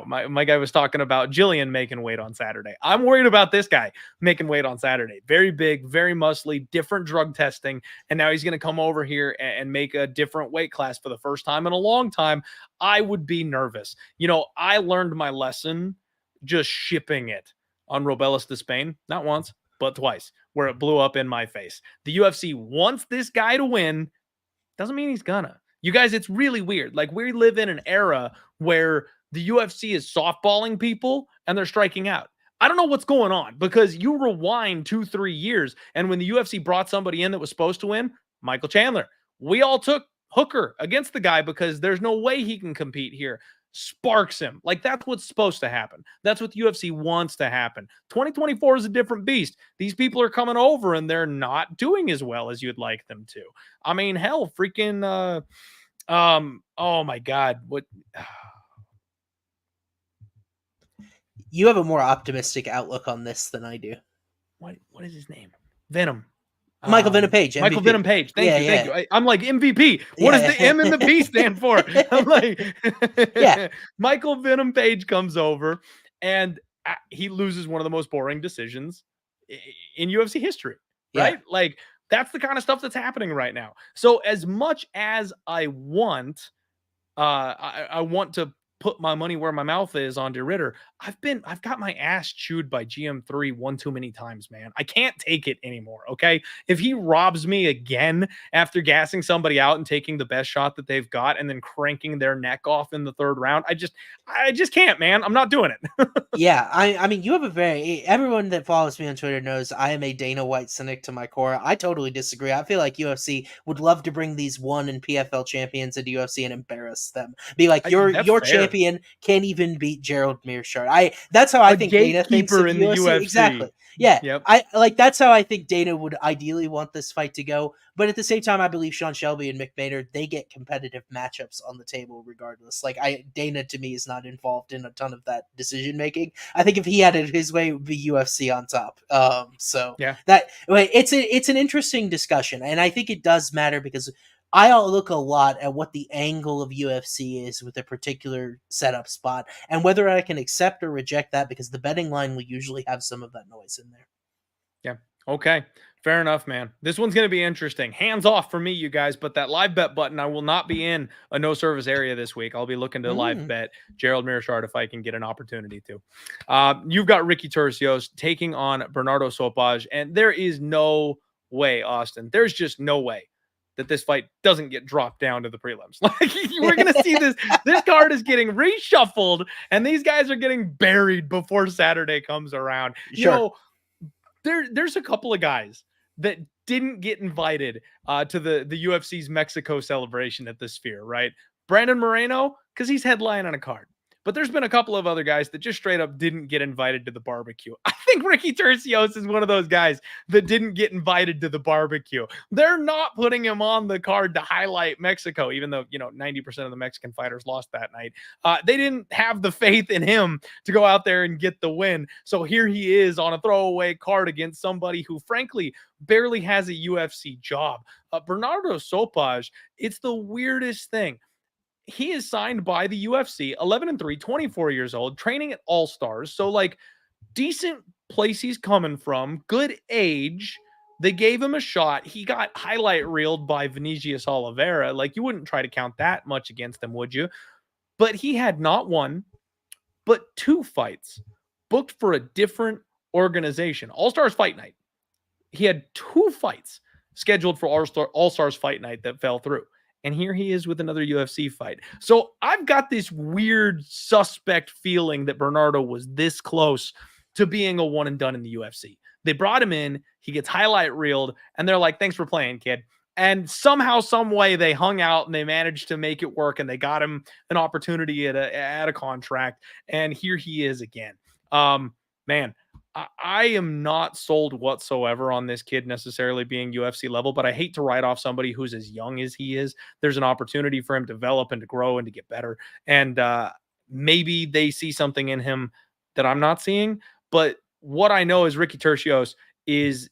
my guy was talking about Gillian making weight on Saturday. I'm worried about this guy making weight on Saturday. Very big, very muscly, different drug testing. And now he's going to come over here and make a different weight class for the first time in a long time. I would be nervous. I learned my lesson just shipping it on Robelis de Spain, not once, but twice, where it blew up in my face. The UFC wants this guy to win. Doesn't mean he's gonna. You guys, it's really weird. Like, we live in an era where the UFC is softballing people and they're striking out. I don't know what's going on because you rewind 2-3 years, and when the UFC brought somebody in that was supposed to win, Michael Chandler, we all took Hooker against the guy because there's no way he can compete here. Sparks him. Like, that's what's supposed to happen. That's what the UFC wants to happen. 2024 is a different beast. These people are coming over and they're not doing as well as you'd like them to. I mean, hell, freaking oh my God. What you have a more optimistic outlook on this than I do. What is his name? Venom. Michael Venom Page. MVP. Michael Venom Page. Thank you. I'm like, MVP. What does the M and the P stand for? I'm like, Michael Venom Page comes over and he loses one of the most boring decisions in UFC history, right? Like, that's the kind of stuff that's happening right now. So as much as I want, I want to put my money where my mouth is on De Ridder, I've got my ass chewed by GM3 one too many times, man. I can't take it anymore, okay? If he robs me again after gassing somebody out and taking the best shot that they've got and then cranking their neck off in the third round, I just can't, man. I'm not doing it. Yeah, I mean, you have everyone that follows me on Twitter knows I am a Dana White cynic to my core. I totally disagree. I feel like UFC would love to bring these 1 and PFL champions into UFC and embarrass them. Be like, your champion can't even beat Gerald Meerschaert. That's how I think Dana thinks of in the UFC. Exactly. Yeah. Yep. That's how I think Dana would ideally want this fight to go. But at the same time, I believe Sean Shelby and Mick Maynard, they get competitive matchups on the table regardless. Like, Dana to me is not involved in a ton of that decision making. I think if he had it his way, it would be UFC on top. It's an interesting discussion, and I think it does matter because I look a lot at what the angle of UFC is with a particular setup spot and whether I can accept or reject that because the betting line will usually have some of that noise in there. Yeah. Okay. Fair enough, man. This one's going to be interesting. Hands off for me, you guys, but that live bet button, I will not be in a no service area this week. I'll be looking to live bet Gerald Meerschaert if I can get an opportunity to. You've got Ricky Turcios taking on Benardo Sopaj, and there is no way, Austin. There's just no way that this fight doesn't get dropped down to the prelims. Like, we're going to see this. This card is getting reshuffled, and these guys are getting buried before Saturday comes around. Sure. There's a couple of guys that didn't get invited to the UFC's Mexico celebration at the Sphere, right? Brandon Moreno, because he's headlining on a card. But there's been a couple of other guys that just straight up didn't get invited to the barbecue. I think Ricky Turcios is one of those guys that didn't get invited to the barbecue. They're not putting him on the card to highlight Mexico, even though, 90% of the Mexican fighters lost that night. They didn't have the faith in him to go out there and get the win. So here he is on a throwaway card against somebody who, frankly, barely has a UFC job. Benardo Sopaj, it's the weirdest thing. He is signed by the UFC, 11-3, 24 years old, training at All Stars. So, like, decent place he's coming from, good age. They gave him a shot. He got highlight reeled by Vinicius Oliveira. Like, you wouldn't try to count that much against him, would you? But he had not one, but 2 fights booked for a different organization. All Stars Fight Night. He had 2 fights scheduled for All Stars Fight Night that fell through. And here he is with another UFC fight. So I've got this weird suspect feeling that Benardo was this close to being a one and done in the UFC. They brought him in, he gets highlight reeled, and they're like, thanks for playing, kid. And somehow, some way, they hung out and they managed to make it work, and they got him an opportunity at a contract. And here he is again. Man, I am not sold whatsoever on this kid necessarily being UFC level, but I hate to write off somebody who's as young as he is. There's an opportunity for him to develop and to grow and to get better. And maybe they see something in him that I'm not seeing. But what I know is Ricky Turcios is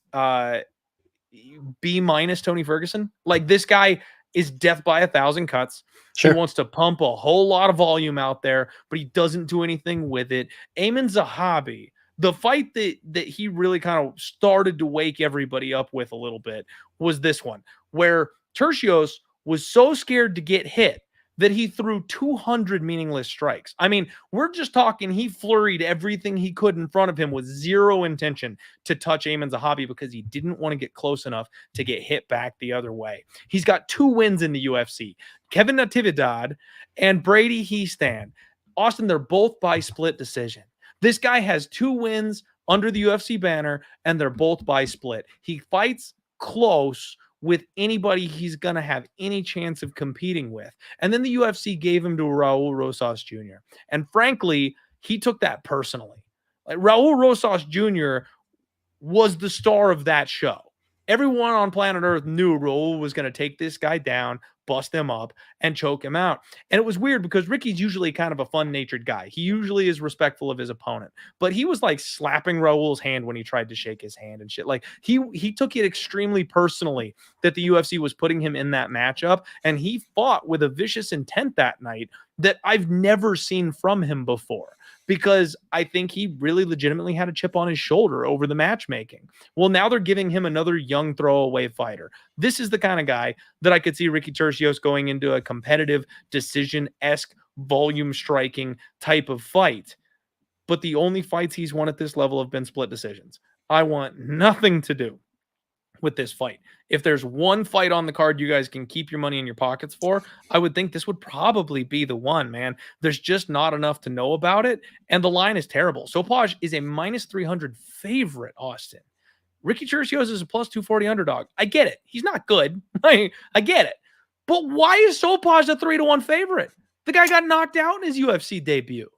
B minus Tony Ferguson. Like, this guy is death by 1,000 cuts. Sure. He wants to pump a whole lot of volume out there, but he doesn't do anything with it. Amin Zahabi, the fight that he really kind of started to wake everybody up with a little bit was this one, where Turcios was so scared to get hit that he threw 200 meaningless strikes. I mean, we're just talking, he flurried everything he could in front of him with zero intention to touch Amin Zahabi because he didn't want to get close enough to get hit back the other way. He's got 2 wins in the UFC. Kevin Natividad and Brady Heastand. Austin, they're both by split decision. This guy has 2 wins under the UFC banner, and they're both by split. He fights close with anybody he's going to have any chance of competing with. And then the UFC gave him to Raul Rosas Jr. And frankly, he took that personally. Like, Raul Rosas Jr. was the star of that show. Everyone on planet Earth knew Raul was going to take this guy down, bust him up, and choke him out. And it was weird because Ricky's usually kind of a fun-natured guy. He usually is respectful of his opponent. But he was like slapping Raul's hand when he tried to shake his hand and shit. Like, he took it extremely personally that the UFC was putting him in that matchup. And he fought with a vicious intent that night that I've never seen from him before, because I think he really legitimately had a chip on his shoulder over the matchmaking. Well, now they're giving him another young throwaway fighter. This is the kind of guy that I could see Ricky Turcios going into a competitive, decision-esque, volume striking type of fight. But the only fights he's won at this level have been split decisions. I want nothing to do with this fight. If there's one fight on the card you guys can keep your money in your pockets for, I would think this would probably be the one, man. There's just not enough to know about it, and the line is terrible. Sopaj is a minus 300 favorite, Austin. Ricky Turcios is a plus 240 underdog. I get it. He's not good. I get it. But why is Sopaj a 3-1 favorite? The guy got knocked out in his UFC debut.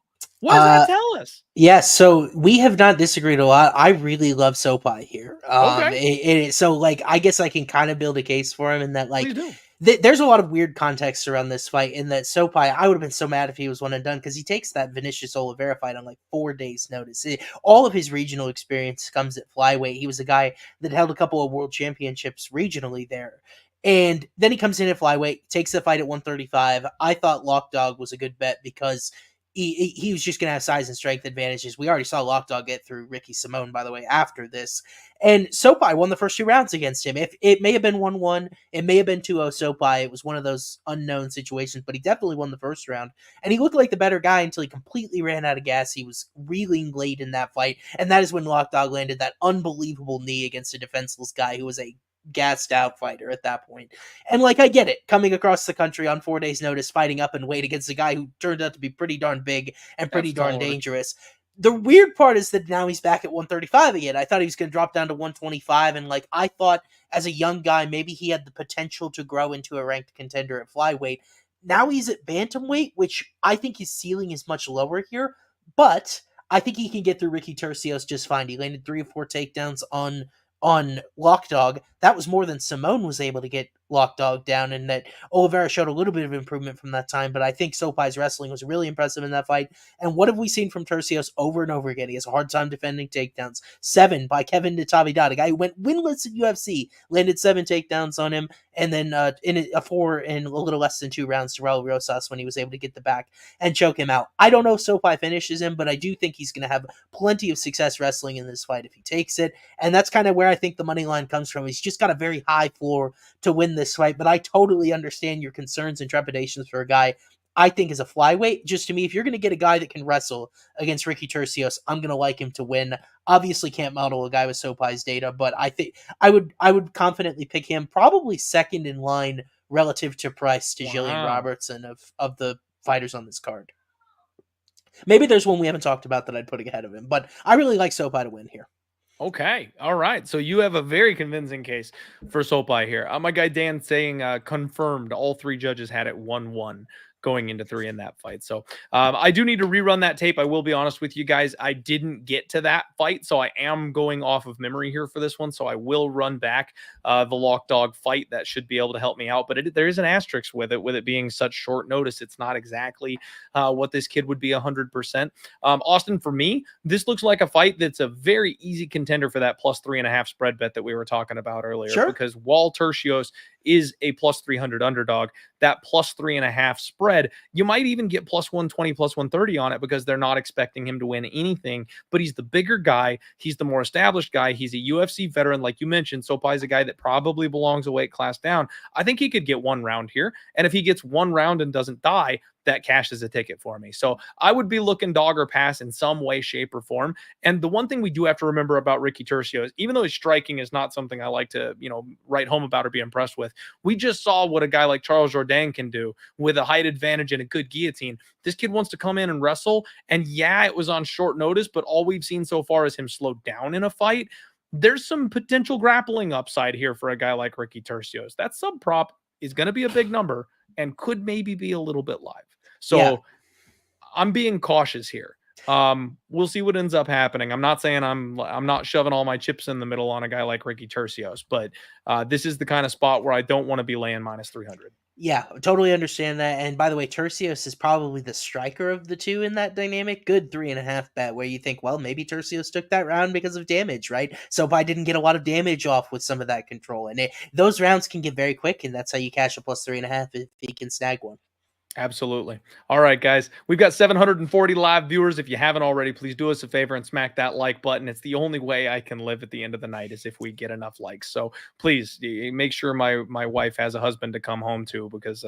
What does that tell us? Yeah, so we have not disagreed a lot. I really love Sopaj here. Okay. So, like, I guess I can kind of build a case for him in that, like, Please do. there's a lot of weird context around this fight in that Sopaj, I would have been so mad if he was one and done, because he takes that Vinicius Oliveira fight on like 4 days notice. All of his regional experience comes at flyweight. He was a guy that held a couple of world championships regionally there. And then he comes in at flyweight, takes the fight at 135. I thought Lockdog was a good bet because he was just going to have size and strength advantages. We already saw Lockdog get through Ricky Simone, by the way, after this. And Sopaj won the first 2 rounds against him. If it may have been 1-1, it may have been 2-0 Sopaj. It was one of those unknown situations, but he definitely won the first round. And he looked like the better guy until he completely ran out of gas. He was reeling late in that fight. And that is when Lockdog landed that unbelievable knee against a defenseless guy who was a gassed out fighter at that point. And like, I get it, coming across the country on 4 days notice, fighting up in weight against a guy who turned out to be pretty darn big and pretty darn dangerous. The weird part is that now he's back at 135 again. I thought he was going to drop down to 125, and like, I thought as a young guy maybe he had the potential to grow into a ranked contender at flyweight. Now he's at bantamweight, which I think his ceiling is much lower here, but I think he can get through Ricky Turcios just fine. He landed 3 or 4 takedowns on Lockdog. That was more than Simone was able to get Lockdog down, and that Oliveira showed a little bit of improvement from that time, but I think Sopaj's wrestling was really impressive in that fight. And what have we seen from Turcios over and over again? He has a hard time defending takedowns. 7 by Kevin Natividad, a guy who went winless in UFC, landed 7 takedowns on him, and then in a 4 in a little less than 2 rounds to Raul Rosas when he was able to get the back and choke him out. I don't know if Sopaj finishes him, but I do think he's going to have plenty of success wrestling in this fight if he takes it, and that's kind of where I think the money line comes from. He's just got a very high floor to win this fight, but I totally understand your concerns and trepidations for a guy I think is a flyweight. Just to me, if you're going to get a guy that can wrestle against Ricky Turcios, I'm going to like him to win. Obviously can't model a guy with Sopaj's data, but I think I would confidently pick him probably second in line relative to price to Gillian Robertson of the fighters on this card. Maybe there's one we haven't talked about that I'd put ahead of him, but I really like Sopaj to win here. Okay. All right. So you have a very convincing case for Sopaj here. My guy Dan saying confirmed all three judges had it 1-1 going into 3 in that fight. So I do need to rerun that tape. I will be honest with you guys. I didn't get to that fight, so I am going off of memory here for this one. So I will run back the Lock Dog fight. That should be able to help me out. But there is an asterisk with it being such short notice. It's not exactly what this kid would be 100%. Austin, for me, this looks like a fight that's a very easy contender for that +3.5 spread bet that we were talking about earlier. Sure. Because while Turcios is a +300 underdog, that +3.5 spread, you might even get +120, +130 on it because they're not expecting him to win anything. But he's the bigger guy. He's the more established guy. He's a UFC veteran, like you mentioned. Sopaj is a guy that probably belongs a weight class down. I think he could get one round here. And if he gets one round and doesn't die, that cashes a ticket for me. So I would be looking dog or pass in some way, shape, or form. And the one thing we do have to remember about Ricky Turcios, even though his striking is not something I like to, write home about or be impressed with, we just saw what a guy like Charles Jourdain can do with a height advantage and a good guillotine. This kid wants to come in and wrestle. And yeah, it was on short notice, but all we've seen so far is him slow down in a fight. There's some potential grappling upside here for a guy like Ricky Turcios. That sub prop is going to be a big number and could maybe be a little bit live. So yeah. I'm being cautious here. We'll see what ends up happening. I'm not saying I'm not shoving all my chips in the middle on a guy like Ricky Turcios, but this is the kind of spot where I don't want to be laying -300. Yeah, totally understand that. And by the way, Turcios is probably the striker of the two in that dynamic. Good 3.5 bet where you think, well, maybe Turcios took that round because of damage, right? Sopaj didn't get a lot of damage off with some of that control. And those rounds can get very quick, and that's how you cash a +3.5 if he can snag one. Absolutely. All right, guys. We've got 740 live viewers. If you haven't already, please do us a favor and smack that like button. It's the only way I can live at the end of the night is if we get enough likes. So please make sure my wife has a husband to come home to because,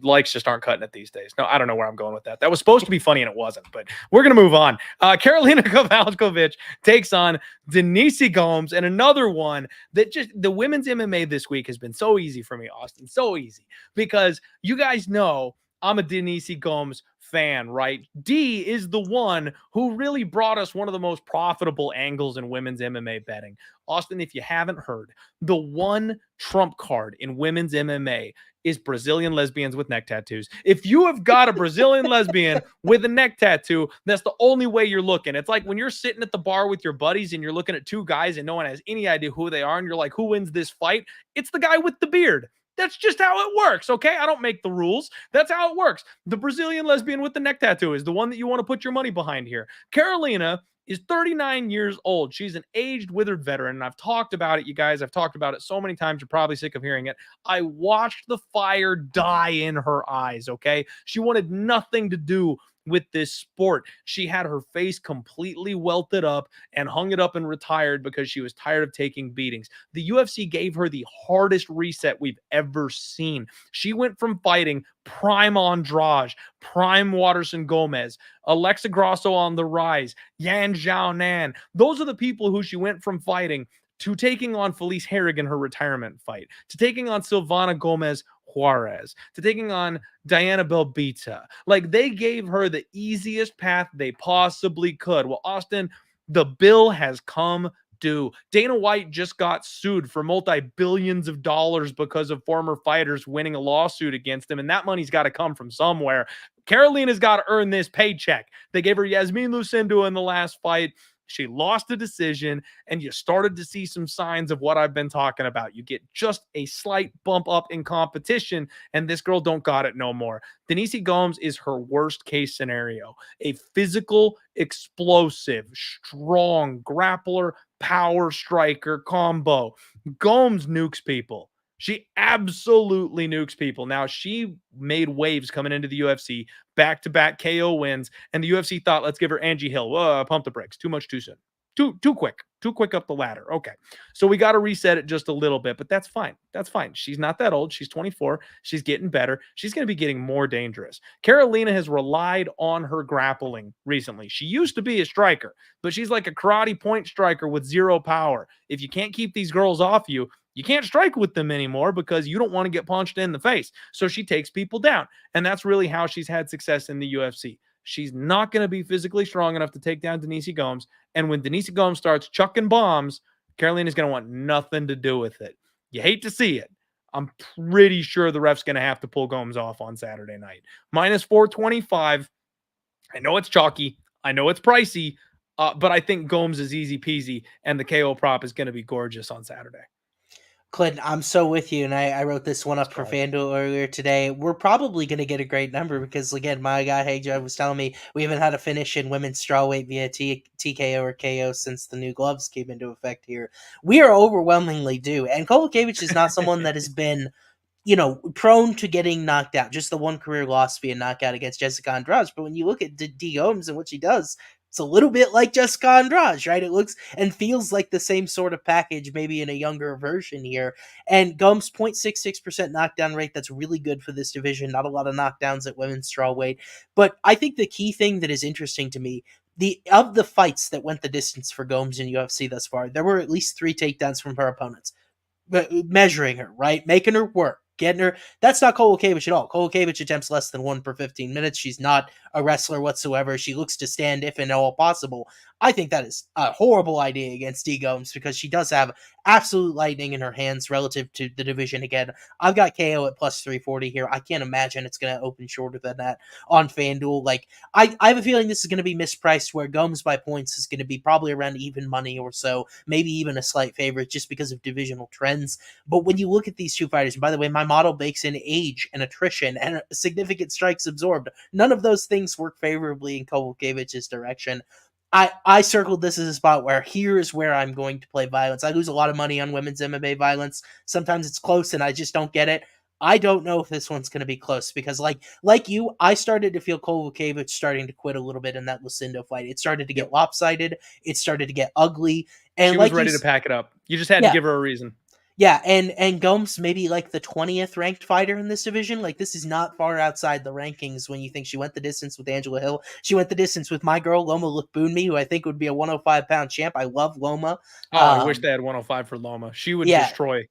likes just aren't cutting it these days. No, I don't know where I'm going with that. That was supposed to be funny and it wasn't, but we're going to move on. Karolina Kowalkiewicz takes on Denise Gomes, and another one that just the women's MMA this week has been so easy for me, Austin. So easy because you guys know I'm a Denise Gomes fan, right? D is the one who really brought us one of the most profitable angles in women's MMA betting. Austin, if you haven't heard, the one trump card in women's MMA is Brazilian lesbians with neck tattoos. If you have got a Brazilian lesbian with a neck tattoo, that's the only way you're looking. It's like when you're sitting at the bar with your buddies and you're looking at two guys and no one has any idea who they are and you're like, who wins this fight? It's the guy with the beard. That's just how it works, okay? I don't make the rules. That's how it works. The Brazilian lesbian with the neck tattoo is the one that you want to put your money behind here. Karolina is 39 years old. She's an aged, withered veteran, and I've talked about it, you guys. I've talked about it so many times, you're probably sick of hearing it. I watched the fire die in her eyes, okay? She wanted nothing to do with this sport. She had her face completely welted up and hung it up and retired because she was tired of taking beatings. The UFC gave her the hardest reset we've ever seen. She went from fighting prime Andrade, prime Waterson Gomez, Alexa Grasso on the rise, Yan Xiaonan. Those are the people who she went from fighting to taking on Felice Herrig in her retirement fight, to taking on Silvana Gomez Juarez, to taking on Diana Belbita. Like, they gave her the easiest path they possibly could. Well, Austin, the bill has come due. Dana White just got sued for multi-billions of dollars because of former fighters winning a lawsuit against him, and that money's got to come from somewhere. Karolina's got to earn this paycheck. They gave her Yasmin Lucinda in the last fight. She lost a decision, and you started to see some signs of what I've been talking about. You get just a slight bump up in competition, and this girl don't got it no more. Denise Gomes is her worst case scenario. A physical, explosive, strong grappler, power striker combo. Gomes nukes people. She absolutely nukes people. Now, she made waves coming into the UFC, back-to-back KO wins, and the UFC thought, let's give her Angie Hill. Pump the brakes. Too much too soon. Too quick up the ladder. Okay. So we got to reset it just a little bit, but that's fine. That's fine. She's not that old. She's 24. She's getting better. She's going to be getting more dangerous. Karolina has relied on her grappling recently. She used to be a striker, but she's like a karate point striker with zero power. If you can't keep these girls off you, you can't strike with them anymore because you don't want to get punched in the face. So she takes people down. And that's really how she's had success in the UFC. She's not going to be physically strong enough to take down Denise Gomes. And when Denise Gomes starts chucking bombs, Karolina's going to want nothing to do with it. You hate to see it. I'm pretty sure the ref's going to have to pull Gomes off on Saturday night. Minus 425. I know it's chalky. I know it's pricey. But I think Gomes is easy peasy, and the KO prop is going to be gorgeous on Saturday. Clinton, I'm so with you, and I wrote this one up for FanDuel earlier today. We're probably going to get a great number because, again, my guy Hagjo was telling me we haven't had a finish in women's strawweight via TKO or KO since the new gloves came into effect here. We are overwhelmingly due, and Kowalkiewicz is not someone that has been, prone to getting knocked out. Just the one career loss via knockout against Jessica Andrade. But when you look at D. Gomes and what she does, it's a little bit like Jessica Andrade, right? It looks and feels like the same sort of package, maybe in a younger version here. And Gomes, 0.66% knockdown rate. That's really good for this division. Not a lot of knockdowns at women's strawweight. But I think the key thing that is interesting to me, of the fights that went the distance for Gomes in UFC thus far, there were at least 3 takedowns from her opponents. Measuring her, right? Making her work. Getting her. That's not Kowalkiewicz at all. Kowalkiewicz attempts less than 1 per 15 minutes. She's not a wrestler whatsoever. She looks to stand if and all possible. I think that is a horrible idea against D. Gomes because she does have absolute lightning in her hands relative to the division. Again, I've got KO at plus 340 here. I can't imagine it's going to open shorter than that on FanDuel. Like, I have a feeling this is going to be mispriced where Gomes by points is going to be probably around even money or so, maybe even a slight favorite just because of divisional trends. But when you look at these two fighters, and by the way, my model bakes in age and attrition and significant strikes absorbed. None of those things work favorably in Kowalkiewicz's direction. I circled this as a spot where here's where I'm going to play violence. I lose a lot of money on women's MMA violence. Sometimes it's close and I just don't get it. I don't know if this one's going to be close because like you, I started to feel Kowalkiewicz starting to quit a little bit in that Lucindo fight. It started to get lopsided. It started to get ugly. And she was ready to pack it up. You just had to give her a reason. Yeah, and Gomes maybe like the 20th ranked fighter in this division. Like, this is not far outside the rankings when you think she went the distance with Angela Hill. She went the distance with my girl, Loma Lookboonmee, who I think would be a 105-pound champ. I love Loma. I wish they had 105 for Loma. She would destroy.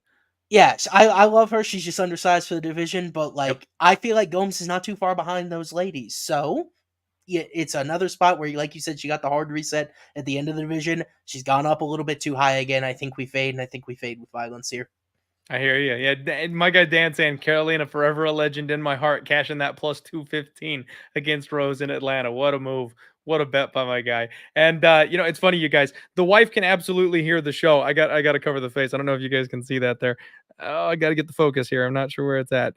Yeah, I love her. She's just undersized for the division, but I feel like Gomes is not too far behind those ladies. So yeah, it's another spot where, like you said, she got the hard reset at the end of the division. She's gone up a little bit too high again. I think we fade, and I think we fade with violence here. I hear you. Yeah, my guy Dan saying Karolina forever a legend in my heart, cashing that plus 215 against Rose in Atlanta. What a move. What a bet by my guy. And it's funny, you guys. The wife can absolutely hear the show. I got to cover the face. I don't know if you guys can see that there. Oh, I got to get the focus here. I'm not sure where it's at.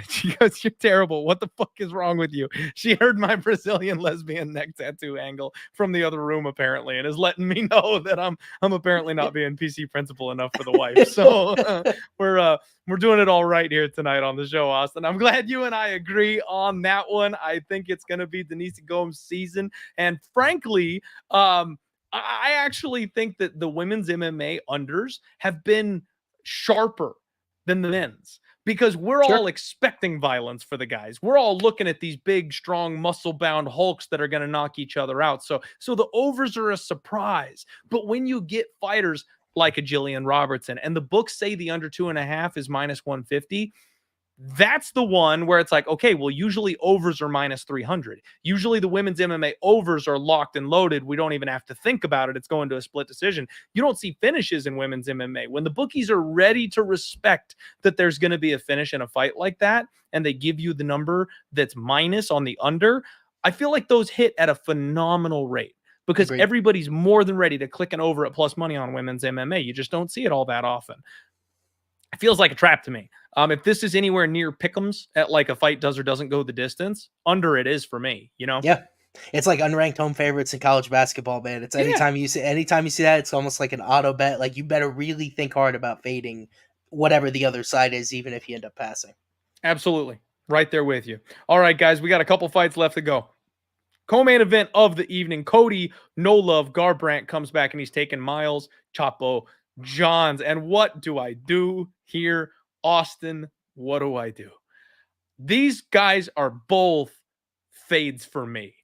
She goes, "You're terrible. What the fuck is wrong with you?" She heard my Brazilian lesbian neck tattoo angle from the other room apparently, and is letting me know that I'm apparently not being PC principal enough for the wife. So we're doing it all right here tonight on the show, Austin. I'm glad you and I agree on that one. I think it's gonna be Denise Gomes' season, and frankly, I actually think that the women's MMA unders have been sharper than the men's. Because we're all expecting violence for the guys. We're all looking at these big, strong, muscle-bound hulks that are going to knock each other out. So the overs are a surprise. But when you get fighters like a Gillian Robertson, and the books say the under 2.5 is minus 150, that's the one where it's like, okay, well, usually overs are minus 300. Usually the women's MMA overs are locked and loaded. We don't even have to think about it. It's going to a split decision. You don't see finishes in women's MMA. When the bookies are ready to respect that there's going to be a finish in a fight like that, and they give you the number that's minus on the under, I feel like those hit at a phenomenal rate. Because everybody's more than ready to click an over at plus money on women's MMA. You just don't see it all that often. It feels like a trap to me. If this is anywhere near pick'ems at like a fight does or doesn't go the distance, under it is for me, Yeah. It's like unranked home favorites in college basketball, man. It's anytime you see that, it's almost like an auto bet. Like, you better really think hard about fading whatever the other side is, even if you end up passing. Absolutely. Right there with you. All right, guys, we got a couple fights left to go. Co-main event of the evening, Cody, No Love, Garbrandt comes back and he's taking Miles Chapo Johns. And what do I do here, Austin? What do I do? These guys are both fades for me.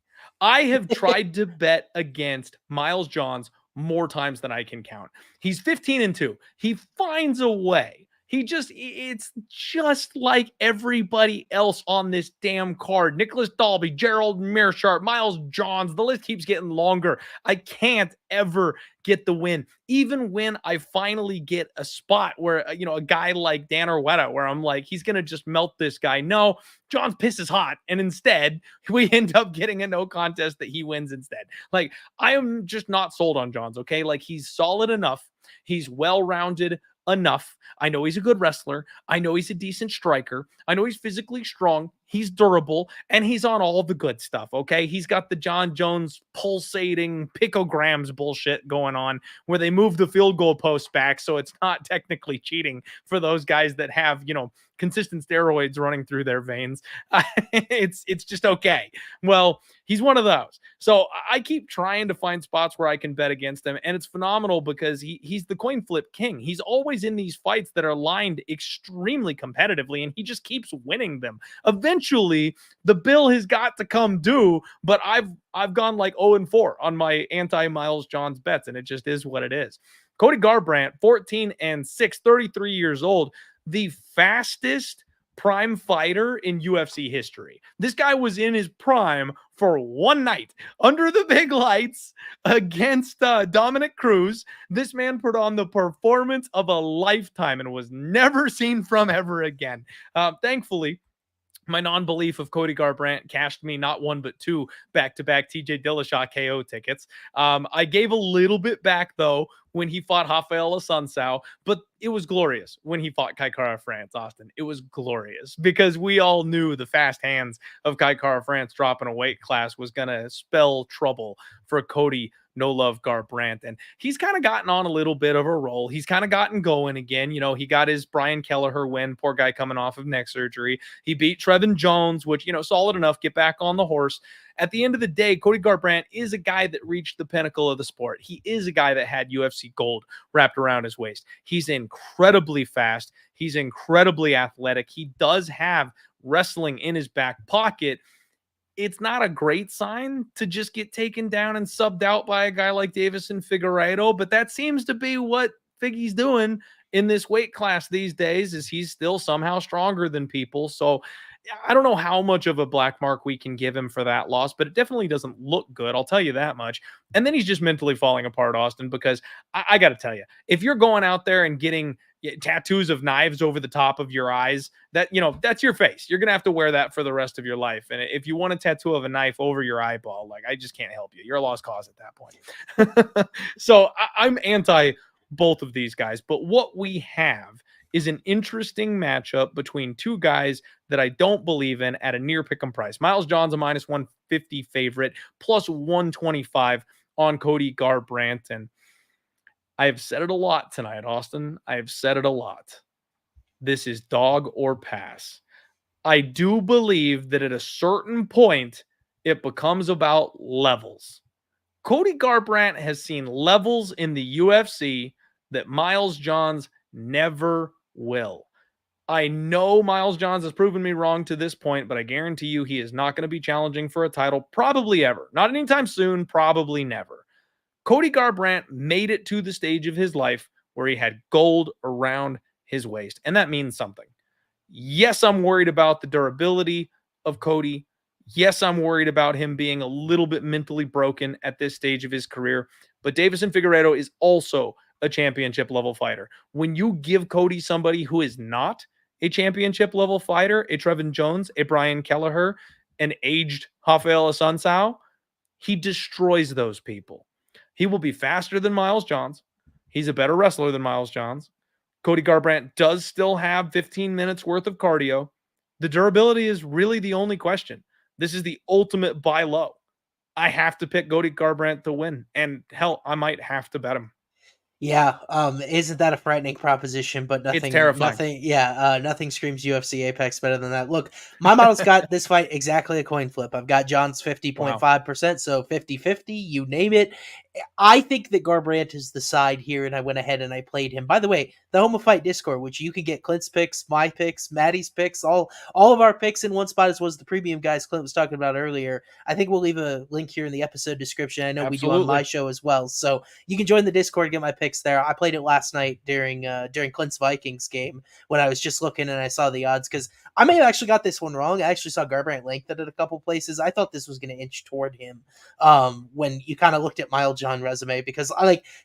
I have tried to bet against Miles Johns more times than I can count. He's 15-2. He finds a way It's just like everybody else on this damn card. Nicolas, Dalby, Gerald, Meerschaert, Miles Johns. The list keeps getting longer. I can't ever get the win. Even when I finally get a spot where, a guy like Dan Orwetta, where I'm like, he's going to just melt this guy. No, Johns pisses hot. And instead, we end up getting a no contest that he wins instead. Like, I am just not sold on Johns, okay? Like, he's solid enough. He's well-rounded enough. I know he's a good wrestler. I know he's a decent striker. I know he's physically strong. He's durable, and he's on all the good stuff, okay? He's got the John Jones pulsating picograms bullshit going on where they move the field goal post back, so it's not technically cheating for those guys that have, consistent steroids running through their veins. It's just okay. Well, he's one of those. So I keep trying to find spots where I can bet against him, and it's phenomenal because he's the coin flip king. He's always in these fights that are lined extremely competitively, and he just keeps winning them. Eventually, the bill has got to come due, but I've gone like 0-4 on my anti-Miles Johns bets, and it just is what it is. Cody Garbrandt, 14-6, 33 years old, the fastest prime fighter in UFC history. This guy was in his prime for one night under the big lights against Dominic Cruz. This man put on the performance of a lifetime and was never seen from ever again. Thankfully, my non-belief of Cody Garbrandt cashed me not one but two back-to-back TJ Dillashaw KO tickets. I gave a little bit back, though, when he fought Rafael Assunção, but it was glorious when he fought Kai Kara-France, Austin. It was glorious because we all knew the fast hands of Kai Kara-France dropping a weight class was going to spell trouble for Cody No Love Garbrandt. And he's kind of gotten on a little bit of a roll. He's kind of gotten going again. He got his Brian Kelleher win, poor guy coming off of neck surgery. He beat Trevin Jones, which, solid enough, get back on the horse. At the end of the day, Cody Garbrandt is a guy that reached the pinnacle of the sport. He is a guy that had UFC gold wrapped around his waist. He's incredibly fast. He's incredibly athletic. He does have wrestling in his back pocket. It's not a great sign to just get taken down and subbed out by a guy like Deiveson Figueiredo, but that seems to be what Figgy's doing in this weight class these days, is he's still somehow stronger than people. So I don't know how much of a black mark we can give him for that loss, but it definitely doesn't look good. I'll tell you that much. And then he's just mentally falling apart, Austin, because I got to tell you, if you're going out there and getting tattoos of knives over the top of your eyes, that's your face. You're going to have to wear that for the rest of your life. And if you want a tattoo of a knife over your eyeball, I just can't help you. You're a lost cause at that point. So I'm anti both of these guys, but what we have is an interesting matchup between two guys that I don't believe in at a near pick'em price. Miles Johns, a minus 150 favorite, plus 125 on Cody Garbrandt. And I have said it a lot tonight, Austin. I have said it a lot. This is dog or pass. I do believe that at a certain point, it becomes about levels. Cody Garbrandt has seen levels in the UFC that Miles Johns never will. I know Miles Johns has proven me wrong to this point, but I guarantee you he is not going to be challenging for a title probably ever. Not anytime soon, probably never. Cody Garbrandt made it to the stage of his life where he had gold around his waist, and that means something. Yes, I'm worried about the durability of Cody. Yes, I'm worried about him being a little bit mentally broken at this stage of his career, but Deiveson Figueiredo is also a championship level fighter. When you give Cody somebody who is not a championship level fighter, a Trevin Jones, a Brian Kelleher, an aged Rafael Assunção, he destroys those people. He will be faster than Miles Johns. He's a better wrestler than Miles Johns. Cody Garbrandt does still have 15 minutes worth of cardio. The durability is really the only question. This is the ultimate buy low. I have to pick Cody Garbrandt to win. And hell, I might have to bet him. Yeah, isn't that a frightening proposition? But nothing, It's terrifying. nothing screams UFC Apex better than that. Look, my model's got this fight exactly a coin flip. I've got John's 50.5%, so 50-50, you name it. I think that Garbrandt is the side here, and I went ahead and I played him. By the way, the Home of Fight Discord, which you can get Clint's picks, my picks, Maddie's picks, all of our picks in one spot, as was the premium guys Clint was talking about earlier. I think we'll leave a link here in the episode description. I know we do on my show as well, so you can join the Discord, get my picks picks there. I played it last night during Clint's Vikings game when I was just looking and I saw the odds, because I may have actually got this one wrong. I actually saw Garbrandt lengthened at a couple places. I thought this was going to inch toward him when you kind of looked at Miles John resume, because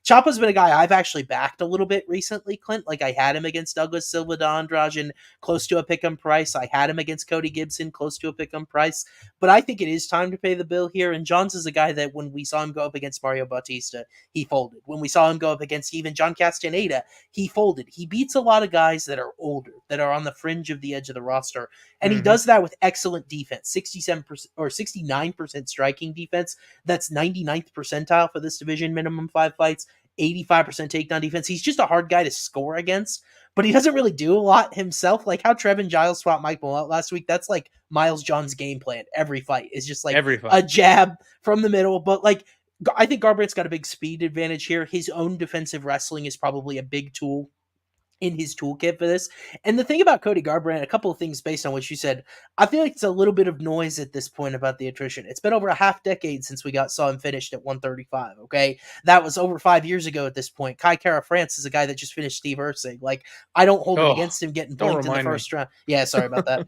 Chapa's been a guy I've actually backed a little bit recently, Clint. Like, I had him against Douglas Silva de Andrade, close to a pick'em price. I had him against Cody Gibson, close to a pick'em price. But I think it is time to pay the bill here. And Johns is a guy that when we saw him go up against Mario Bautista, he folded. When we saw him go up against even John Castaneda, he folded. He beats a lot of guys that are older, that are on the fringe of the edge of the roster. And he does that with excellent defense, 67% or 69% striking defense. That's 99th percentile for this division, minimum 5 fights, 85% takedown defense. He's just a hard guy to score against, but he doesn't really do a lot himself. Like how Trevin Giles swapped Mike Malott last week, that's like Miles John's game plan. Every fight is just like a jab from the middle. But like, I think Garbrandt's got a big speed advantage here. His own defensive wrestling is probably a big tool in his toolkit for this. And the thing about Cody Garbrandt, a couple of things based on what you said, I feel like it's a little bit of noise at this point about the attrition. It's been over a half decade since we saw him finished at 135, okay? That was over 5 years ago at this point. Kai Kara France is a guy that just finished Steve Erceg. Like, I don't hold it against him getting blinked in the first round. Yeah, sorry about that.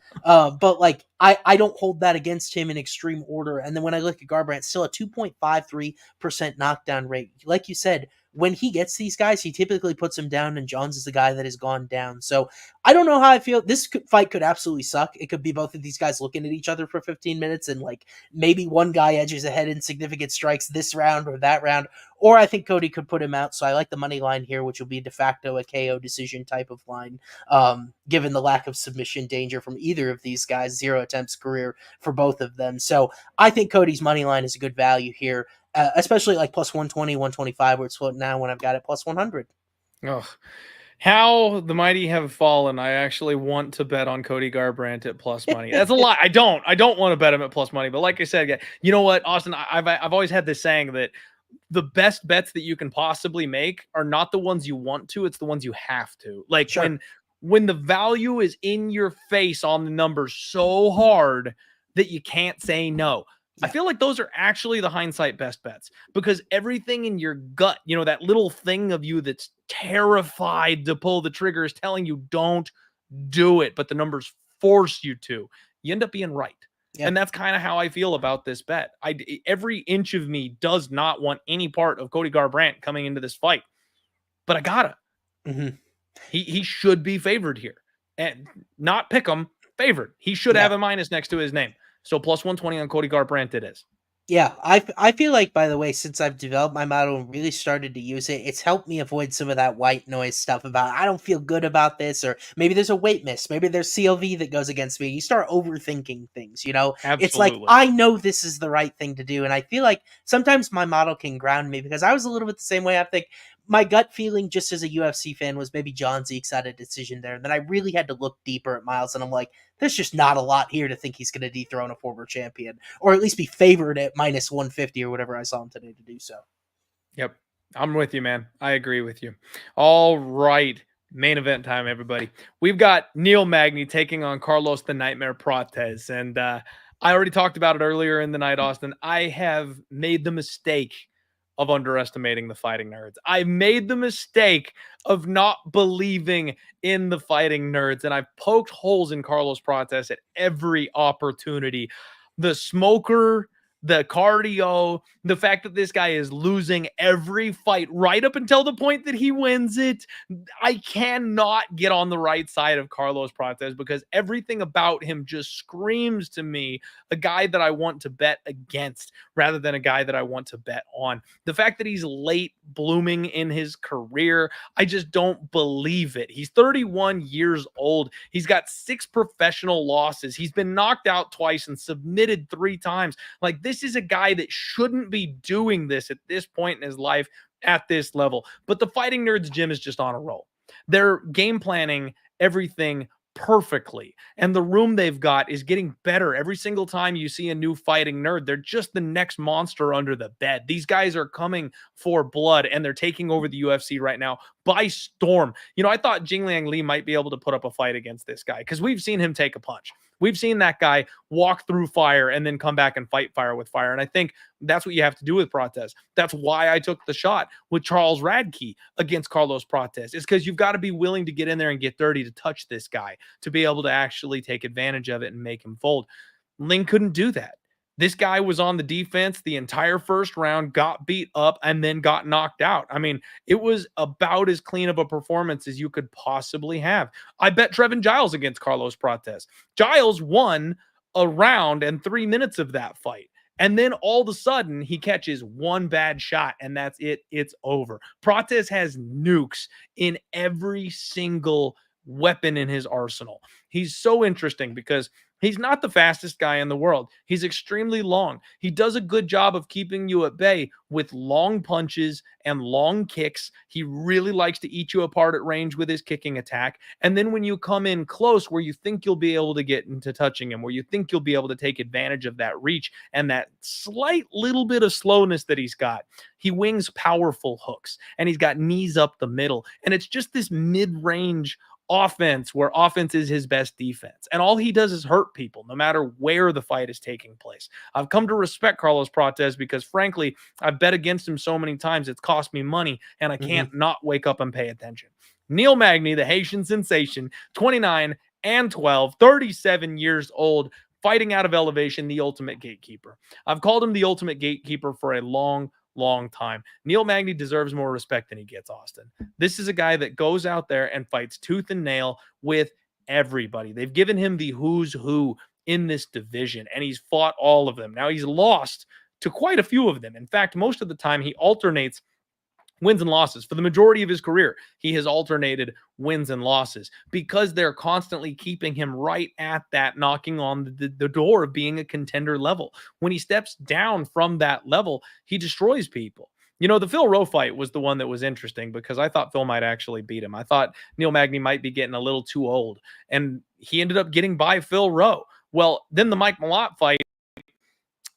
But like, I don't hold that against him in extreme order. And then when I look at Garbrandt, still a 2.53% knockdown rate. Like you said, when he gets these guys, he typically puts them down, and Johns is the guy that has gone down. So I don't know how I feel. This fight could absolutely suck. It could be both of these guys looking at each other for 15 minutes, and like maybe one guy edges ahead in significant strikes this round or that round. Or I think Cody could put him out. So I like the money line here, which will be de facto a KO decision type of line, given the lack of submission danger from either of these guys. 0 attempts career for both of them. So I think Cody's money line is a good value here. Especially like plus 120, 125, where it's floating now when I've got it plus 100. Oh, how the mighty have fallen. I actually want to bet on Cody Garbrandt at plus money. That's a lot. I don't want to bet him at plus money. But like I said, you know what, Austin, I've always had this saying that the best bets that you can possibly make are not the ones you want to, it's the ones you have to. Like when the value is in your face on the numbers so hard that you can't say no. I feel like those are actually the hindsight best bets, because everything in your gut, you know, that little thing of you that's terrified to pull the trigger is telling you don't do it, but the numbers force you to. You end up being right. Yep. And that's kind of how I feel about this bet. Every inch of me does not want any part of Cody Garbrandt coming into this fight, but I gotta. He should be favored here, and not pick him, favored. He should have a minus next to his name. So plus 120 on Cody Garbrandt it is. Yeah, I feel like, by the way, since I've developed my model and really started to use it, it's helped me avoid some of that white noise stuff about, I don't feel good about this, or maybe there's a weight miss, maybe there's CLV that goes against me. You start overthinking things, you know? Absolutely. It's like, I know this is the right thing to do, and I feel like sometimes my model can ground me, because I was a little bit the same way. I think my gut feeling just as a UFC fan was maybe John Zeke's had a decision there, and then I really had to look deeper at Miles, and I'm like, there's just not a lot here to think he's going to dethrone a former champion, or at least be favored at minus 150 or whatever I saw him today to do so. Yep. I'm with you, man. I agree with you. All right. Main event time, everybody. We've got Neil Magny taking on Carlos the Nightmare Prates. And I already talked about it earlier in the night, Austin. I have made the mistake of underestimating the fighting nerds. I made the mistake of not believing in the fighting nerds, and I've poked holes in Carlos Prates at every opportunity. The smoker, the cardio, the fact that this guy is losing every fight right up until the point that he wins it. I cannot get on the right side of Carlos Prates, because everything about him just screams to me a guy that I want to bet against rather than a guy that I want to bet on. The fact that he's late blooming in his career, I just don't believe it. He's 31 years old. He's got 6 professional losses. He's been knocked out twice and submitted 3 times. Like, this is a guy that shouldn't be doing this at this point in his life at this level. But the Fighting Nerds gym is just on a roll. They're game planning everything perfectly, and the room they've got is getting better every single time you see a new fighting nerd. They're just the next monster under the bed. These guys are coming for blood, and they're taking over the UFC right now by storm. You know, I thought Jingliang Li might be able to put up a fight against this guy, because we've seen him take a punch. We've seen that guy walk through fire and then come back and fight fire with fire. And I think that's what you have to do with Prates. That's why I took the shot with Charles Radke against Carlos Prates. It's because you've got to be willing to get in there and get dirty to touch this guy, to be able to actually take advantage of it and make him fold. Ling couldn't do that. This guy was on the defense the entire first round, got beat up, and then got knocked out. I mean, it was about as clean of a performance as you could possibly have. I bet Trevin Giles against Carlos Prates. Giles won a round and 3 minutes of that fight. And then all of a sudden, he catches one bad shot, and that's it. It's over. Prates has nukes in every single weapon in his arsenal. He's so interesting because he's not the fastest guy in the world. He's extremely long. He does a good job of keeping you at bay with long punches and long kicks. He really likes to eat you apart at range with his kicking attack. And then when you come in close where you think you'll be able to get into touching him, where you think you'll be able to take advantage of that reach and that slight little bit of slowness that he's got, he wings powerful hooks and he's got knees up the middle. And it's just this mid-range offense where offense is his best defense. And all he does is hurt people no matter where the fight is taking place. I've come to respect Carlos Prates because frankly, I've bet against him so many times it's cost me money and I can't not wake up and pay attention. Neil Magny, the Haitian sensation, 29 and 12, 37 years old, fighting out of elevation, the ultimate gatekeeper. I've called him the ultimate gatekeeper for a long time. Neil Magny deserves more respect than he gets, Austin. This is a guy that goes out there and fights tooth and nail with everybody. They've given him the who's who in this division, and he's fought all of them. Now, he's lost to quite a few of them. In fact, most of the time, he alternates wins and losses. For the majority of his career, he has alternated wins and losses because they're constantly keeping him right at that, knocking on the door of being a contender level. When he steps down from that level, he destroys people. You know, the Phil Rowe fight was the one that was interesting because I thought Phil might actually beat him. I thought Neil Magny might be getting a little too old, and he ended up getting by Phil Rowe. Well, then the Mike Malott fight,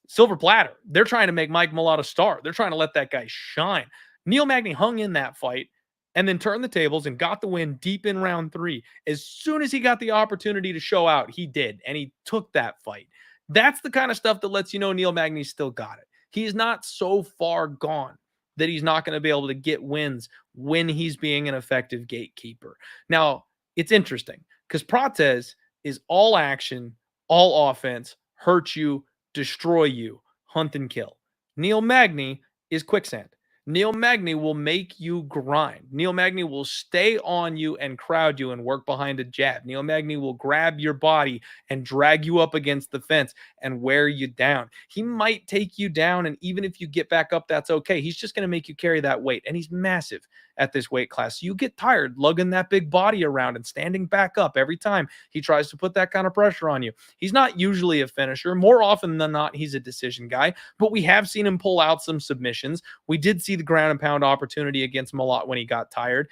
silver platter. They're trying to make Mike Malott a star. They're trying to let that guy shine. Neil Magny hung in that fight and then turned the tables and got the win deep in round 3. As soon as he got the opportunity to show out, he did, and he took that fight. That's the kind of stuff that lets you know Neil Magny still got it. He's not so far gone that he's not going to be able to get wins when he's being an effective gatekeeper. Now, it's interesting because Prates is all action, all offense, hurt you, destroy you, hunt and kill. Neil Magny is quicksand. Neil Magny will make you grind. Neil Magny will stay on you and crowd you and work behind a jab. Neil Magny will grab your body and drag you up against the fence and wear you down. He might take you down, and even if you get back up, that's okay. He's just going to make you carry that weight, and he's massive at this weight class. So you get tired lugging that big body around and standing back up every time he tries to put that kind of pressure on you. He's not usually a finisher. More often than not, he's a decision guy, but we have seen him pull out some submissions. We did see the ground and pound opportunity against Malott when he got tired.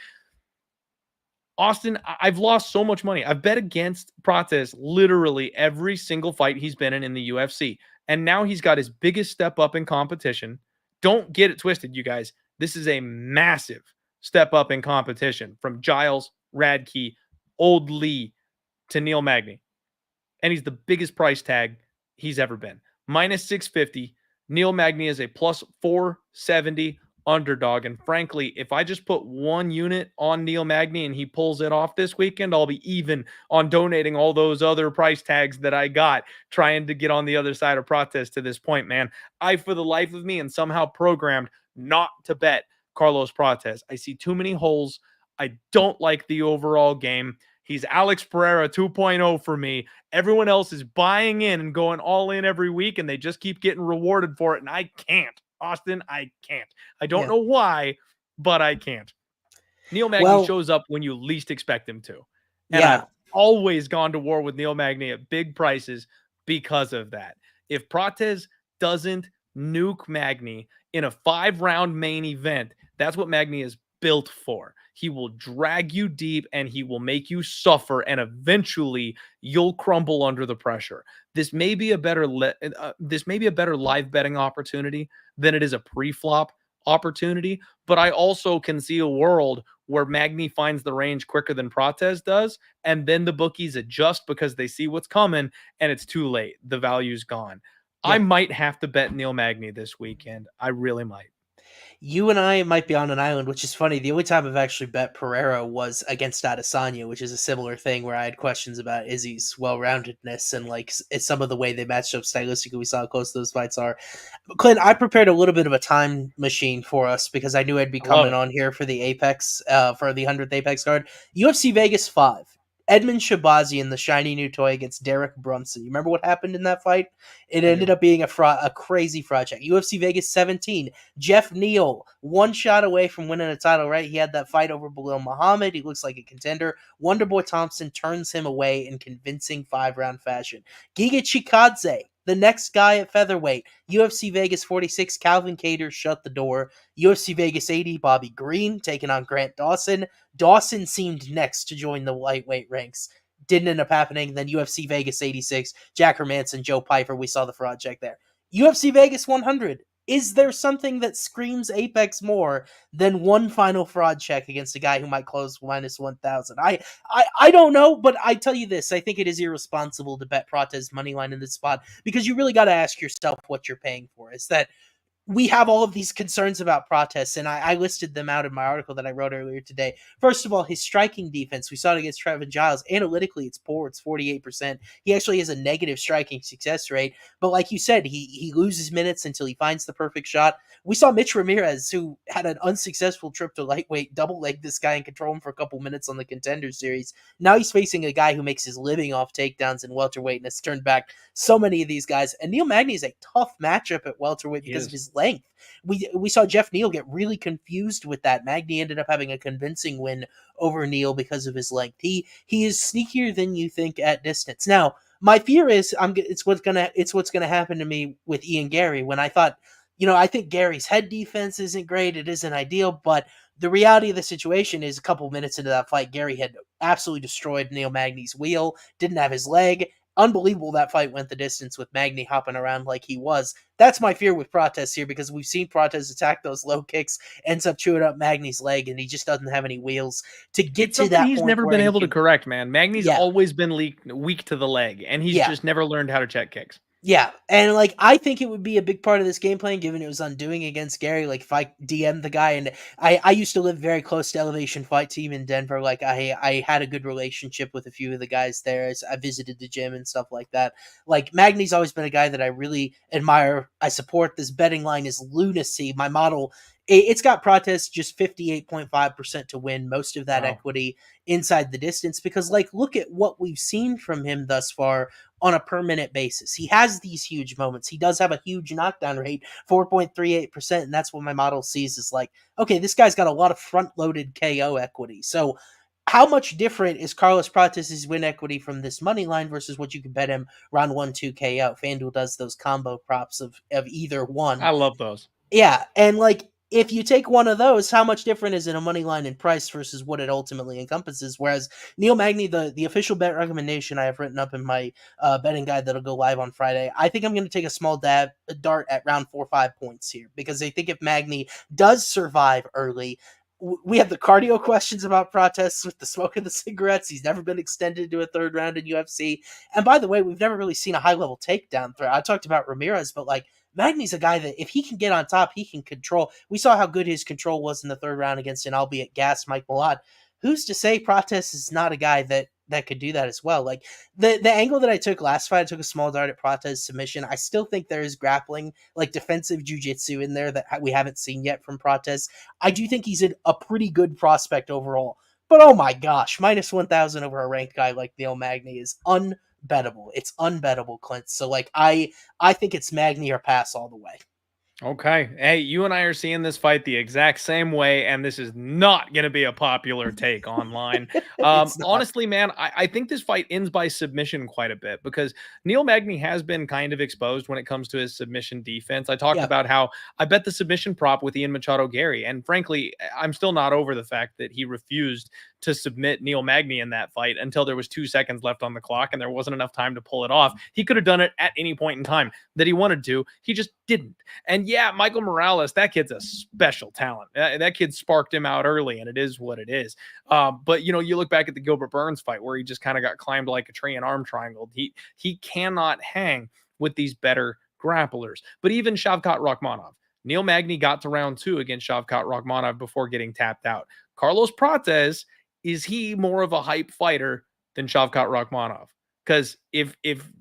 Austin, I've lost so much money. I've bet against Prates literally every single fight he's been in the UFC. And now he's got his biggest step up in competition. Don't get it twisted, you guys. This is a massive step up in competition from Giles, Radke, Old Lee to Neil Magny. And he's the biggest price tag he's ever been. Minus 650. Neil Magny is a plus 470 underdog. And frankly, if I just put one unit on Neil Magny and he pulls it off this weekend, I'll be even on donating all those other price tags that I got trying to get on the other side of Prates to this point, man. I, for the life of me, and somehow programmed not to bet Carlos Prates. I see too many holes. I don't like the overall game. He's Alex Pereira 2.0 for me. Everyone else is buying in and going all in every week, and they just keep getting rewarded for it, and I can't. Austin, I can't. I don't know why, but I can't. Neil Magny shows up when you least expect him to. And I've always gone to war with Neil Magny at big prices because of that. If Prates doesn't nuke Magny in a 5-round main event, that's what Magny is built for. He will drag you deep and he will make you suffer, and eventually you'll crumble under the pressure. This may be a better live betting opportunity than it is a pre-flop opportunity, but I also can see a world where Magny finds the range quicker than Prates does, and then the bookies adjust because they see what's coming, and it's too late. The value's gone. I might have to bet Neil Magny this weekend. I really might. You and I might be on an island, which is funny. The only time I've actually bet Pereira was against Adesanya, which is a similar thing where I had questions about Izzy's well-roundedness and like it's some of the way they matched up stylistically. We saw how close those fights are. But Clint, I prepared a little bit of a time machine for us because I knew I'd be coming on here for the Apex, for the 100th Apex card. UFC Vegas 5. Edmund Shabazian, the shiny new toy against Derek Brunson. You remember what happened in that fight? It ended up being a crazy fraud check. UFC Vegas 17. Jeff Neal, one shot away from winning a title, right? He had that fight over Bilal Muhammad. He looks like a contender. Wonderboy Thompson turns him away in convincing 5-round fashion. Giga Chikadze, the next guy at featherweight. UFC Vegas 46, Calvin Kattar shut the door. UFC Vegas 80, Bobby Green taking on Grant Dawson. Dawson seemed next to join the lightweight ranks. Didn't end up happening. Then UFC Vegas 86, Jack Hermanson, Joe Pyfer. We saw the fraud check there. UFC Vegas 100. Is there something that screams Apex more than one final fraud check against a guy who might close minus 1,000? I don't know, but I tell you this, I think it is irresponsible to bet Prates moneyline in this spot because you really got to ask yourself what you're paying for. Is that we have all of these concerns about Prates, and I listed them out in my article that I wrote earlier today. First of all, his striking defense. We saw it against Trevin Giles. Analytically, it's poor. It's 48%. He actually has a negative striking success rate. But like you said, he loses minutes until he finds the perfect shot. We saw Mitch Ramirez, who had an unsuccessful trip to lightweight, double-leg this guy and control him for a couple minutes on the Contender Series. Now he's facing a guy who makes his living off takedowns in welterweight and has turned back so many of these guys. And Neil Magny is a tough matchup at welterweight because of his length. We saw Jeff Neal get really confused with that. Magny ended up having a convincing win over Neal because of his length. He is sneakier than you think at distance. Now, my fear is it's what's gonna happen to me with Ian Gary when I thought, I think Gary's head defense isn't great. It isn't ideal, but the reality of the situation is a couple minutes into that fight, Gary had absolutely destroyed Neil Magny's wheel, didn't have his leg. Unbelievable that fight went the distance with Magny hopping around like he was. That's my fear with Prates here because we've seen Prates attack those low kicks, ends up chewing up Magny's leg, and he just doesn't have any wheels to get to that point. He's never been able to correct, man. Magny's always been weak to the leg, and he's just never learned how to check kicks. Yeah, and I think it would be a big part of this game plan given it was undoing against Gary. Like if I DM the guy, and I used to live very close to Elevation Fight Team in Denver. Like I had a good relationship with a few of the guys there. I visited the gym and stuff like that. Like Magny's always been a guy that I really admire. I support. This betting line is lunacy. My model, it's got Prates just 58.5% to win, most of that equity inside the distance, because look at what we've seen from him thus far on a per minute basis. He has these huge moments. He does have a huge knockdown rate, 4.38%, and that's what my model sees is okay, this guy's got a lot of front-loaded KO equity. So how much different is Carlos Prates' win equity from this money line versus what you can bet him round 1-2 KO? FanDuel does those combo props of either one. I love those. Yeah, and if you take one of those, how much different is it a money line in price versus what it ultimately encompasses? Whereas Neil Magny, the official bet recommendation I have written up in my betting guide that'll go live on Friday, I think I'm going to take a small dart at round 4 or 5 points here because I think if Magny does survive early, we have the cardio questions about Prates with the smoke and the cigarettes. He's never been extended to a third round in UFC. And by the way, we've never really seen a high-level takedown threat. I talked about Ramirez, but Magny's a guy that if he can get on top, he can control. We saw how good his control was in the third round against an albeit gassed Mike Malott. Who's to say Prates is not a guy that could do that as well? The angle that I took last fight, I took a small dart at Prates submission. I still think there is grappling, defensive jiu-jitsu in there that we haven't seen yet from Prates. I do think he's a pretty good prospect overall. But oh my gosh, minus 1,000 over a ranked guy like Neil Magny is unbettable. It's unbettable, Clint. So I think it's Magny or pass all the way. Okay. Hey, you and I are seeing this fight the exact same way, and this is not going to be a popular take online. Honestly, man, I think this fight ends by submission quite a bit because Neil Magny has been kind of exposed when it comes to his submission defense. I talked about how I bet the submission prop with Ian Machado Gary, and frankly, I'm still not over the fact that he refused to submit Neil Magny in that fight until there was 2 seconds left on the clock and there wasn't enough time to pull it off. He could have done it at any point in time that he wanted to. He just didn't. And yeah, Michael Morales, that kid's a special talent. That kid sparked him out early, and it is what it is. But you look back at the Gilbert Burns fight where he just kind of got climbed like a tree and arm triangled. He cannot hang with these better grapplers. But even Shavkat Rakhmonov, Neil Magny got to round 2 against Shavkat Rakhmonov before getting tapped out. Carlos Prates, is he more of a hype fighter than Shavkat Rakhmonov? Because if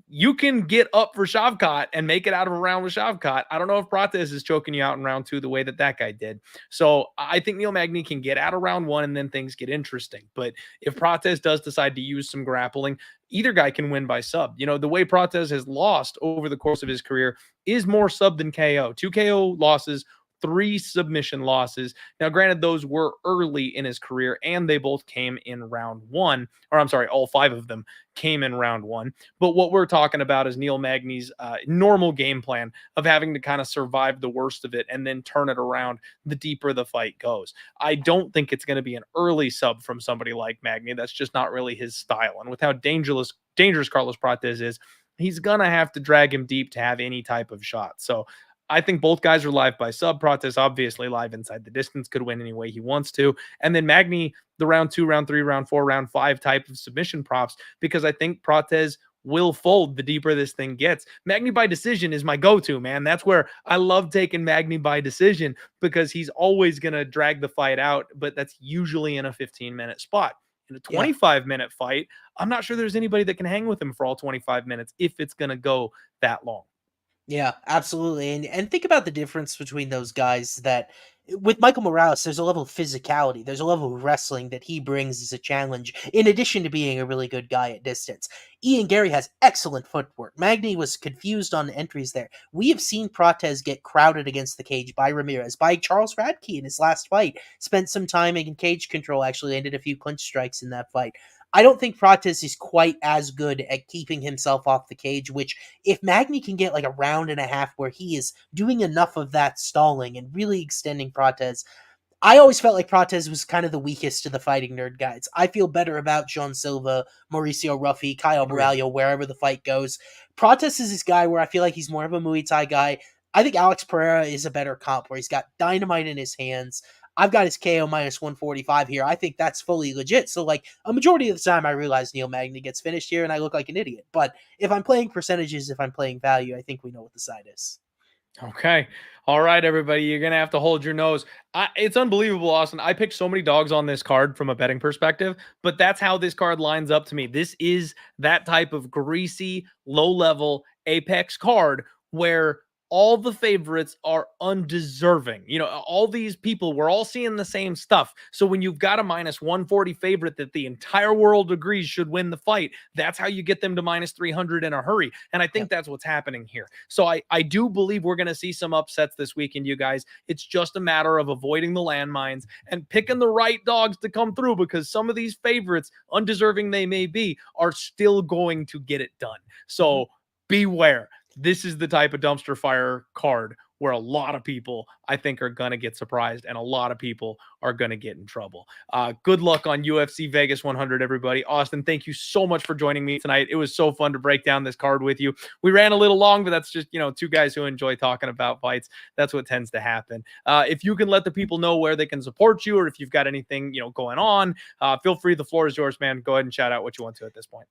you can get up for Shavkat and make it out of a round with Shavkat, I don't know if Prates is choking you out in round 2 the way that guy did. So I think Neil Magny can get out of round 1 and then things get interesting. But if Prates does decide to use some grappling, either guy can win by sub. The way Prates has lost over the course of his career is more sub than KO. 2 KO losses, 3 submission losses. Now, granted, those were early in his career, and they both came in round 1. Or I'm sorry, all 5 of them came in round 1. But what we're talking about is Neil Magny's normal game plan of having to kind of survive the worst of it and then turn it around the deeper the fight goes. I don't think it's going to be an early sub from somebody like Magny. That's just not really his style. And with how dangerous Carlos Prates is, he's going to have to drag him deep to have any type of shot. So I think both guys are live by sub. Prates obviously live inside the distance, could win any way he wants to. And then Magny, the round 2, round 3, round 4, round 5 type of submission props, because I think Prates will fold the deeper this thing gets. Magny by decision is my go-to, man. That's where I love taking Magny by decision, because he's always going to drag the fight out, but that's usually in a 15-minute spot. In a 25-minute fight, I'm not sure there's anybody that can hang with him for all 25 minutes if it's going to go that long. Yeah, absolutely. And think about the difference between those guys. That with Michael Morales, there's a level of physicality. There's a level of wrestling that he brings as a challenge, in addition to being a really good guy at distance. Ian Gary has excellent footwork. Magny was confused on entries there. We have seen Prates get crowded against the cage by Ramirez, by Charles Radke in his last fight. Spent some time in cage control, actually landed a few clinch strikes in that fight. I don't think Prates is quite as good at keeping himself off the cage, which if Magny can get like a round and a half where he is doing enough of that stalling and really extending Prates, I always felt like Prates was kind of the weakest of the fighting nerd guys. I feel better about Sean Silva, Mauricio Ruffy, Kyle Baralho, wherever the fight goes. Prates is this guy where I feel like he's more of a Muay Thai guy. I think Alex Pereira is a better comp where he's got dynamite in his hands. I've got his KO minus 145 here. I think that's fully legit. So, like, a majority of the time I realize Neil Magny gets finished here and I look like an idiot. But if I'm playing percentages, if I'm playing value, I think we know what the side is. Okay. All right, everybody. You're going to have to hold your nose. It's unbelievable, Austin. I picked so many dogs on this card from a betting perspective, but that's how this card lines up to me. This is that type of greasy, low-level Apex card where all the favorites are undeserving. All these people, we're all seeing the same stuff. So when you've got a minus 140 favorite that the entire world agrees should win the fight, that's how you get them to minus 300 in a hurry. And I think that's what's happening here. So I do believe we're going to see some upsets this weekend, you guys. It's just a matter of avoiding the landmines and picking the right dogs to come through, because some of these favorites, undeserving they may be, are still going to get it done. So beware. This is the type of dumpster fire card where a lot of people, I think, are going to get surprised and a lot of people are going to get in trouble. Good luck on UFC Vegas 100, everybody. Austin, thank you so much for joining me tonight. It was so fun to break down this card with you. We ran a little long, but that's just, two guys who enjoy talking about fights. That's what tends to happen. If you can let the people know where they can support you, or if you've got anything, going on, feel free. The floor is yours, man. Go ahead and shout out what you want to at this point.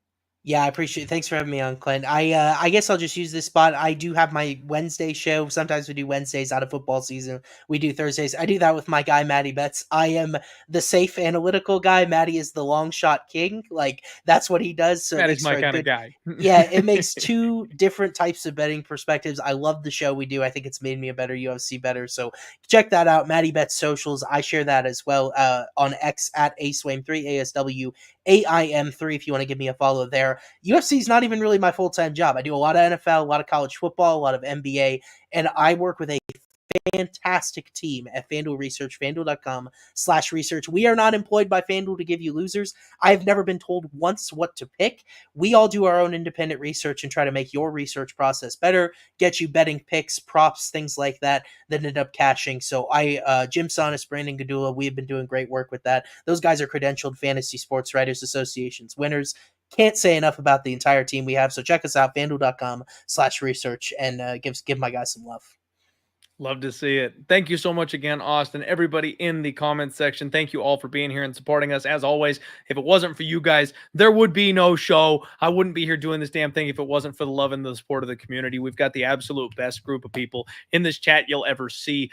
Yeah, I appreciate it. Thanks for having me on, Clint. I guess I'll just use this spot. I do have my Wednesday show. Sometimes we do Wednesdays out of football season. We do Thursdays. I do that with my guy, Matty Betts. I am the safe analytical guy. Matty is the long shot king. Like, that's what he does. So Matty's my kind of guy. Yeah, it makes two different types of betting perspectives. I love the show we do. I think it's made me a better UFC bettor. So check that out. Matty Betts socials. I share that as well on X at ASWAM3, ASWAIM3, if you want to give me a follow there. UFC is not even really my full-time job. I do a lot of NFL, a lot of college football, a lot of NBA, and I work with a fantastic team at FanDuel Research, FanDuel.com/research. We are not employed by FanDuel to give you losers. I've never been told once what to pick. We all do our own independent research and try to make your research process better, get you betting picks, props, things like that end up cashing. So Jim Sonis, Brandon Gadula, we have been doing great work with that. Those guys are credentialed Fantasy Sports Writers Association's winners. Can't say enough about the entire team we have. So check us out, FanDuel.com/research, and give my guys some love. Love to see it. Thank you so much again, Austin. Everybody in the comments section, thank you all for being here and supporting us. As always, if it wasn't for you guys, there would be no show. I wouldn't be here doing this damn thing if it wasn't for the love and the support of the community. We've got the absolute best group of people in this chat you'll ever see.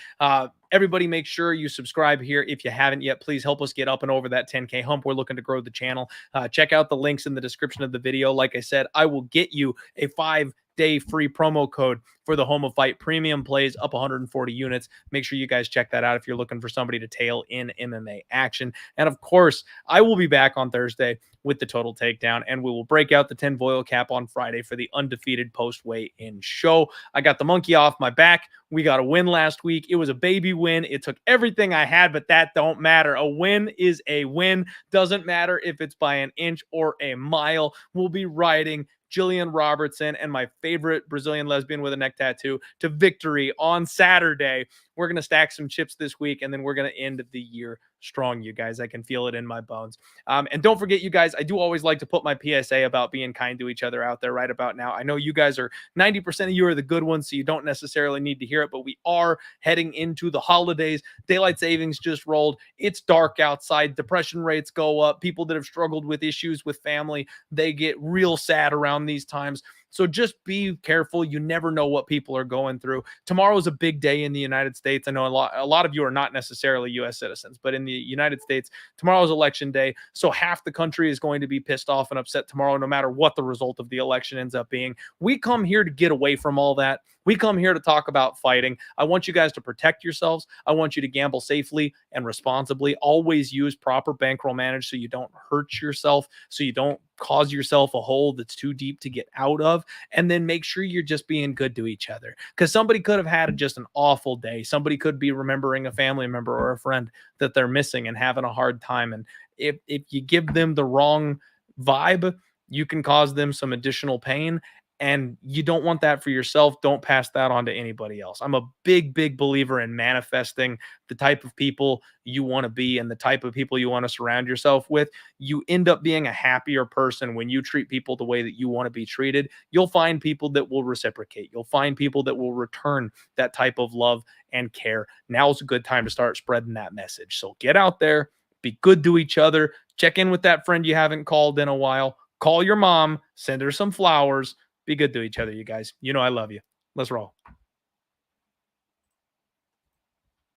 Everybody make sure you subscribe here. If you haven't yet, please help us get up and over that 10K hump. We're looking to grow the channel. Check out the links in the description of the video. Like I said, I will get you a 5-day free promo code for the Home of Fight premium plays up 140 units. Make sure you guys check that out if you're looking for somebody to tail in MMA action. And of course, I will be back on Thursday with the Total Takedown, and we will break out the 10 Voil cap on Friday for the undefeated post-weigh-in show. I got the monkey off my back. We got a win last week. It was a baby win. It took everything I had, but that don't matter. A win is a win. Doesn't matter if it's by an inch or a mile. We'll be riding Gillian Robertson and my favorite Brazilian lesbian with a neck tattoo to victory on Saturday. We're going to stack some chips this week, and then we're going to end the year strong, you guys. I can feel it in my bones. And don't forget, you guys, I do always like to put my PSA about being kind to each other out there right about now. I know you guys are 90% of you are the good ones, so you don't necessarily need to hear it, but we are heading into the holidays. Daylight savings just rolled. It's dark outside. Depression rates go up. People that have struggled with issues with family, they get real sad around these times. So just be careful. You never know what people are going through. Tomorrow is a big day in the United States. I know a lot of you are not necessarily U.S. citizens, but in the United States, tomorrow is election day. So half the country is going to be pissed off and upset tomorrow, no matter what the result of the election ends up being. We come here to get away from all that. We come here to talk about fighting. I want you guys to protect yourselves. I want you to gamble safely and responsibly. Always use proper bankroll management so you don't hurt yourself, so you don't cause yourself a hole that's too deep to get out of. And then make sure you're just being good to each other, because somebody could have had just an awful day. Somebody could be remembering a family member or a friend that they're missing and having a hard time. And if you give them the wrong vibe, you can cause them some additional pain. And you don't want that for yourself. Don't pass that on to anybody else. I'm a big, big believer in manifesting the type of people you want to be and the type of people you want to surround yourself with. You end up being a happier person when you treat people the way that you want to be treated. You'll find people that will reciprocate. You'll find people that will return that type of love and care. Now's a good time to start spreading that message. So get out there, be good to each other, check in with that friend you haven't called in a while, call your mom, send her some flowers. Be good to each other, you guys. You know I love you. Let's roll.